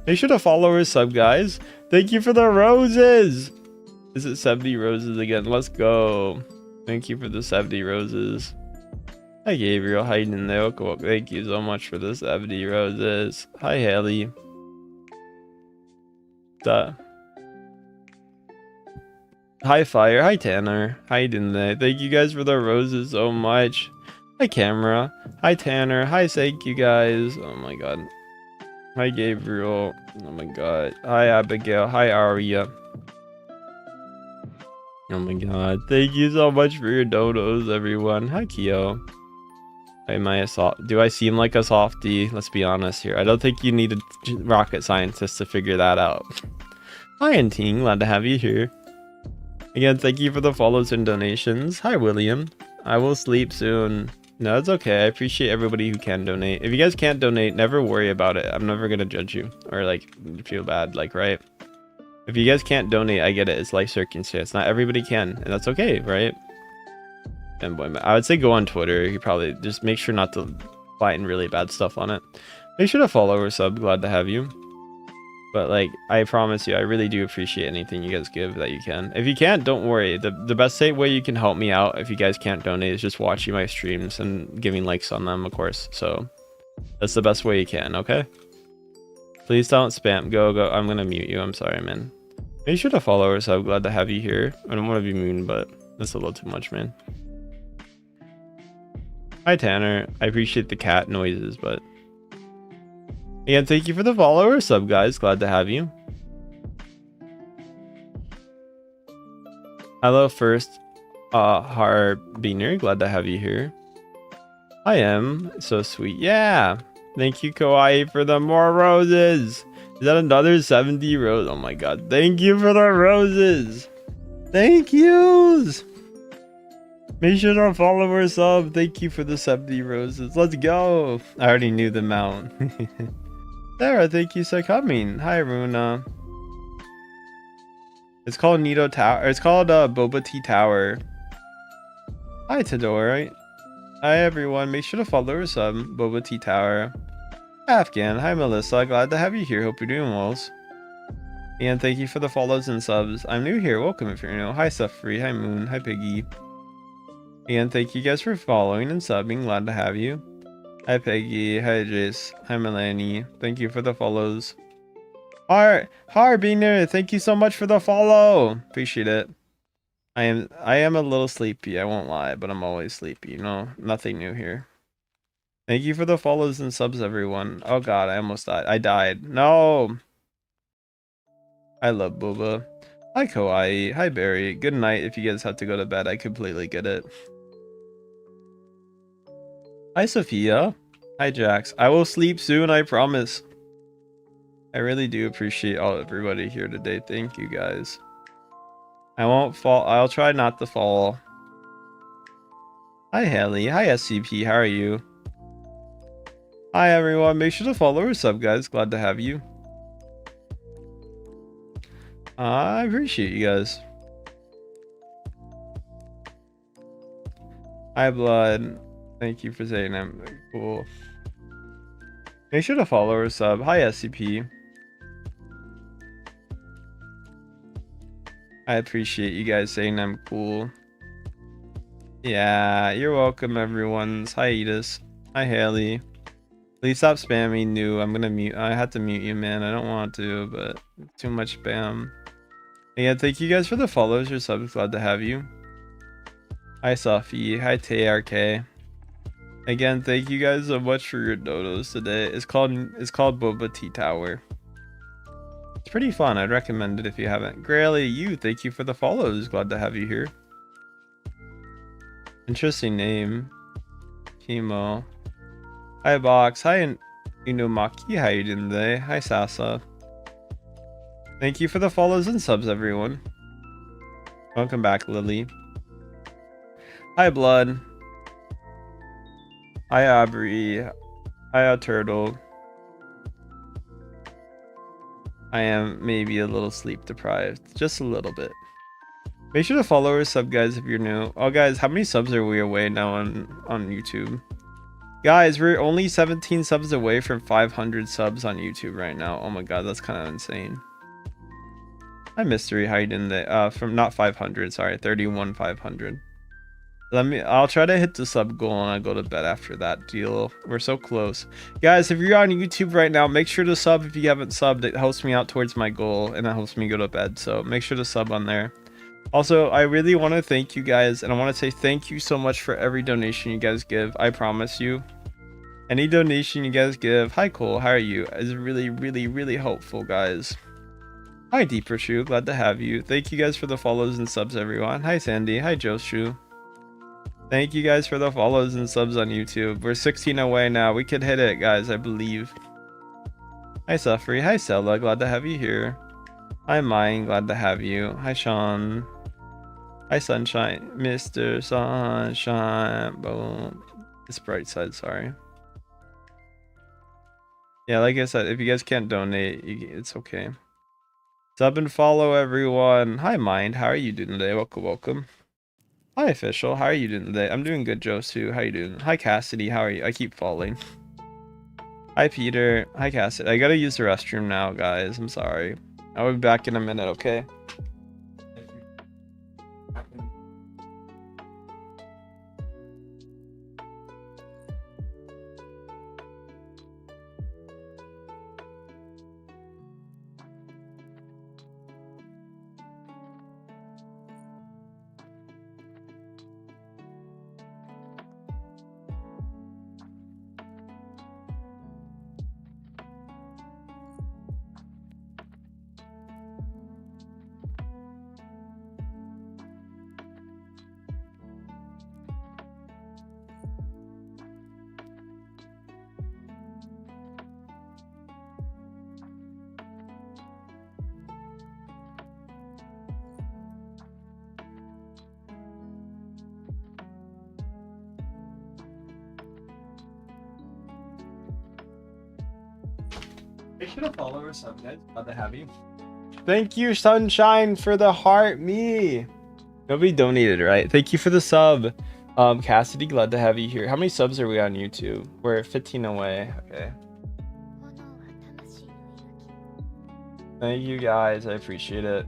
make sure to follow or sub, guys. Thank you for the roses. Is it 70 roses again? Let's go. Thank you for the 70 roses. Hi, Gabriel. Hi, Ninoko. Thank you so much for the 70 roses. Hi, Haley. Hi, Fire. Hi, Tanner. How you doing today? Thank you guys for the roses so much. Hi, Camera. Hi, Tanner. Hi, thank you guys. Oh my god. Hi, Gabriel. Oh my god. Hi, Abigail. Hi, Aria. Oh my god. Thank you so much for your donos, everyone. Hi, Kyo. Am I a soft? Do I seem like a softie? Let's be honest here. I don't think you need a rocket scientist to figure that out. Hi, Anting. Glad to have you here. Again, thank you for the follows and donations. Hi, William. I will sleep soon. No, it's okay. I appreciate everybody who can donate. If you guys can't donate, never worry about it. I'm never gonna judge you or like feel bad, like, right? If you guys can't donate, I get it. It's life circumstance. Not everybody can, and that's okay, right? And boy, I would say go on Twitter. You probably just make sure not to find really bad stuff on it. Make sure to follow or sub. Glad to have you. But like, I promise you, I really do appreciate anything you guys give that you can. If you can't, don't worry. The best way you can help me out if you guys can't donate is just watching my streams and giving likes on them, of course. So that's the best way you can, okay? Please don't spam. Go. I'm gonna mute you. I'm sorry, man. Make sure to follow or sub. Glad to have you here. I don't want to be mean, but that's a little too much, man. Hi, Tanner. I appreciate the cat noises, but... Again, thank you for the follow or sub, guys. Glad to have you. Hello, first Harbiner. Glad to have you here. I am so sweet. Yeah. Thank you, Kawaii, for the more roses. Is that another 70 roses? Oh my god. Thank you for the roses. Thank yous. Make sure to follow or sub. Thank you for the 70 roses. Let's go. I already knew the amount. Sarah, thank you for coming. Hi, Runa. It's called Nido Tower. It's called Boba Tea Tower. Hi, Tadora. Hi, everyone. Make sure to follow or sub. Boba Tea Tower. Afghan. Hi, Melissa. Glad to have you here. Hope you're doing well. And thank you for the follows and subs. I'm new here. Welcome if you're new. Hi, Suffree. Hi, Moon. Hi, Piggy. And thank you guys for following and subbing. Glad to have you. Hi, Peggy. Hi, Jace. Hi, Melanie. Thank you for the follows. Harbiner, thank you so much for the follow. Appreciate it. I am a little sleepy. I won't lie, but I'm always sleepy. You know, nothing new here. Thank you for the follows and subs, everyone. Oh god, I almost died. I died. No. I love Booba. Hi, Kawaii. Hi, Barry. Good night. If you guys have to go to bed, I completely get it. Hi, Sophia. Hi, Jax. I will sleep soon, I promise. I really do appreciate everybody here today. Thank you, guys. I won't fall. I'll try not to fall. Hi, Haley. Hi, SCP. How are you? Hi, everyone. Make sure to follow or sub, guys. Glad to have you. I appreciate you guys. Hi, Blood. Thank you for saying I'm cool. Make sure to follow or sub. Hi, SCP. I appreciate you guys saying I'm cool. Yeah, you're welcome, everyone. Hi, Edis. Hi, Haley. Please stop spamming new. I'm gonna mute. I had to mute you, man. I don't want to, but too much spam. Yeah, thank you guys for the follows or subs. Glad to have you. Hi, Safi. Hi, TRK. Again, thank you guys so much for your dodos today. It's called Boba Tea Tower. It's pretty fun. I'd recommend it if you haven't. Grayley, thank you for the follows. Glad to have you here. Interesting name. Chemo. Hi, Box. Hi, Inomaki. How you doing today? Hi, Sasa. Thank you for the follows and subs, everyone. Welcome back, Lily. Hi, Blood. Hi, Aubrey. Hi, Turtle. I am maybe a little sleep deprived. Just a little bit. Make sure to follow or sub, guys, if you're new. Oh, guys, how many subs are we away now on YouTube? Guys, we're only 17 subs away from 500 subs on YouTube right now. Oh my god, that's kind of insane. Hi, Mystery. How you doing today? From not 500, sorry, 31,500. I'll try to hit the sub goal and I'll go to bed after that deal. We're so close. Guys, if you're on YouTube right now, make sure to sub if you haven't subbed. It helps me out towards my goal and it helps me go to bed. So make sure to sub on there. Also, I really want to thank you guys and I want to say thank you so much for every donation you guys give. I promise you. Any donation you guys give. Hi, Cole. How are you? Is really, really, really helpful, guys. Hi, Deeper Shoe. Glad to have you. Thank you guys for the follows and subs, everyone. Hi, Sandy. Hi, Joe Shoe. Thank you guys for the follows and subs on YouTube. We're 16 away now. We could hit it, guys, I believe. Hi, Suffree. Hi, Stella. Glad to have you here. Hi, Mine. Glad to have you. Hi, Sean. Hi, Sunshine. Mr. Sunshine. Boom. It's bright side, sorry. Yeah, like I said, if you guys can't donate, it's okay. Sub and follow everyone. Hi Mind, how are you doing today? Welcome. Hi Official, how are you doing today? I'm doing good, Josu. How are you doing? Hi Cassidy, how are you? I keep falling. Hi Peter. Hi Cassidy. I gotta use the restroom now, guys. I'm sorry. I'll be back in a minute, okay? Make sure to follow or sub, guys. Glad to have you. Thank you, Sunshine, for the heart. Me. Nobody donated, right? Thank you for the sub. Cassidy, glad to have you here. How many subs are we on YouTube? We're 15 away. Okay. Thank you guys. I appreciate it.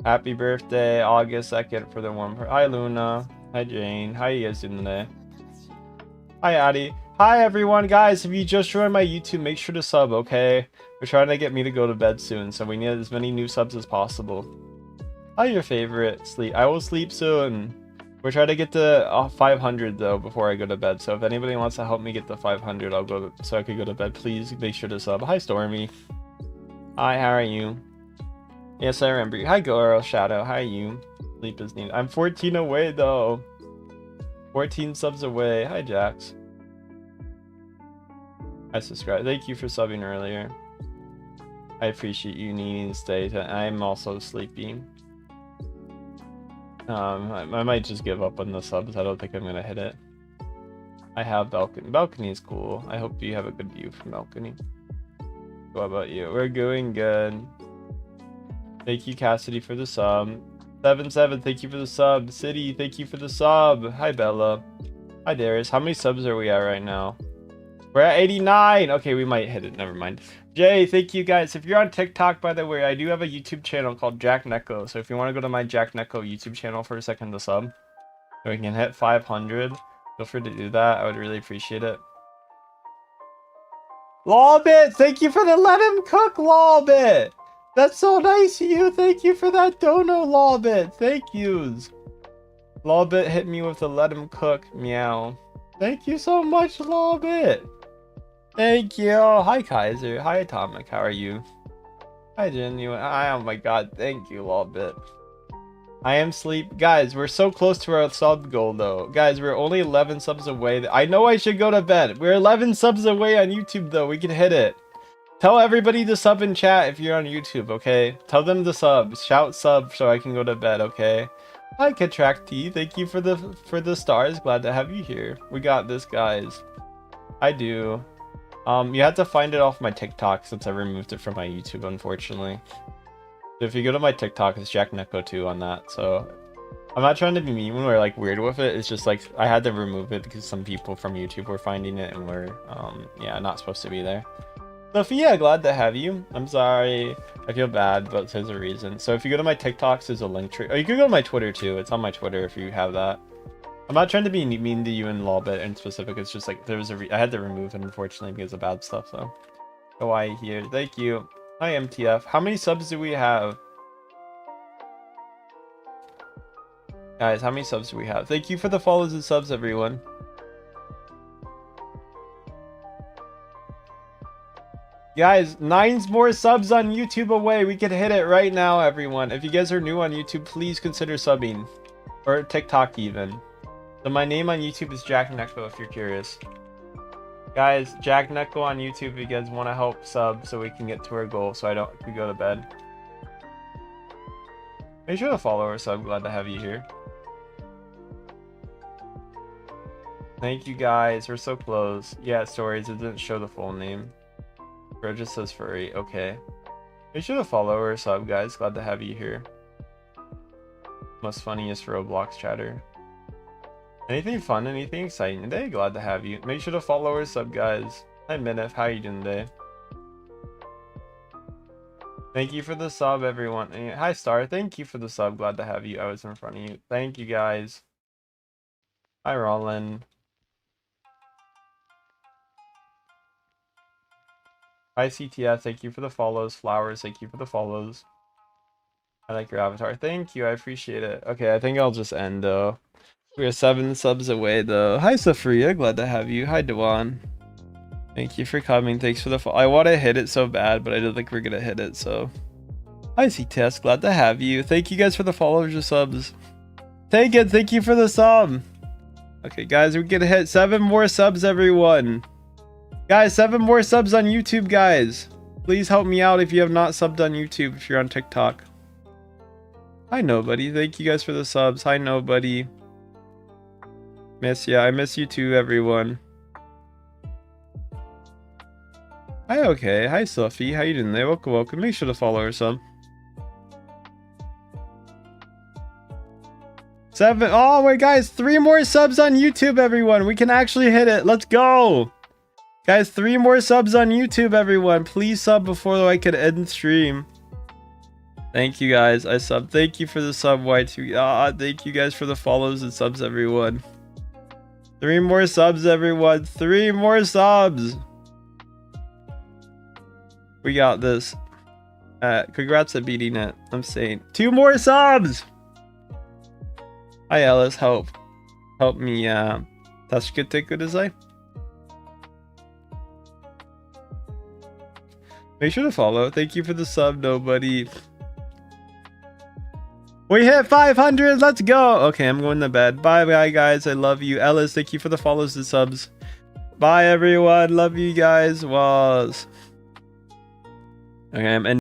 Happy birthday, August 2nd for the one. Hi, Luna. Hi, Jane. How you guys doing today? Hi, Addie. Hi, everyone. Guys, if you just joined my YouTube, make sure to sub, okay? We're trying to get me to go to bed soon, so we need as many new subs as possible. Hi, your favorite sleep. I will sleep soon. We're trying to get to 500, though, before I go to bed. So if anybody wants to help me get to 500, I'll go so I could go to bed. Please make sure to sub. Hi, Stormy. Hi, how are you? Yes, I remember you. Hi, Goro Shadow. How are you? Sleep is needed. I'm 14 away, though. 14 subs away. Hi, Jax. I subscribe. Thank you for subbing earlier. I appreciate you needing to stay. I'm also sleepy. I might just give up on the subs. I don't think I'm gonna hit it. I have balcony. Balcony is cool. I hope you have a good view from balcony. What about you? We're doing good. Thank you, Cassidy, for the sub. 7-7, thank you for the sub. City, thank you for the sub. Hi, Bella. Hi, Darius. How many subs are we at right now? We're at 89. Okay, we might hit it. Never mind. Jay, thank you guys. If you're on TikTok, by the way, I do have a YouTube channel called Jacknyeko. So if you want to go to my Jacknyeko YouTube channel for a second to sub, so we can hit 500, feel free to do that. I would really appreciate it. Lawbit, thank you for the let him cook, Lawbit. That's so nice of you. Thank you for that dono, Lawbit. Thank yous. Lawbit hit me with the let him cook. Meow. Thank you so much, Lawbit. Thank you. Hi, Kaiser. Hi, Atomic. How are you? Hi, Genuine. Oh my god. Thank you, Lawbit. I am sleep. Guys, we're so close to our sub goal, though. Guys, we're only 11 subs away. I know I should go to bed. We're 11 subs away on YouTube, though. We can hit it. Tell everybody to sub in chat if you're on YouTube, okay? Tell them to sub. Shout sub so I can go to bed, okay? Hi, Katracti. Thank you for the stars. Glad to have you here. We got this, guys. I do. You have to find it off my TikTok since I removed it from my YouTube, unfortunately. So if you go to my TikTok, it's Jacknyeko 2 on that. So I'm not trying to be mean or like weird with it. It's just like I had to remove it because some people from YouTube were finding it and were yeah, not supposed to be there. Sophia, glad to have you. I'm sorry. I feel bad, but there's a reason. So if you go to my TikToks, there's a link tree. Oh, you can go to my Twitter too. It's on my Twitter if you have that. I'm not trying to be mean to you in Lawbit in specific. It's just like there was I had to remove it unfortunately because of bad stuff. So Kawaii here. Thank you. Hi MTF. How many subs do we have? Guys, how many subs do we have? Thank you for the follows and subs, everyone. Guys, 9 more subs on YouTube away. We can hit it right now, everyone. If you guys are new on YouTube, please consider subbing. Or TikTok even. So my name on YouTube is Jacknyeko if you're curious. Guys, Jacknyeko on YouTube if you guys want to help sub so we can get to our goal so I don't have to go to bed. Make sure to follow or sub. Glad to have you here. Thank you guys. We're so close. Yeah, stories. It didn't show the full name. Bro just says furry. Okay. Make sure to follow or sub, guys. Glad to have you here. Most funniest Roblox chatter. Anything fun? Anything exciting today? Glad to have you. Make sure to follow or sub, guys. Hi, Minif. How are you doing today? Thank you for the sub, everyone. Hi, Star. Thank you for the sub. Glad to have you. I was in front of you. Thank you, guys. Hi, Roland. Hi, CTF. Thank you for the follows. Flowers. Thank you for the follows. I like your avatar. Thank you. I appreciate it. Okay, I think I'll just end, though. We are 7 subs away, though. Hi, Safria. Glad to have you. Hi, Dewan. Thank you for coming. Thanks for the follow. I want to hit it so bad, but I don't think we're going to hit it, so. Hi, CTS. Glad to have you. Thank you guys for the followers or subs. Take it. Thank you for the sub. Okay, guys, we're going to hit 7 more subs, everyone. Guys, 7 more subs on YouTube, guys. Please help me out if you have not subbed on YouTube, if you're on TikTok. Hi, Nobody. Thank you guys for the subs. Hi, Nobody. Miss ya. I miss you too, everyone. Hi, okay. Hi, Sophie. How you doing there? Welcome, welcome. Make sure to follow or sub. 7. Oh, wait, guys. 3 more subs on YouTube, everyone. We can actually hit it. Let's go. Guys, 3 more subs on YouTube, everyone. Please sub before I could end stream. Thank you, guys. I subbed. Thank you for the sub, Y2. Thank you guys for the follows and subs, everyone. 3 more subs, everyone. 3 more subs. We got this. Congrats at beating it. I'm saying 2 more subs. Hi, Ellis. Help me. Jacknyeko design. Make sure to follow. Thank you for the sub, Nobody. We hit 500. Let's go. Okay, I'm going to bed. Bye, guys. I love you. Ellis, thank you for the follows and subs. Bye, everyone. Love you guys. Was. Okay, I'm ending.